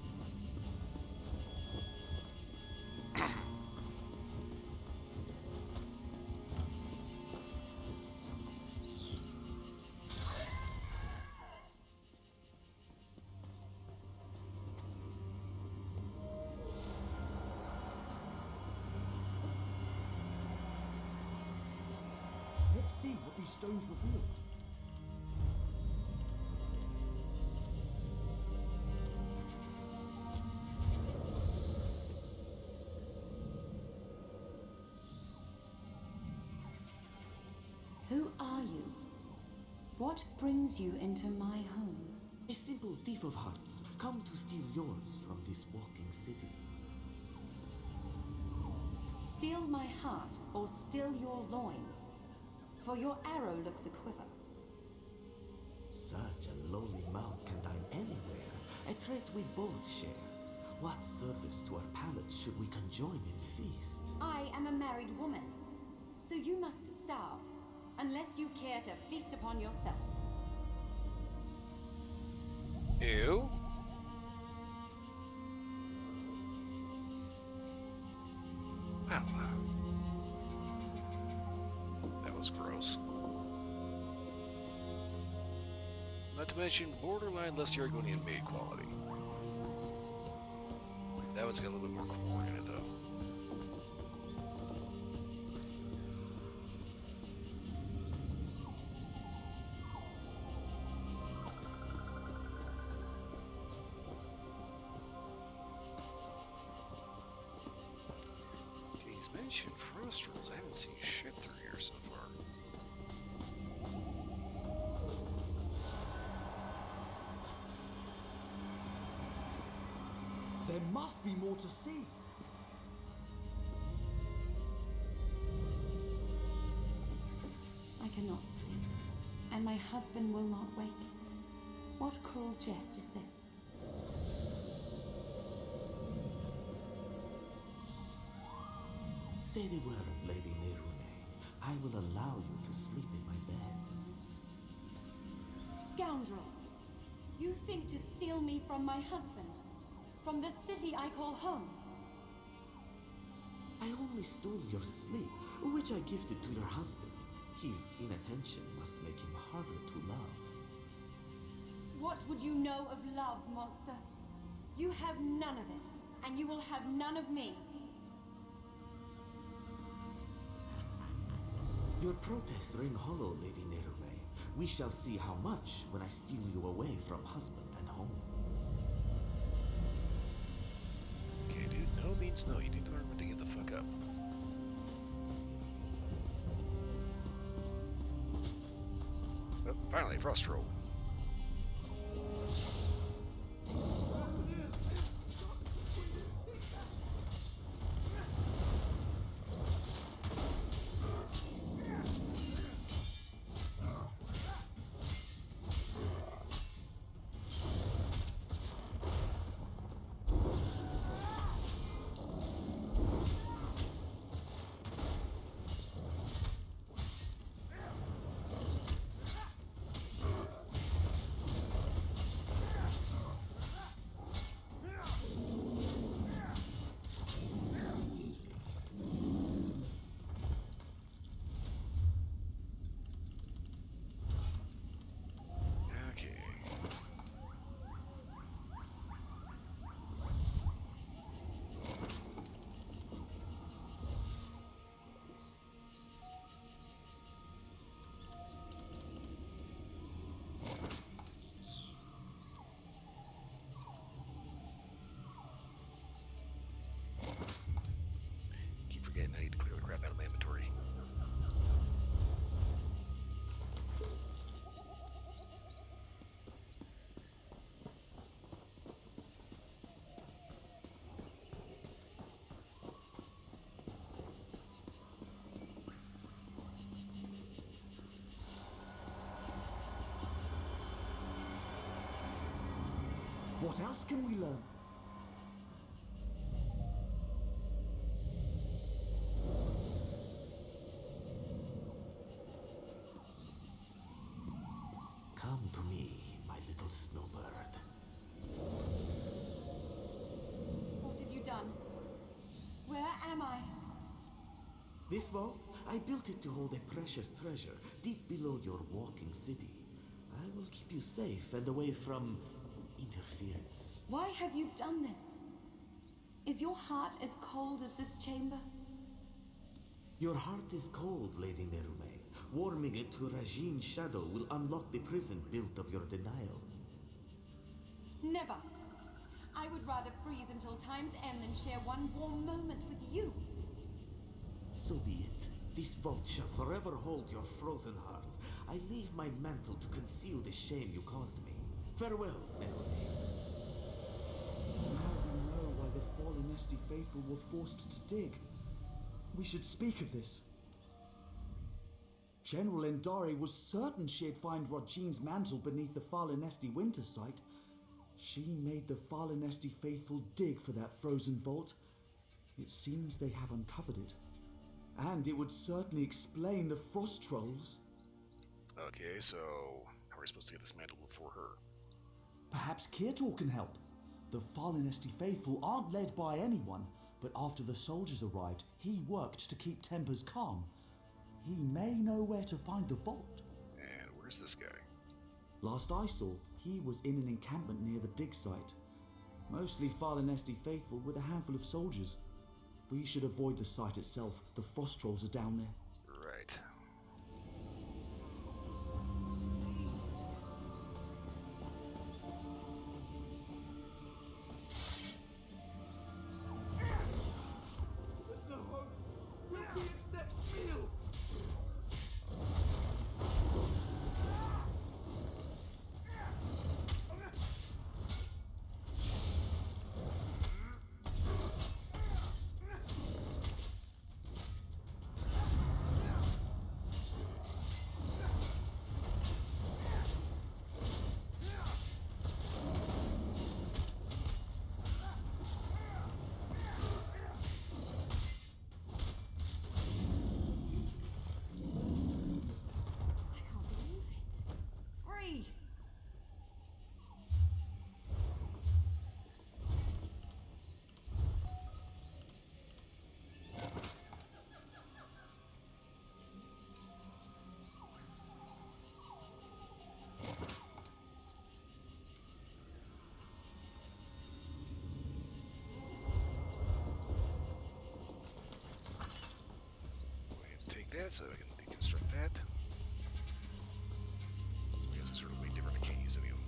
Let's see what these stones reveal. Who are you? What brings you into my home? A simple thief of hearts, come to steal yours from this walking city. Steal my heart or still your loins? For your arrow looks a quiver. Such a lowly mouth can dine anywhere, a trait we both share. What service to our palates should we conjoin in feast? I am a married woman, so you must starve, unless you care to feast upon yourself. Ew. Wow. That was gross. Not to mention borderline less Argonian maid quality. That one's got a little bit more core in it, though. He's mentioned frost rolls. I haven't seen shit through here so far. must be more to see. I cannot sleep, and my husband will not wake. What cruel jest is this? Say the word, Lady Nerune. I will allow you to sleep in my bed. Scoundrel! You think to steal me from my husband? From the city I call home? I only stole your sleep, which I gifted to your husband. His inattention must make him harder to love. What would you know of love, monster? You have none of it, and you will have none of me. Your protests ring hollow, Lady Nerune. We shall see how much when I steal you away from husband and home. Okay, dude, no means no. You need to learn when to get the fuck up. Oh, finally, frost roll. Keep forgetting I need to clear the crap out of my inventory. What else can we learn? Come to me, my little snowbird. What have you done? Where am I? This vault, I built it to hold a precious treasure deep below your walking city. I will keep you safe and away from interference. Why have you done this? Is your heart as cold as this chamber? Your heart is cold, Lady Nerune. Warming it to Rajine's shadow will unlock the prison built of your denial. Never. I would rather freeze until time's end than share one warm moment with you. So be it. This vault shall forever hold your frozen heart. I leave my mantle to conceal the shame you caused me. Farewell, Nerune. Now we know why the fallen Esti faithful were forced to dig. We should speak of this. General Endari was certain she'd find Rajine's mantle beneath the Falinesti winter site. She made the Falinesti faithful dig for that frozen vault. It seems they have uncovered it. And it would certainly explain the frost trolls. Okay, so how are we supposed to get this mantle before her? Perhaps Kirtor can help. The Falinesti faithful aren't led by anyone, but after the soldiers arrived, he worked to keep tempers calm. He may know where to find the vault. And where's this guy? Last I saw, he was in an encampment near the dig site. Mostly Falinesti faithful with a handful of soldiers. We should avoid the site itself. The frost trolls are down there. Right. There's no hope. We'll be its next meal. that, so I can deconstruct that. I guess these are way different. I can't use any of them.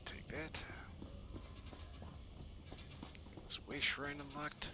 Take that. This way shrine unlocked.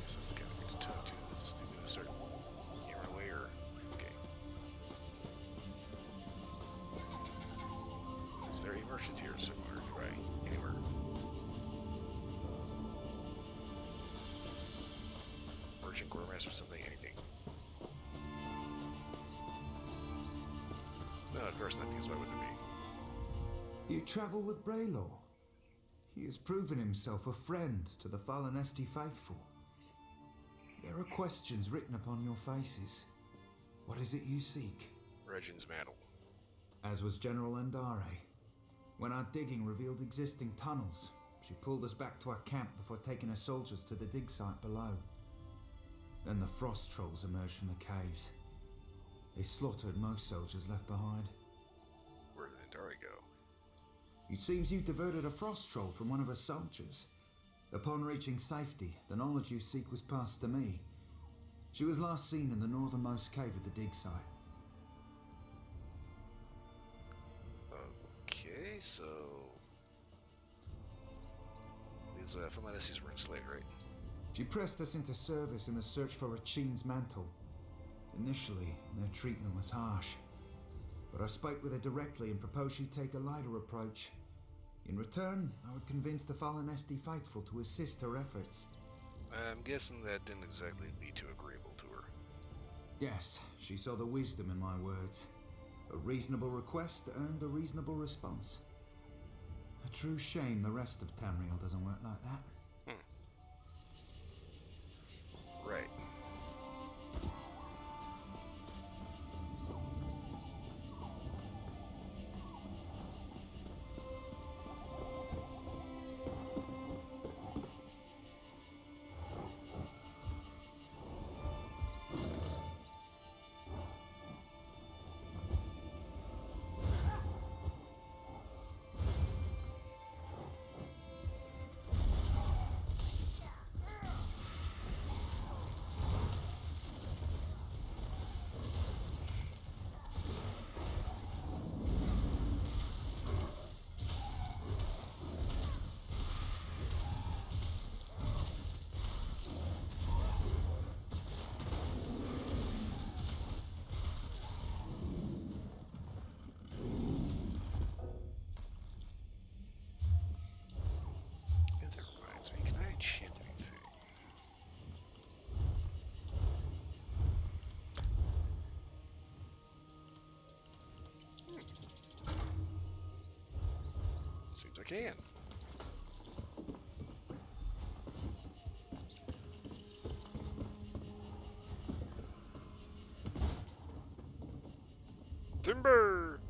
So this is kind of good to talk to. Is this dude gonna start getting my way, or okay? Is there a merchant here somewhere? Right? Anywhere? Merchant, quartermaster, something, anything? No, of course not. Because why wouldn't it be? You travel with Braylor. He has proven himself a friend to the fallen Esti faithful. There are questions written upon your faces. What is it you seek? Regin's mantle. As was General Endare. When our digging revealed existing tunnels, she pulled us back to our camp before taking her soldiers to the dig site below. Then the frost trolls emerged from the caves. They slaughtered most soldiers left behind. Where did Endare go? It seems you diverted a frost troll from one of her soldiers. Upon reaching safety, the knowledge you seek was passed to me. She was last seen in the northernmost cave of the dig site. Okay, so these Feminists were enslaved, right? She pressed us into service in the search for Rachin's mantle. Initially, their treatment was harsh, but I spoke with her directly and proposed she take a lighter approach. In return, I would convince the fallen Esti faithful to assist her efforts. I'm guessing that didn't exactly be too agreeable to her. Yes, she saw the wisdom in my words. A reasonable request earned a reasonable response. A true shame the rest of Tamriel doesn't work like that. Right. Can I enchant anything? Seems I can. Timber!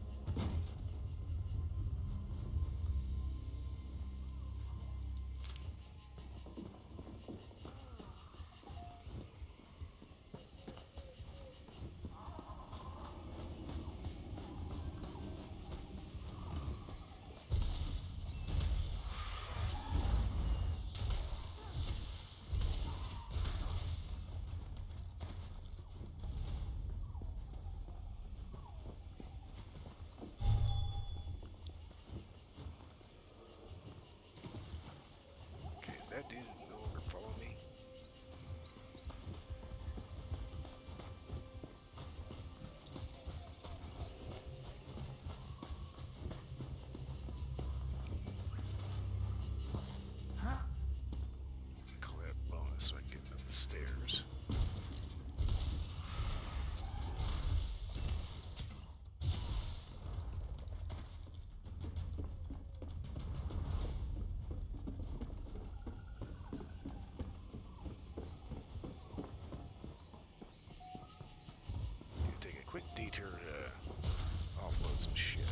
That dude no longer follow me. Call that bonus so I can get up the stairs. Take a quick detour to offload some shit.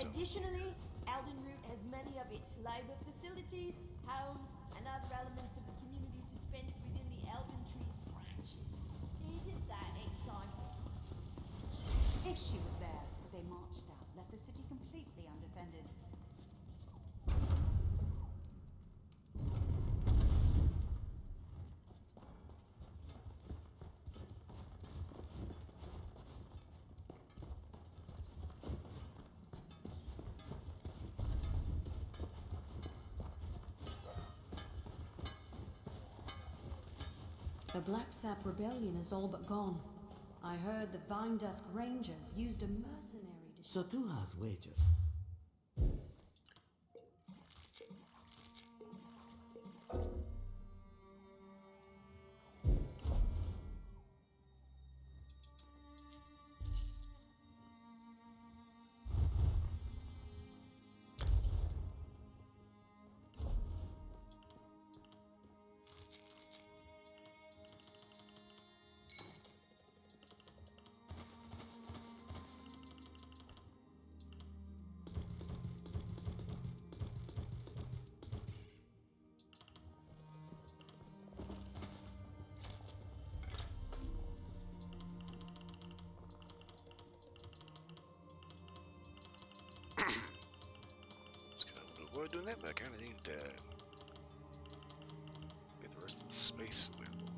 Additionally, Eldenroot has many of its labor facilities, homes, and other elements of the community suspended within the Elden Tree's branches. Isn't that exciting? If she was there, they marched out, left the city completely undefended. The Black Sap Rebellion is all but gone. I heard the Vine Dusk Rangers used a mercenary to... So tu has wager. It's gonna avoid doing that, but I kind of need to get the rest of the space available.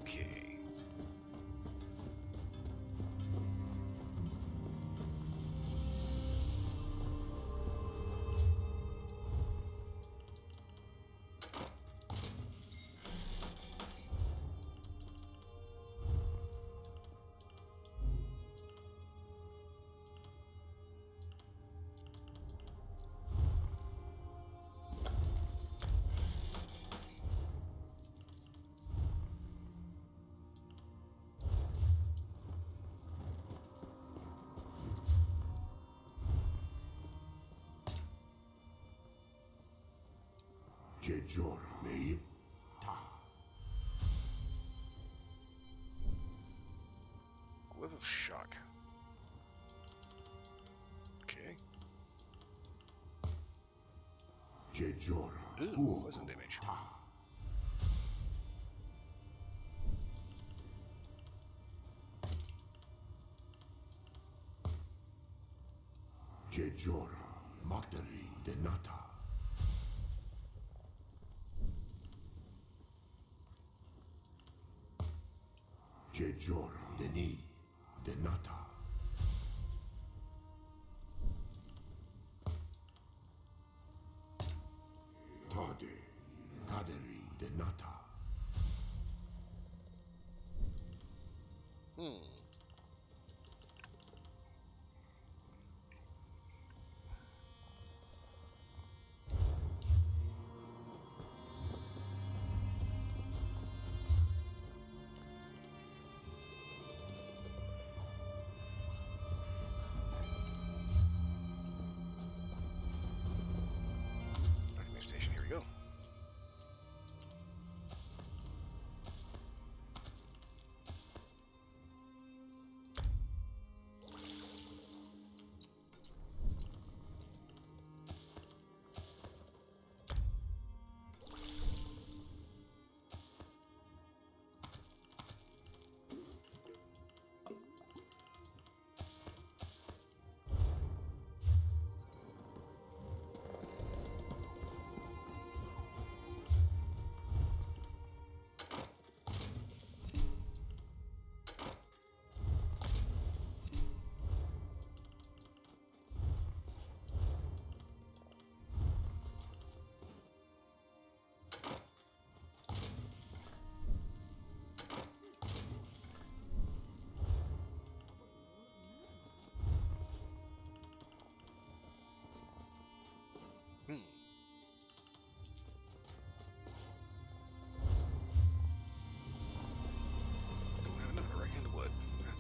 Okay. Jejor Leib Ta. Whiff of shock. Okay. Jejor Ooh, poison damage. Jejor Magdari Denata. Jejor Deni Denata. Tade Kaderi Denata.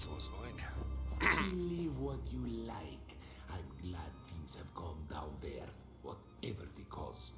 That's always annoying. Believe what you like. I'm glad things have calmed down there, whatever the cause.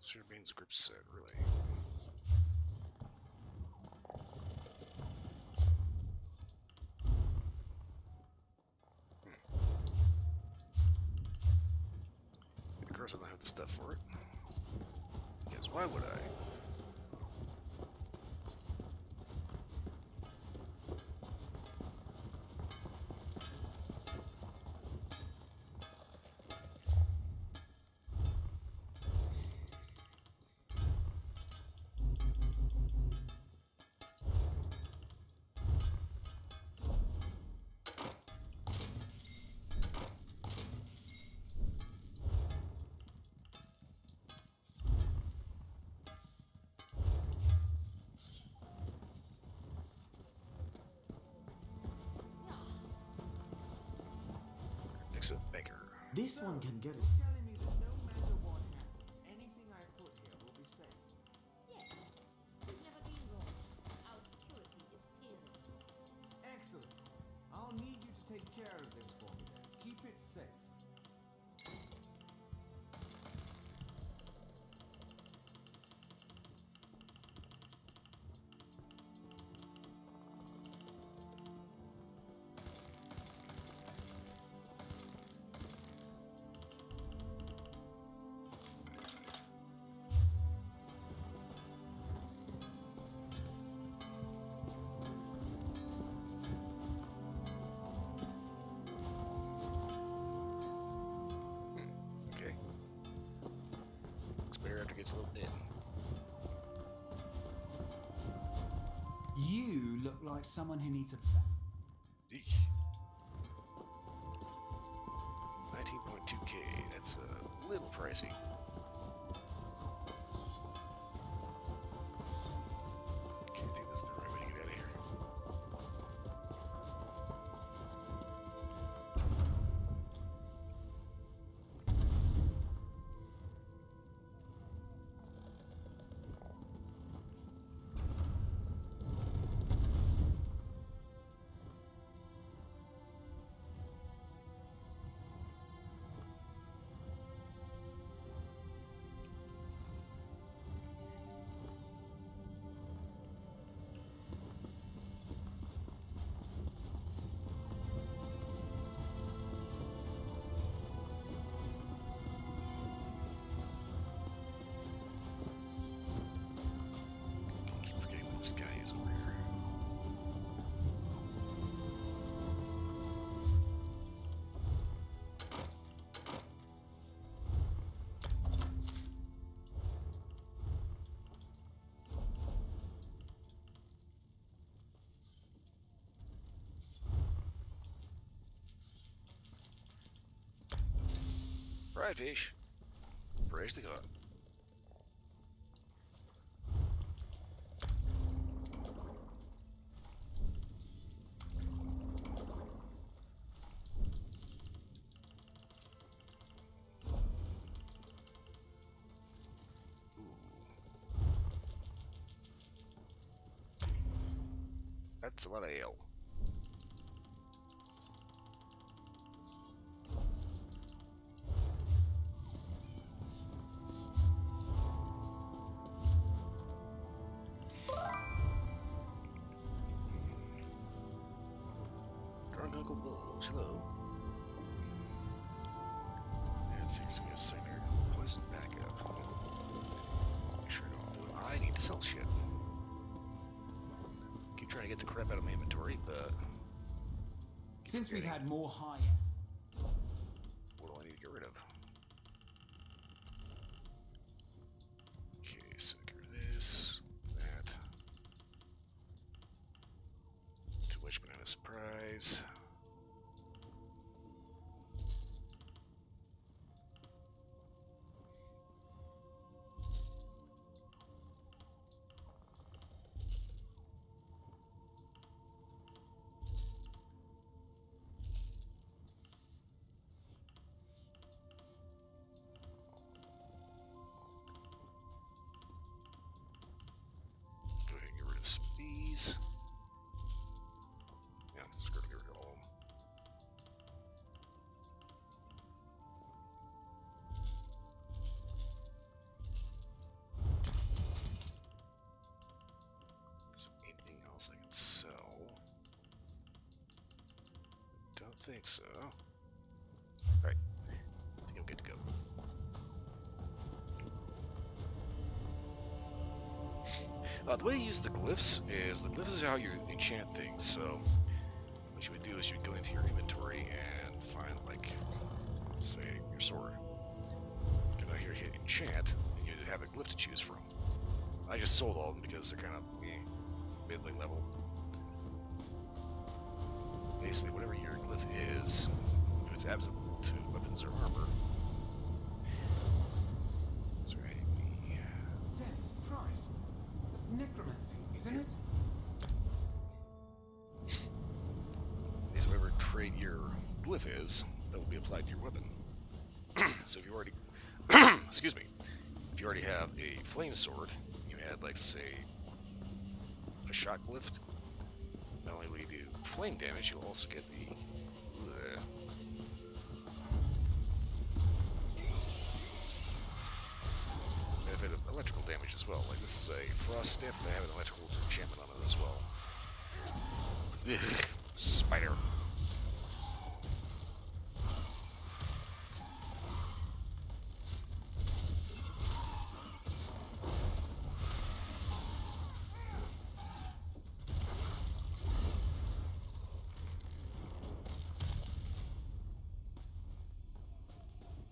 Serbian's group set, really. Of course I don't have the stuff for it. Because why would I? Nixon Baker. This one can get it. Telling me that no matter what happens, anything I put here will be safe. Yes, you've never been wrong. Our security is peerless. Excellent. I'll need you to take care of this for me then. Keep it safe. Okay. Looks better after it gets loaded in. You look like someone who needs a... Eek. 19.2k, that's a little pricey. Okay, I think that's the right way to get out of here. Keep forgetting what this guy is over here. Fried fish. Praise to God. That's a lot of ale. Drunk Uncle Bulge, hello. Yeah, it seems to be a singer. Poison backup. Make sure I don't do it. I need to sell shit. Keep trying to get the crap out of my inventory, but... Since we've had more high... kind of surprise. Go ahead and get rid of some of these. Yeah, let's get rid of all of them. Is there anything else I can sell? Don't think so. Alright. I think I'm good to go. The way you use the glyphs is how you enchant things. So what you would do is you would go into your inventory and find, like, say, your sword. Go down here, hit enchant, and you have a glyph to choose from. I just sold all of them because they're kind of mid-late level. Basically, whatever your glyph is, if it's applicable to weapons or armor. That's right. Sense, price. That's necromancy, isn't it? Is whatever trait your glyph is, that will be applied to your weapon. So if you already, excuse me, if you already have a flame sword, you add, like, say, a shock glyph. Not only will you do flame damage, you'll also get the benefit of electrical damage as well. Like, this is a frost stiff, and I have an electrical enchantment on it as well. Spider.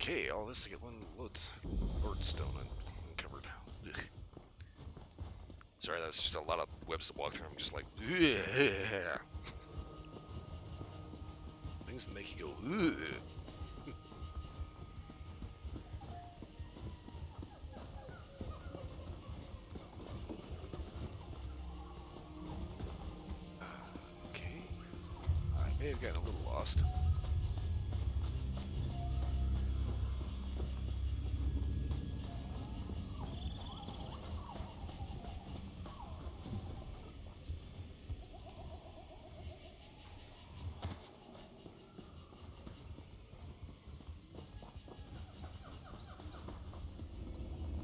Okay, all this to get one lordstone uncovered. Ugh. Sorry, that's just a lot of webs to walk through. I'm just like, ugh. Things that make you go, ugh. Okay, I may have gotten a little lost.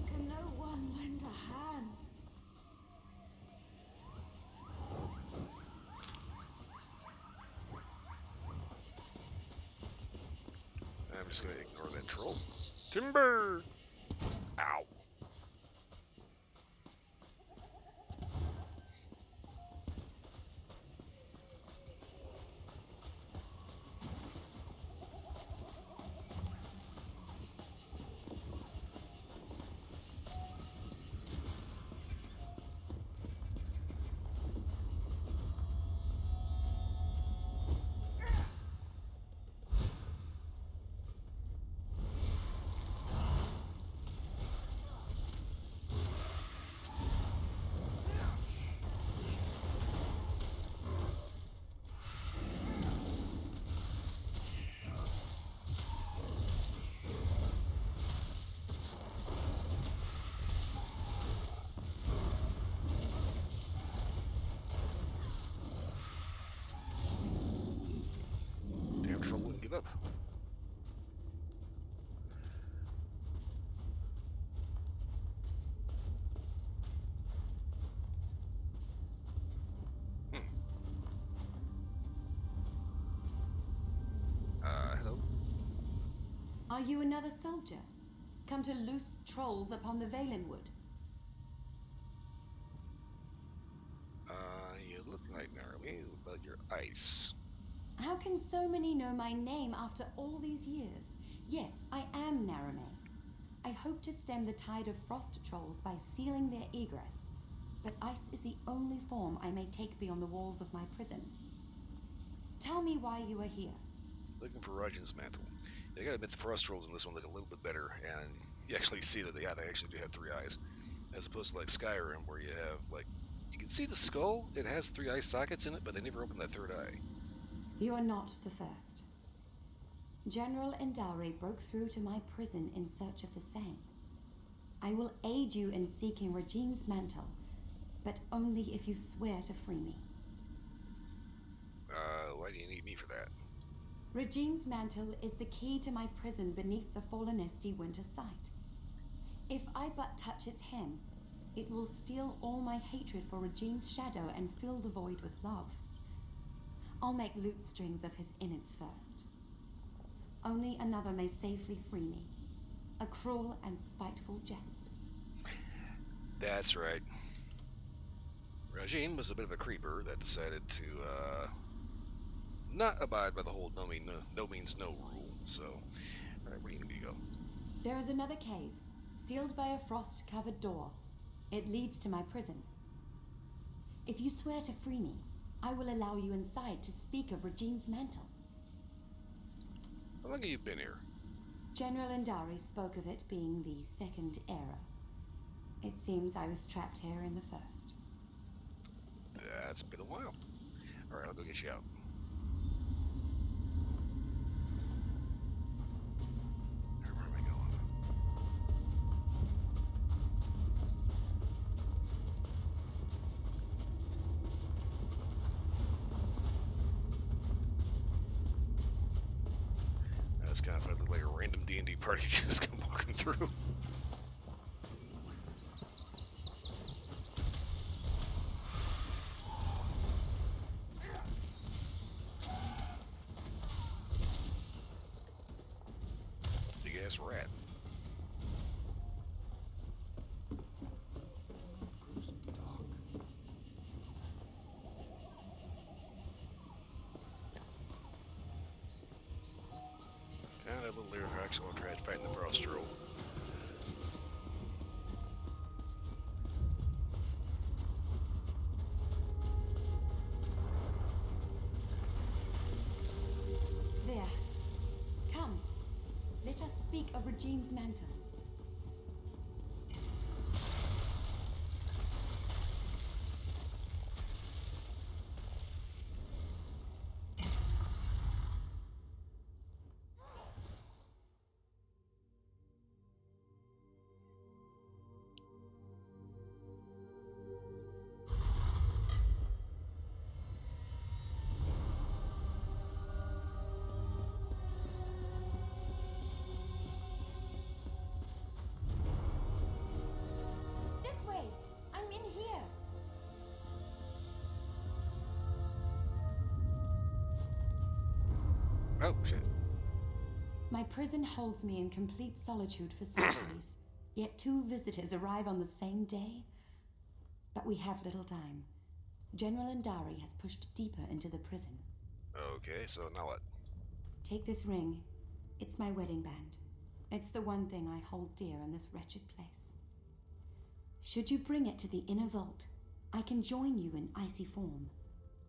Can no one lend a hand? I'm just gonna ignore that troll. Timber! Ow. Damn troll wouldn't give up. Hello? Are you another soldier? Come to loose trolls upon the Valenwood? You look like Naomi, but you're ice. How can so many know my name after all these years? Yes, I am Narame. I hope to stem the tide of frost trolls by sealing their egress, but ice is the only form I may take beyond the walls of my prison. Tell me why you are here. Looking for Rajan's mantle. I gotta admit the frost trolls in this one look a little bit better, and you actually see that they actually do have 3 eyes. As opposed to like Skyrim, where you have like, you can see the skull, it has 3 eye sockets in it, but they never open that 3rd eye. You are not the first. General Endari broke through to my prison in search of the same. I will aid you in seeking Regine's mantle, but only if you swear to free me. Why do you need me for that? Regine's mantle is the key to my prison beneath the fallen Esti winter site. If I but touch its hem, it will steal all my hatred for Regine's shadow and fill the void with love. I'll make lute strings of his innards first. Only another may safely free me. A cruel and spiteful jest. That's right. Rajin was a bit of a creeper that decided to, not abide by the whole no means no rule, so... Alright, where do you need to go? There is another cave, sealed by a frost-covered door. It leads to my prison. If you swear to free me, I will allow you inside to speak of Regine's mantle. How long have you been here? General Endari spoke of it being the second era. It seems I was trapped here in the first. That's been a while. Alright, I'll go get you out. Where am I going? That's kind of fun, like a random D&D party just come walking through. Big ass rat. Kind of a little lyric actually want to try fighting the frost troll. There. Come. Let us speak of Regine's mantle. This way! I'm in here! Oh, shit. My prison holds me in complete solitude for centuries, yet 2 visitors arrive on the same day. But we have little time. General Endari has pushed deeper into the prison. Okay, so now what? Take this ring. It's my wedding band. It's the one thing I hold dear in this wretched place. Should you bring it to the inner vault, I can join you in icy form.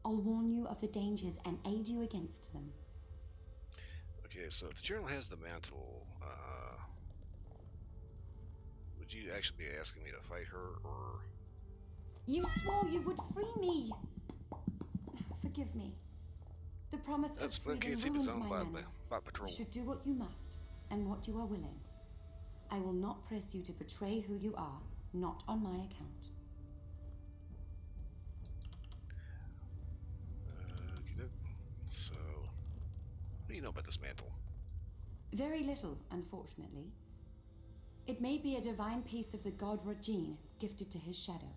I'll warn you of the dangers and aid you against them. Okay, so if the journal has the mantle, would you actually be asking me to fight her, or... You swore you would free me! Forgive me. The promise of freedom ruins my manners. patrol. You should do what you must, and what you are willing. I will not press you to betray who you are, not on my account. Okay, so... What do you know about this mantle? Very little, unfortunately. It may be a divine piece of the god Rajin, gifted to his shadow.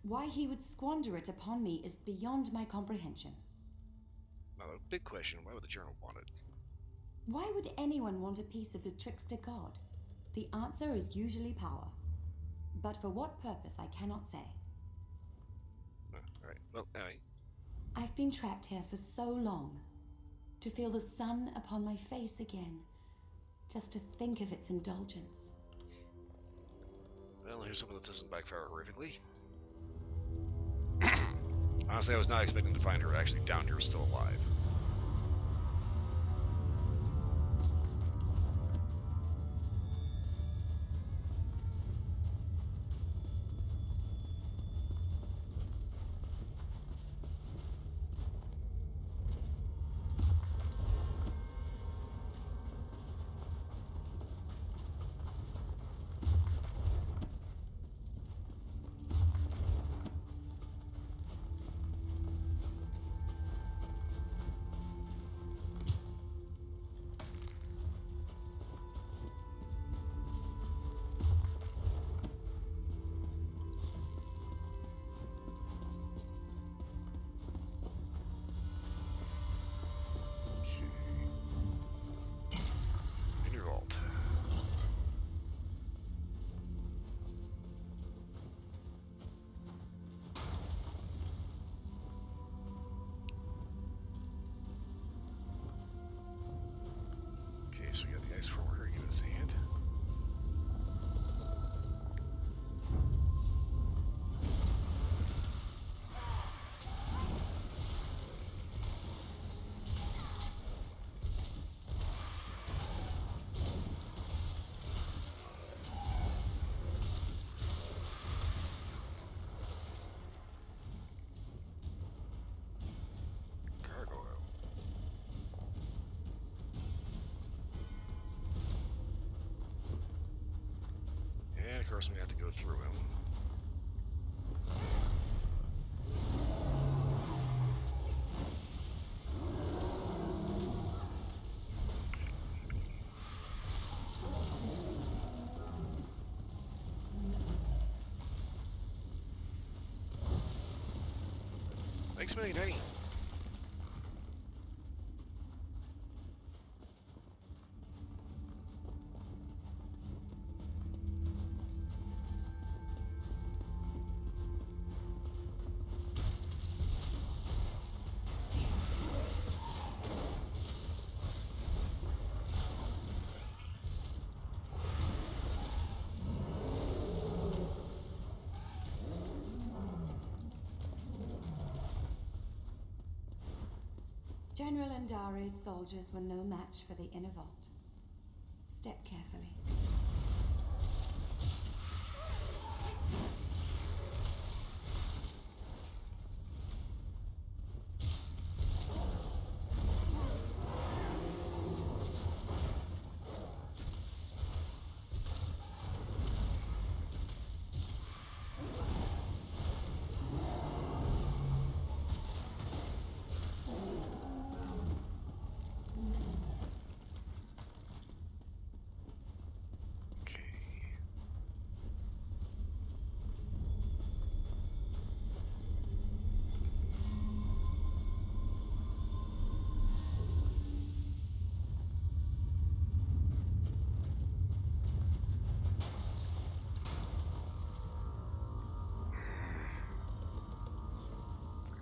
Why he would squander it upon me is beyond my comprehension. Now, the big question, why would the journal want it? Why would anyone want a piece of the trickster god? The answer is usually power. But for what purpose, I cannot say. Alright, well, anyway. I've been trapped here for so long. To feel the sun upon my face again. Just to think of its indulgence. Well, here's something that doesn't backfire horrifically. Honestly, I was not expecting to find her actually down here still alive. In your vault. Okay, so we got the ice for worker, give us a hand. Cargo oil. And of course we have to go through him. Thanks, Million Tiny. General Andare's soldiers were no match for the inner vault. Step carefully.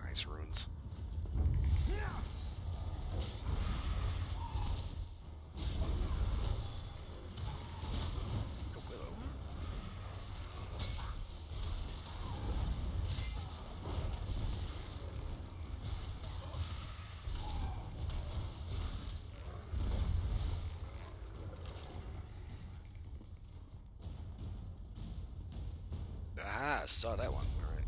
Ice runes. Oh, Willow. Aha, saw that one. All right.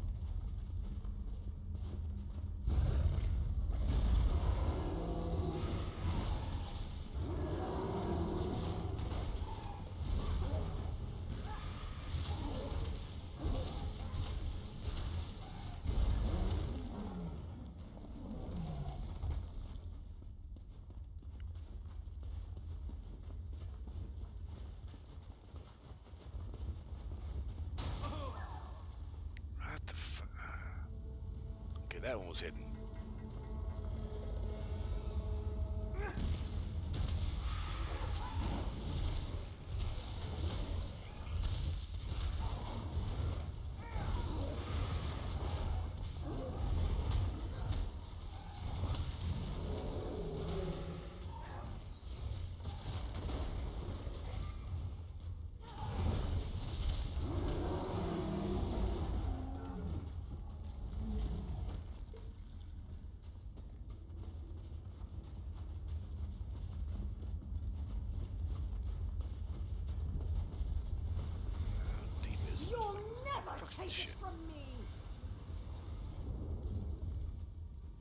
What the fuck? Okay, that one was hidden. blocks and Take shit. it from me!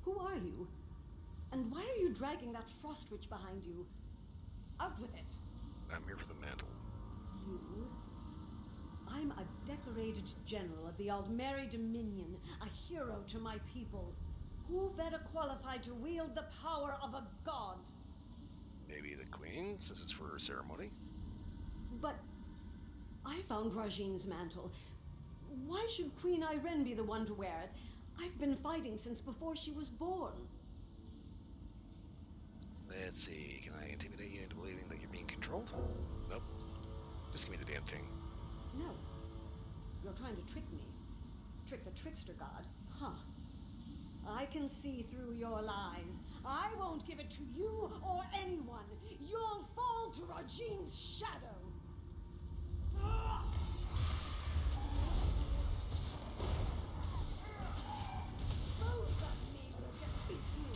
Who are you? And why are you dragging that frost witch behind you? Out with it! I'm here for the mantle. You? I'm a decorated general of the Aldmeri Dominion, a hero to my people. Who better qualified to wield the power of a god? Maybe the queen, since it's for her ceremony? But I found Rajine's mantle. Why should Queen Irene be the one to wear it? I've been fighting since before she was born. Let's see, can I intimidate you into believing that you're being controlled? Nope. Just give me the damn thing. No. You're trying to trick me. Trick the trickster god. Huh. I can see through your lies. I won't give it to you or anyone. You'll fall to Rajine's shadow. Both of me will defeat you.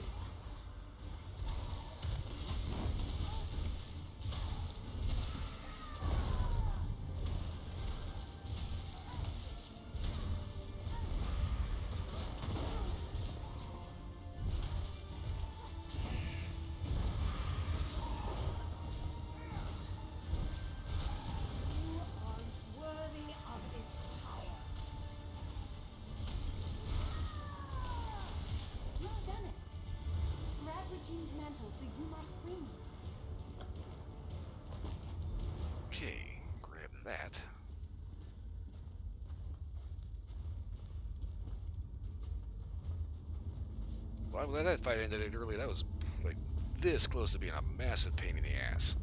You aren't worthy of its power. You've done it. Grab Regine's mantle so you might free me. Okay, grab that. Well, I'm glad that fight ended early. That was like this close to being a massive pain in the ass.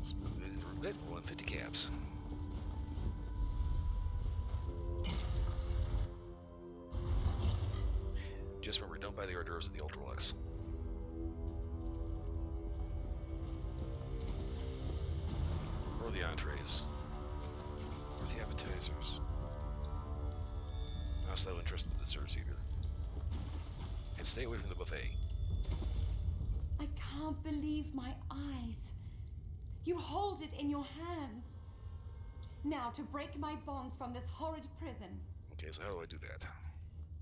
Smooth it, 150 caps. Just remember, don't buy the hors d'oeuvres at the Ultralux. Or the entrees. Or the appetizers. Not so interested in the desserts either. And stay away from the buffet. I can't believe my eyes. You hold it in your hands. Now, to break my bonds from this horrid prison. Okay, so how do I do that?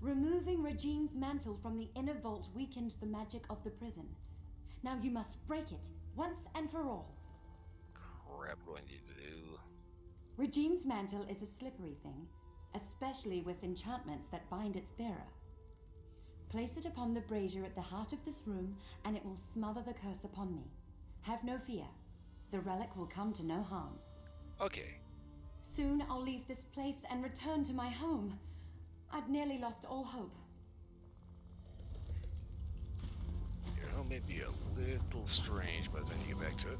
Removing Regine's mantle from the inner vault weakened the magic of the prison. Now you must break it, once and for all. Crap, what do I need to do? Regine's mantle is a slippery thing, especially with enchantments that bind its bearer. Place it upon the brazier at the heart of this room, and it will smother the curse upon me. Have no fear. The relic will come to no harm. Okay. Soon I'll leave this place and return to my home. I'd nearly lost all hope. Your home may be a little strange by the time you get back to it.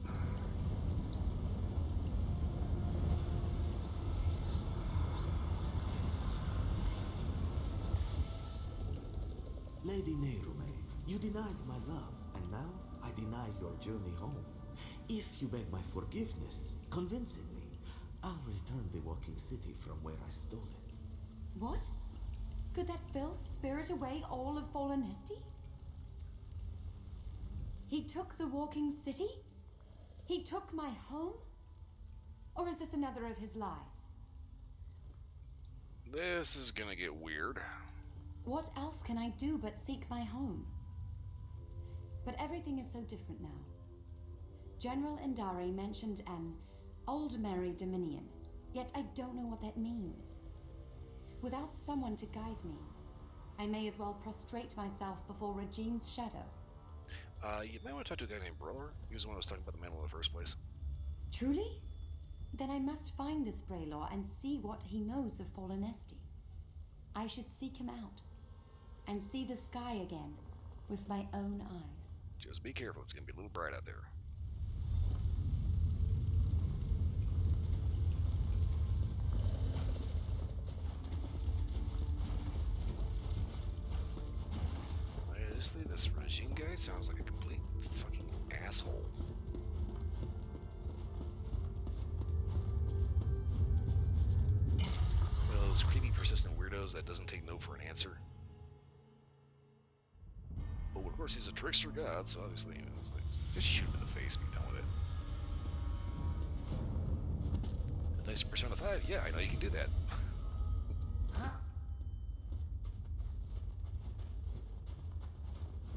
Lady Nehrume, you denied my love, and now I deny your journey home. If you beg my forgiveness, convincingly, I'll return the walking city from where I stole it. What? Could that filth spirit away all of Fallen Hesti? He took the walking city? He took my home? Or is this another of his lies? This is gonna get weird. What else can I do but seek my home? But everything is so different now. General Indari mentioned an Aldmeri Dominion, yet I don't know what that means. Without someone to guide me, I may as well prostrate myself before Regine's shadow. You might want to talk to a guy named Brother. He was the one who was talking about the mantle in the first place. Truly? Then I must find this Braylor and see what he knows of Fallen Hesti. I should seek him out and see the sky again with my own eyes. Just be careful, it's gonna be a little bright out there. Honestly, this Regine guy sounds like a complete fucking asshole. One of those creepy, persistent weirdos that doesn't take no for an answer. But of course, he's a trickster god, so obviously, it's like, just shoot him in the face and be done with it. Thanks to Persona 5, yeah, I know you can do that.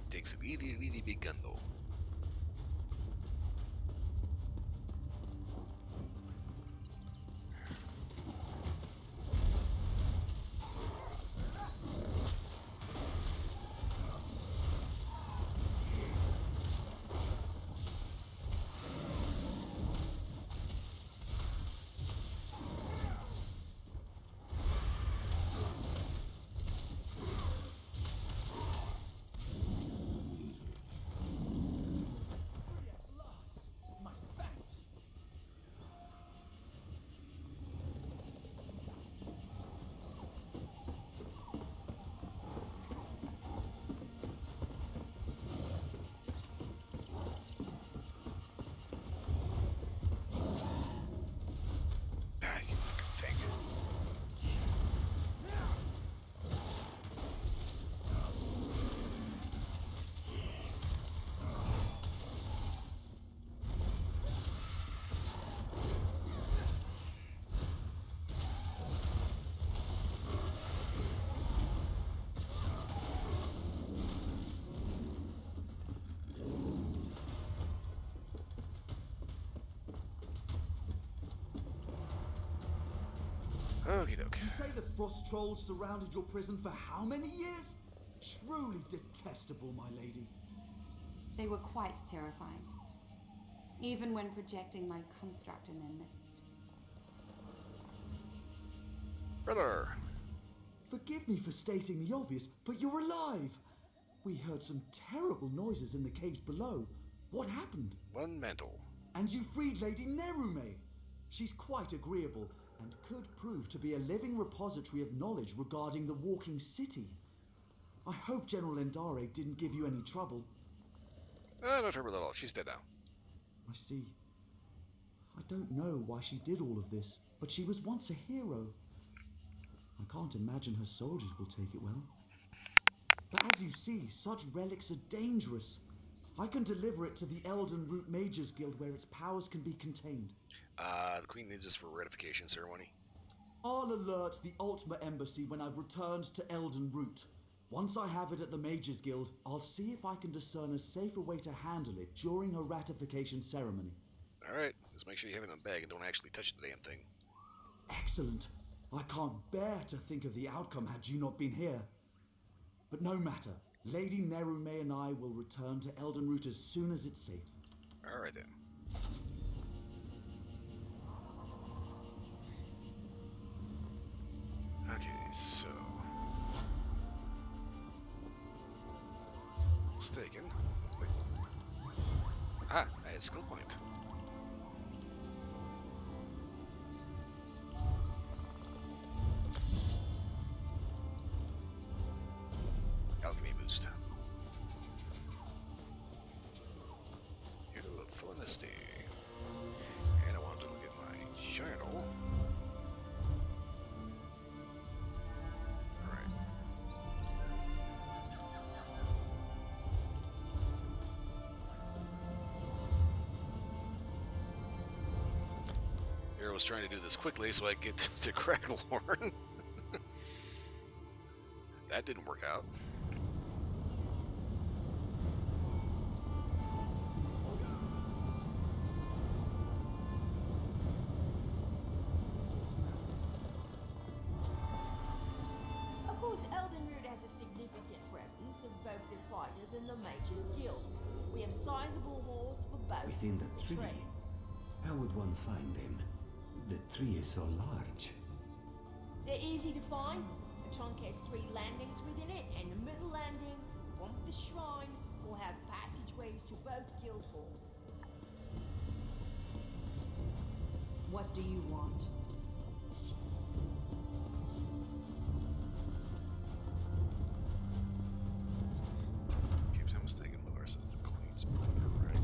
Takes a really, really big gun, though. Okie doke. You say the frost trolls surrounded your prison for how many years? Truly detestable, my lady. They were quite terrifying, even when projecting my construct in their midst. Brother! Forgive me for stating the obvious, but you're alive! We heard some terrible noises in the caves below. What happened? One mental. And you freed Lady Nerume. She's quite agreeable, and could prove to be a living repository of knowledge regarding the walking city. I hope General Endare didn't give you any trouble. No trouble at all. She's dead now. I see. I don't know why she did all of this, but she was once a hero. I can't imagine her soldiers will take it well. But as you see, such relics are dangerous. I can deliver it to the Elden Root Mages Guild where its powers can be contained. The Queen needs this for a ratification ceremony. I'll alert the Ultima Embassy when I've returned to Elden Root. Once I have it at the Mages Guild, I'll see if I can discern a safer way to handle it during her ratification ceremony. Alright, just make sure you have it in a bag and don't actually touch the damn thing. Excellent. I can't bear to think of the outcome had you not been here. But no matter. Lady Nerume and I will return to Elden Root as soon as it's safe. Alright then. Okay, so... Mistaken. Wait. Ah, I had skill point. Alchemy boost. Here to look for Misty. And I want to look at my journal. Alright. Here I was trying to do this quickly so I could get to Cracklehorn. That didn't work out. Of course, Elden Root has a significant presence of both the fighters and the mages guilds. We have sizable halls for both. Within the tree? trade. How would one find them? The tree is so large. They're easy to find. The trunk has 3 landings within it, and the middle landing, one with the shrine, will have passageways to both guild halls. What do you want? If I'm mistaken, Loris is the Queen's brother, right?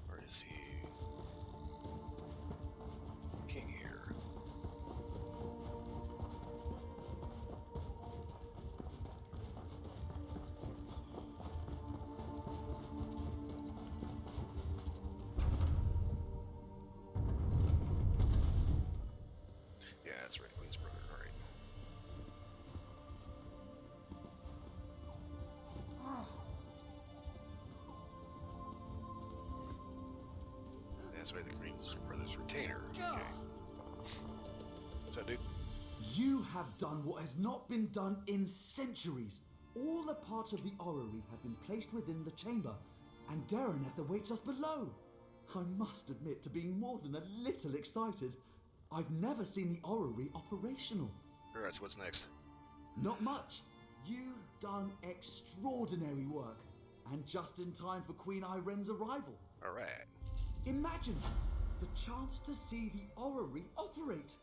Where is he? that's right, Queen's brother. Alright. That's right, the Queen's brother's retainer. Okay. What's that, dude? You have done what has not been done in centuries. All the parts of the orrery have been placed within the chamber, and Dareneth awaits us below. I must admit to being more than a little excited. I've never seen the orrery operational. Alright, so what's next? Not much. You've done extraordinary work, and just in time for Queen Iren's arrival. Alright. Imagine the chance to see the orrery operate.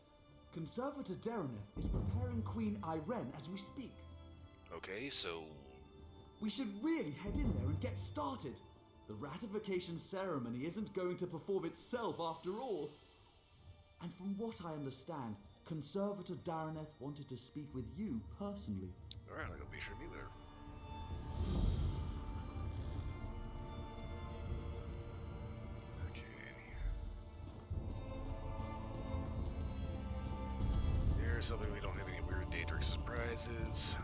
Conservator Dareneth is preparing Queen Iren as we speak. Okay, so... We should really head in there and get started. The ratification ceremony isn't going to perform itself after all. And from what I understand, Conservator Dareneth wanted to speak with you personally. Alright, I'll be sure to meet with her. Here's something we don't have any weird Daedric surprises.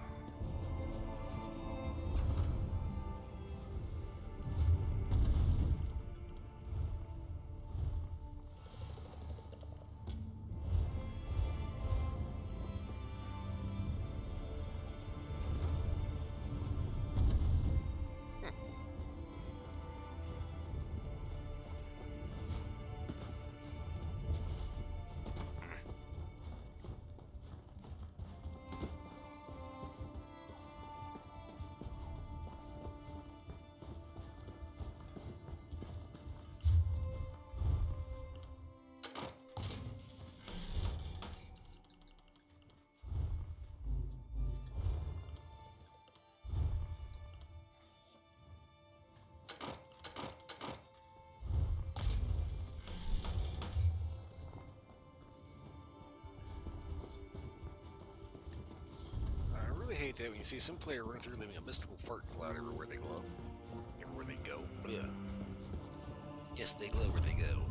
I hate that when you see some player run through leaving a mystical fart cloud everywhere they go. Everywhere they go. Yeah. Yes, they glow where they go.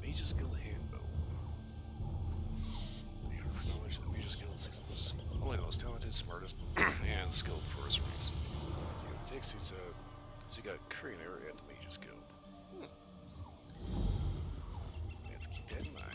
Mage's Guild Handbook. Knowledge that Mage's Guild is only the most talented, smartest, and skilled sorceries. It takes these, so you got Korean area at the Mage's Guild. You have to keep that in mind.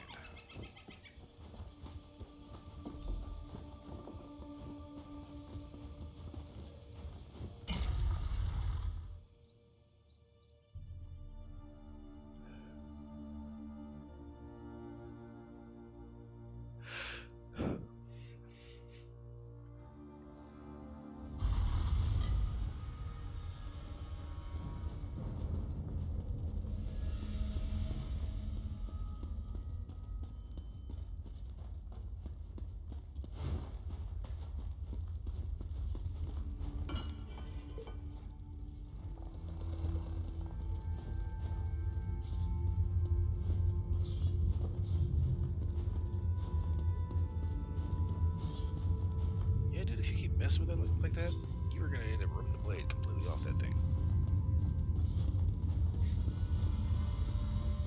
Dude, if you keep messing with it like that, you're gonna end up ripping the blade completely off that thing.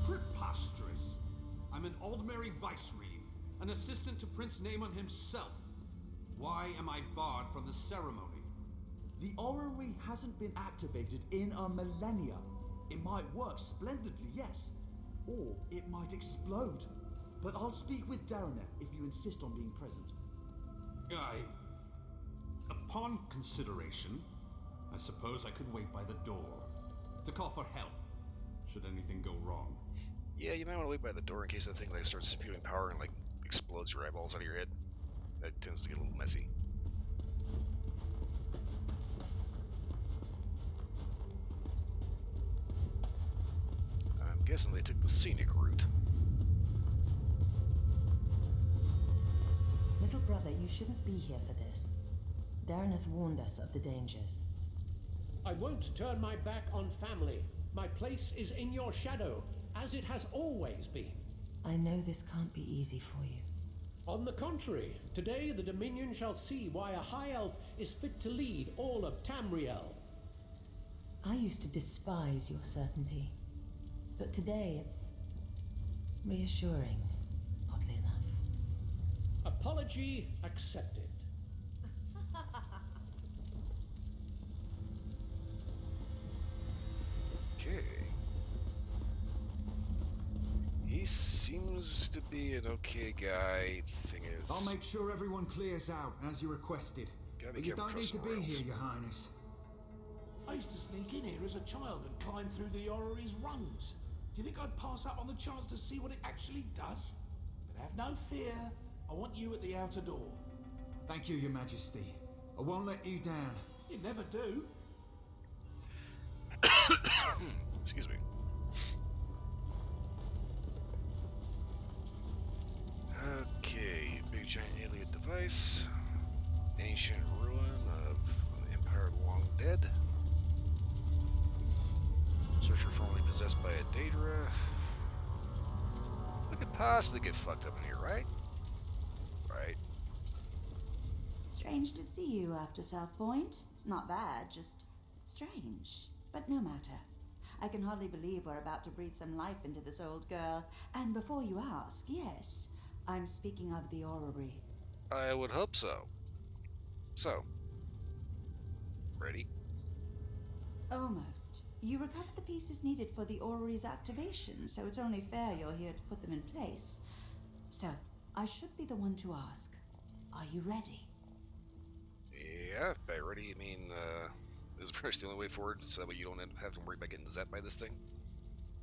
Preposterous! I'm an Aldmeri Vicereeve, an assistant to Prince Naemon himself. Why am I barred from the ceremony? The orrery hasn't been activated in a millennia. It might work splendidly, yes. Or it might explode. But I'll speak with Dareneth if you insist on being present. Upon consideration, I suppose I could wait by the door to call for help, should anything go wrong. Yeah, you might want to wait by the door in case that thing like starts spewing power and like explodes your eyeballs out of your head. That tends to get a little messy. guessing they took the scenic route. Little brother, you shouldn't be here for this. Darren hath warned us of the dangers. I won't turn my back on family. My place is in your shadow, as it has always been. I know this can't be easy for you. On the contrary, today the Dominion shall see why a High Elf is fit to lead all of Tamriel. I used to despise your certainty, but today it's reassuring, oddly enough. Apology accepted. Okay. He seems to be an okay guy. Thing is, I'll make sure everyone clears out, as you requested. Gotta be But you careful don't need to crossing be rails. here, Your Highness. I used to sneak in here as a child and climb through the orrery's rungs. Do you think I'd pass up on the chance to see what it actually does? But have no fear. I want you at the outer door. Thank you, Your Majesty. I won't let you down. You never do. Excuse me. Okay, big giant alien device. Ancient ruin of an empire long dead. Searcher formerly possessed by a Daedra. We could possibly get fucked up in here, right? Right. Strange to see you after South Point. Not bad, just strange. But no matter. I can hardly believe we're about to breathe some life into this old girl. And before you ask, yes, I'm speaking of the orrery. I would hope so. So, ready? Almost. You recovered the pieces needed for the orrery's activation, so it's only fair you're here to put them in place. So, I should be the one to ask. Are you ready? Yeah, by ready, you mean, is pretty much the only way forward so that way you don't have to worry about getting zapped by this thing?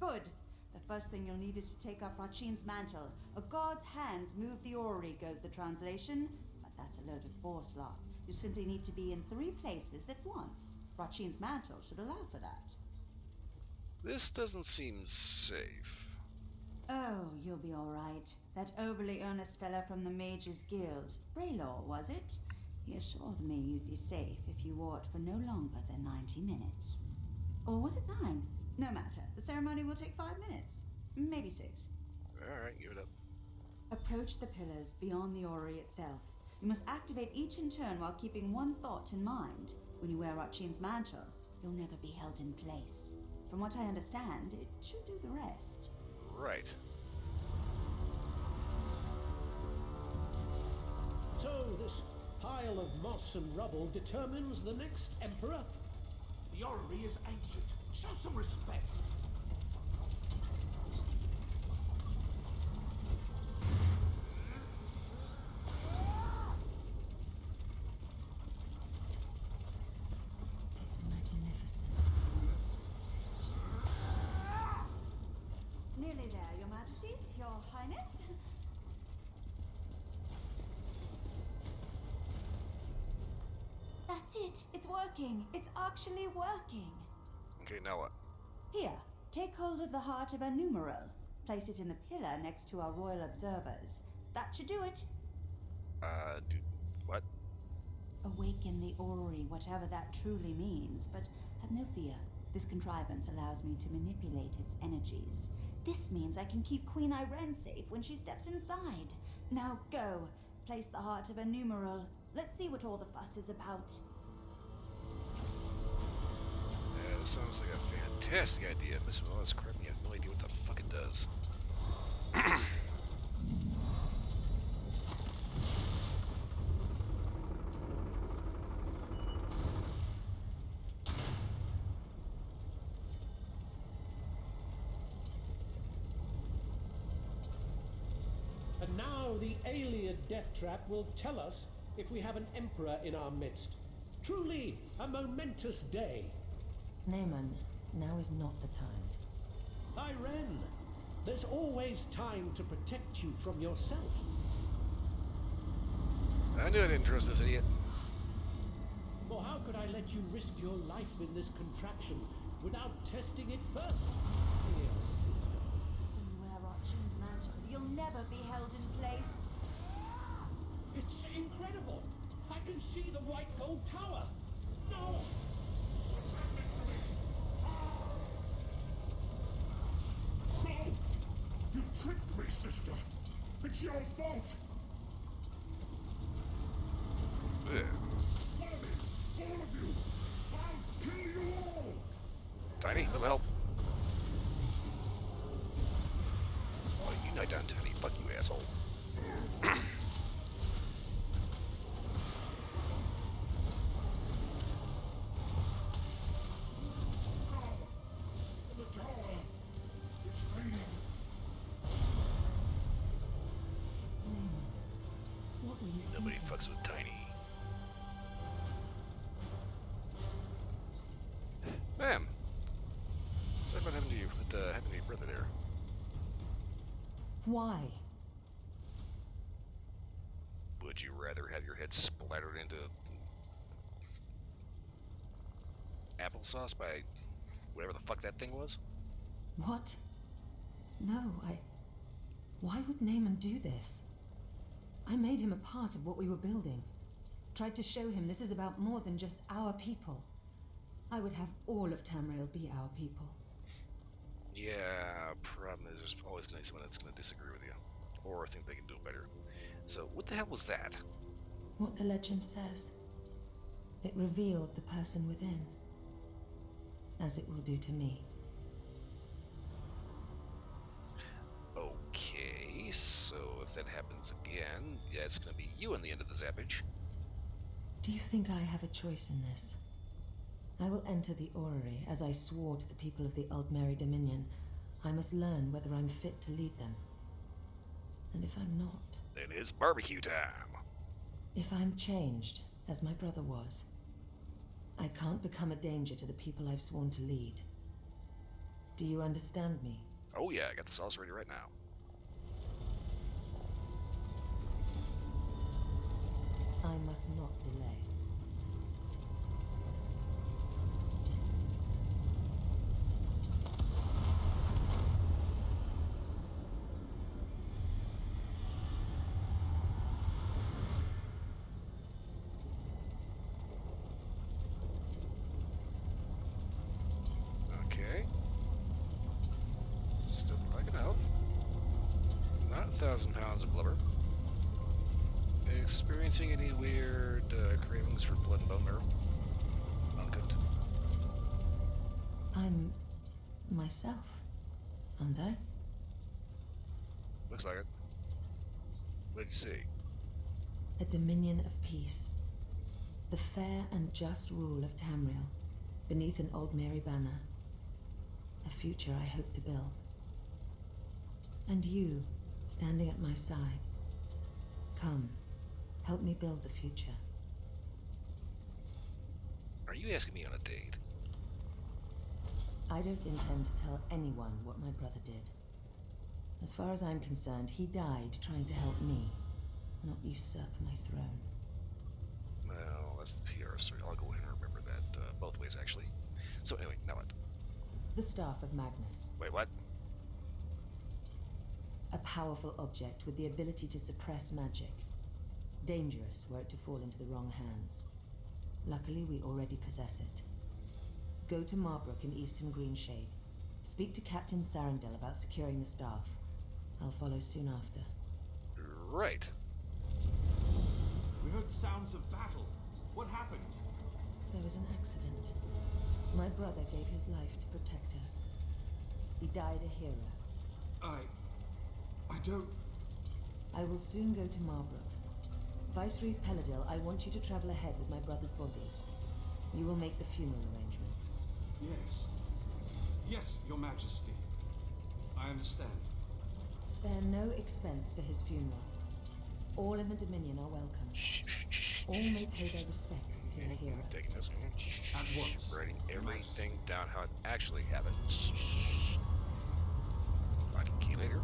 Good. The first thing you'll need is to take up Rachin's mantle. A god's hands move the orrery, goes the translation, but that's a load of bourslop. You simply need to be in 3 places at once. Rachin's mantle should allow for that. This doesn't seem safe. Oh, you'll be all right. That overly earnest fella from the Mages Guild, Braylor, was it? He assured me you'd be safe if you wore it for no longer than 90 minutes. Or was it 9? No matter. The ceremony will take 5 minutes. Maybe 6. Alright, give it up. Approach the pillars beyond the orrery itself. You must activate each in turn while keeping one thought in mind. When you wear Rachin's mantle, you'll never be held in place. From what I understand, it should do the rest. Right. So this pile of moss and rubble determines the next emperor? The orrery is ancient. Show some respect. Nearly there, Your Majesties, Your Highness. That's it. It's working. It's actually working. Okay, now what? Here, take hold of the heart of a numeral. Place it in the pillar next to our royal observers. That should do it. Dude, what? Awaken the orrery, whatever that truly means, but have no fear. This contrivance allows me to manipulate its energies. This means I can keep Queen Irene safe when she steps inside. Now go. Place the heart of a numeral. Let's see what all the fuss is about. Yeah, this sounds like a fantastic idea, Miss Willis. Crap, you have no idea what the fuck it does. And now the Alien death trap will tell us if we have an emperor in our midst. Truly a momentous day. Naaman, now is not the time. Irene, there's always time to protect you from yourself. I knew I didn't trust this idiot. Or how could I let you risk your life in this contraption without testing it first? Dear sister. never be held in place. It's incredible! I can see the white gold tower! No! No! You tricked me, sister! It's your fault! Yeah. Follow me! All of you! I'll kill you all! Tiny, little help. Oh, you not done, Tiny. Fuck you, asshole. The tower is fading. What were you Nobody fucks with Tiny. Ma'am. Sorry about having to your brother there. Why? Would you rather have your head splattered into applesauce by whatever the fuck that thing was? What? No, Why would Naaman do this? I made him a part of what we were building. Tried to show him this is about more than just our people. I would have all of Tamriel be our people. Yeah, problem is there's always going to be someone that's going to disagree with you. Or think they can do better. So, what the hell was that? What the legend says. It revealed the person within. As it will do to me. Okay, so if that happens again, yeah, it's going to be you in the end of the zappage. Do you think I have a choice in this? I will enter the orrery as I swore to the people of the Aldmeri Dominion. I must learn whether I'm fit to lead them. And if I'm not... It is barbecue time. If I'm changed, as my brother was, I can't become a danger to the people I've sworn to lead. Do you understand me? Oh yeah, I got the sauce ready right now. I must not delay. Okay. Still cracking out. Not 1,000 pounds of blubber. Experiencing any weird cravings for blood and bone marrow? Uncooked. I'm myself, aren't I? Looks like it. What did you see? A dominion of peace. The fair and just rule of Tamriel, beneath an Aldmeri banner. A future I hope to build. And you, standing at my side. Come, help me build the future. Are you asking me on a date? I don't intend to tell anyone what my brother did. As far as I'm concerned, he died trying to help me, not usurp my throne. Well, that's the PR story. I'll go ahead and remember that both ways, actually. So anyway, now what? The Staff of Magnus. Wait, what? A powerful object with the ability to suppress magic. Dangerous were it to fall into the wrong hands. Luckily, we already possess it. Go to Marbrook in Eastern Greenshade. Speak to Captain Sarandel about securing the staff. I'll follow soon after. Right. We heard sounds of battle. What happened? There was an accident. My brother gave his life to protect us. He died a hero. I don't... I will soon go to Marbrook. Vicereeve Peladil, I want you to travel ahead with my brother's body. You will make the funeral arrangements. Yes. Yes, Your Majesty. I understand. Spare no expense for his funeral. All in the Dominion are welcome. All may pay their respects to their hero. Taking this one. At once. Writing everything down how it actually happened. Lock and key later.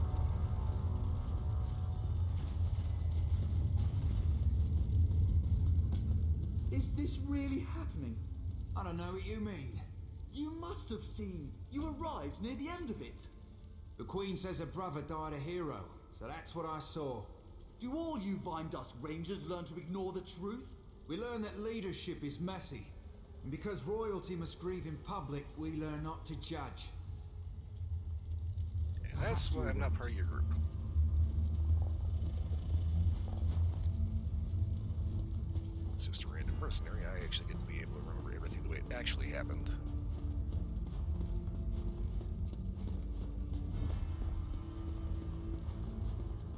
Is this really happening? I don't know what you mean. You must have seen. You arrived near the end of it. The Queen says her brother died a hero. So that's what I saw. Do all you Vine Dusk Rangers learn to ignore the truth? We learn that leadership is messy. And because royalty must grieve in public, we learn not to judge. And that's why I'm not part of your group. It's just a random mercenary. I actually get to be able to remember everything the way it actually happened.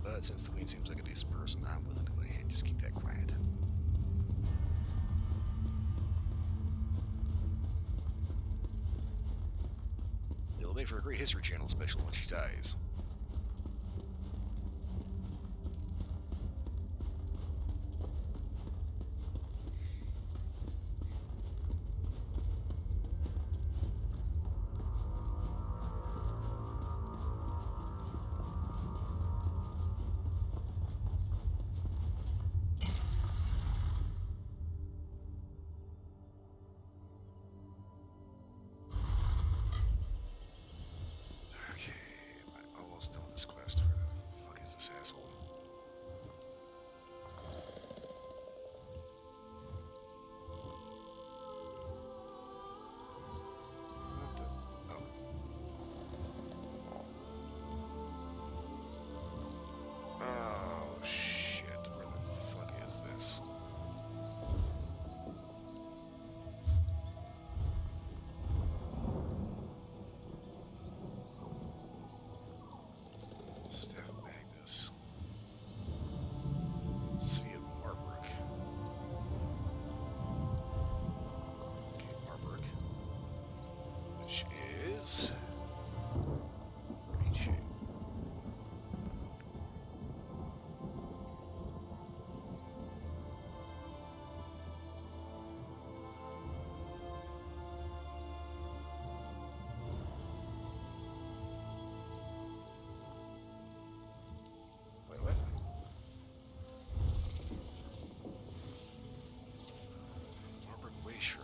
But since the Queen seems like a decent person, I'm willing to go ahead and just keep that quiet. It'll make for a great History Channel special when she dies. Done with this quest. Where the fuck is this asshole? What the? Oh. Oh shit. Where the fuck is this? Staff Magnus. City of Marbrook. Okay, Marbrook. Which is... Green Shade. What? Marbrook Way Shrine.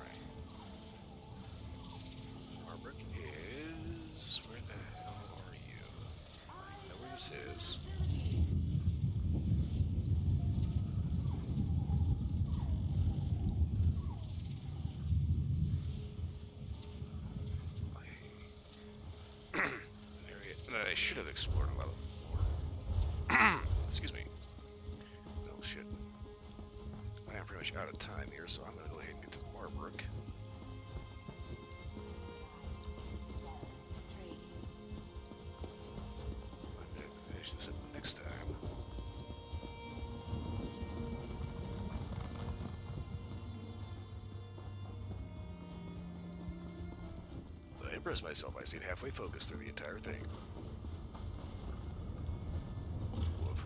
Marbrook is... Where the hell are you? I know where this is. Okay. An area that I should have explored a lot more. Excuse me. Oh shit. I am pretty much out of time here, so I'm gonna go ahead and get to Marbrook. I'm gonna finish this up next time. But I impressed myself. I stayed halfway focused through the entire thing. Woof.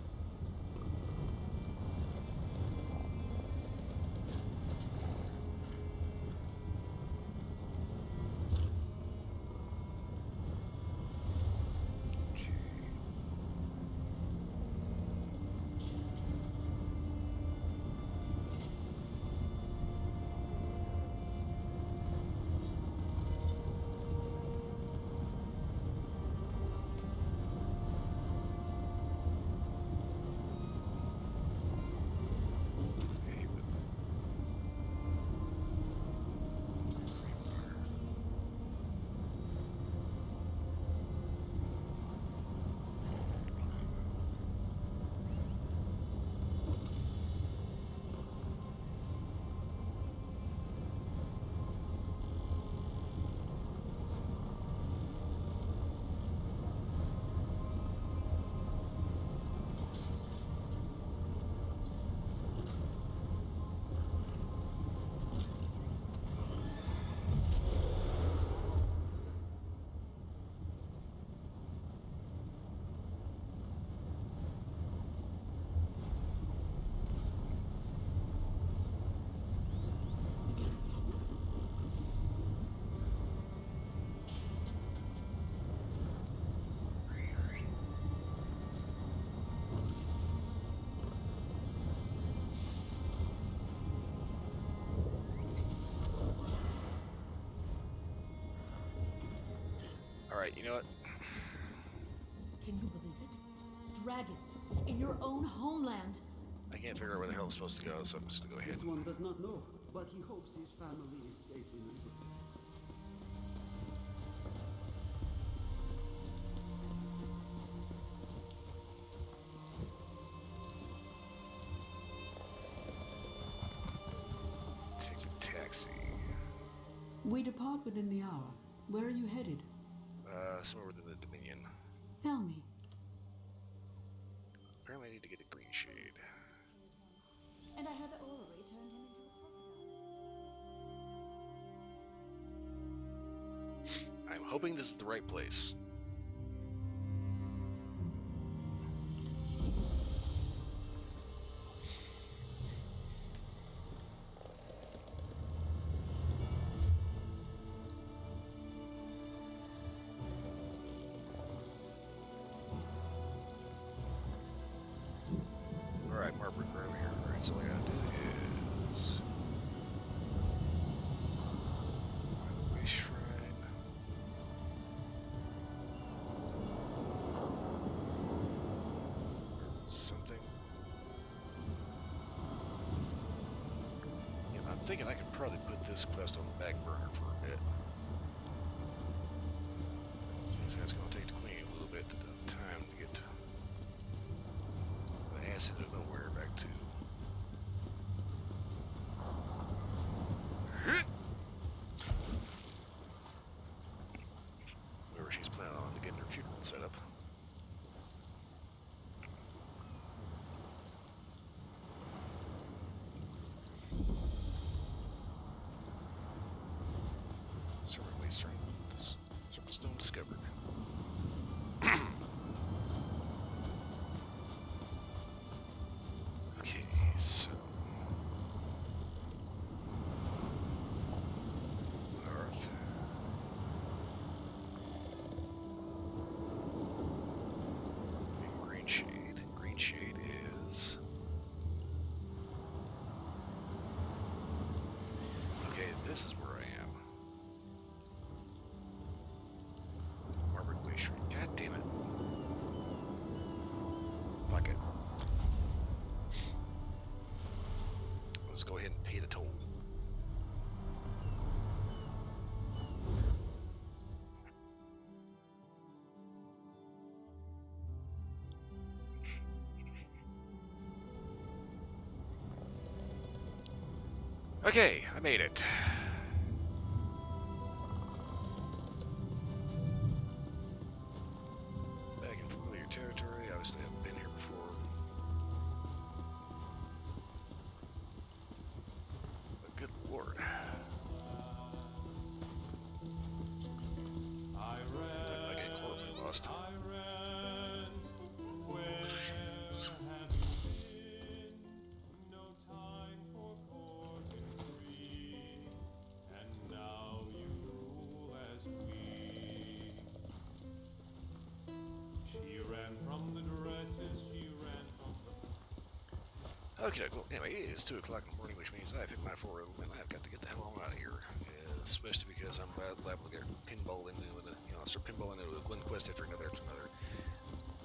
Alright, you know what? Can you believe it? dragons in your own homeland. I can't figure out where the hell I'm supposed to go, so I'm just gonna go ahead. This one does not know, but he hopes his family is safe in England. Take the taxi. We depart within the hour. Where are you headed? Somewhere within the Dominion. Tell me. Apparently I need to get a green shade. And I heard the orrery turned him into a crocodile. I'm hoping this is the right place. Alright, Margaret, we're over here. Alright, so all I gotta do is... Highway Shrine. Something. Yeah, I'm thinking I could probably put this quest on the back burner for a bit. Seems like it's gonna take the Queen a little bit of time to get the acid of nowhere back to. Wherever she's planning on to get her funeral set up. Certainly strength. Serpent stone discovered. Okay, so Earth. Green shade. Green shade is okay. This is where I am. Margaret Glacier. God damn it. Fuck it. Let's go ahead and pay the toll. Okay, I made it. Back in familiar territory. Obviously, I've been here before. But good lord. I'm not getting close. I lost. Okay, well, anyway, it is 2 o'clock in the morning, which means I've hit my 4 and I've got to get the hell on out of here. Especially because I'm liable to get pinball into start pinballing into one quest after another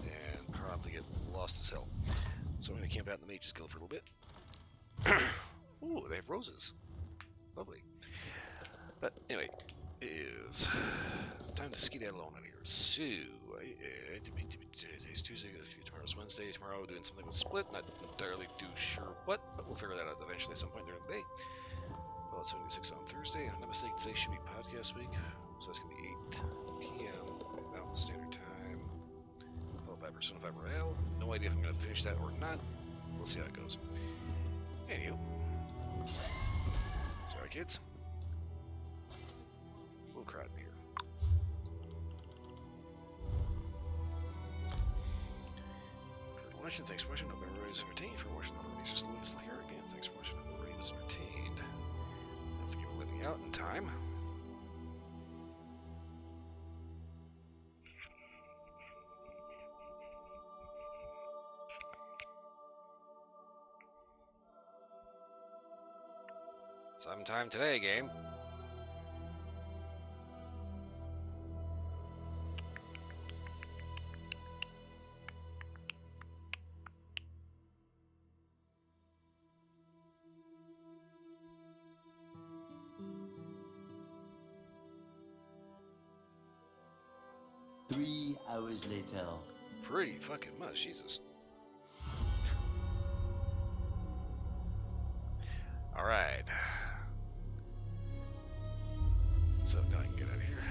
and probably get lost as hell. So I'm going to camp out in the Mage's Guild for a little bit. Ooh, they have roses. Lovely. But anyway, it is time to skedaddle on out of here. So, today's Tuesday, tomorrow's Wednesday. Tomorrow we're doing something with Split. Not entirely too sure what, but we'll figure that out eventually at some point during the day. Well, it's 76 on Thursday. If I'm not mistaken, today should be podcast week. So that's going to be 8 p.m. Mountain Standard Time. Followed by Persona 5 Royale. No idea if I'm going to finish that or not. We'll see how it goes. Anywho. Sorry, kids. We'll cry in here. Watching, thanks for watching. Hope everybody was entertained. For watching, everybody's just still here again. Thanks for watching. Hope everybody was entertained. Thank you for letting me out in time. Sometime today, game. 3 hours later. Pretty fucking much, Jesus. Alright. So now I can get out of here.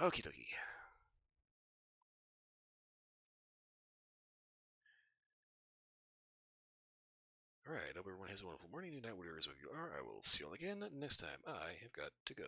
Okie dokie. Alright, hope everyone has a wonderful morning, good night, whatever you are. I will see you all again next time. I have got to go.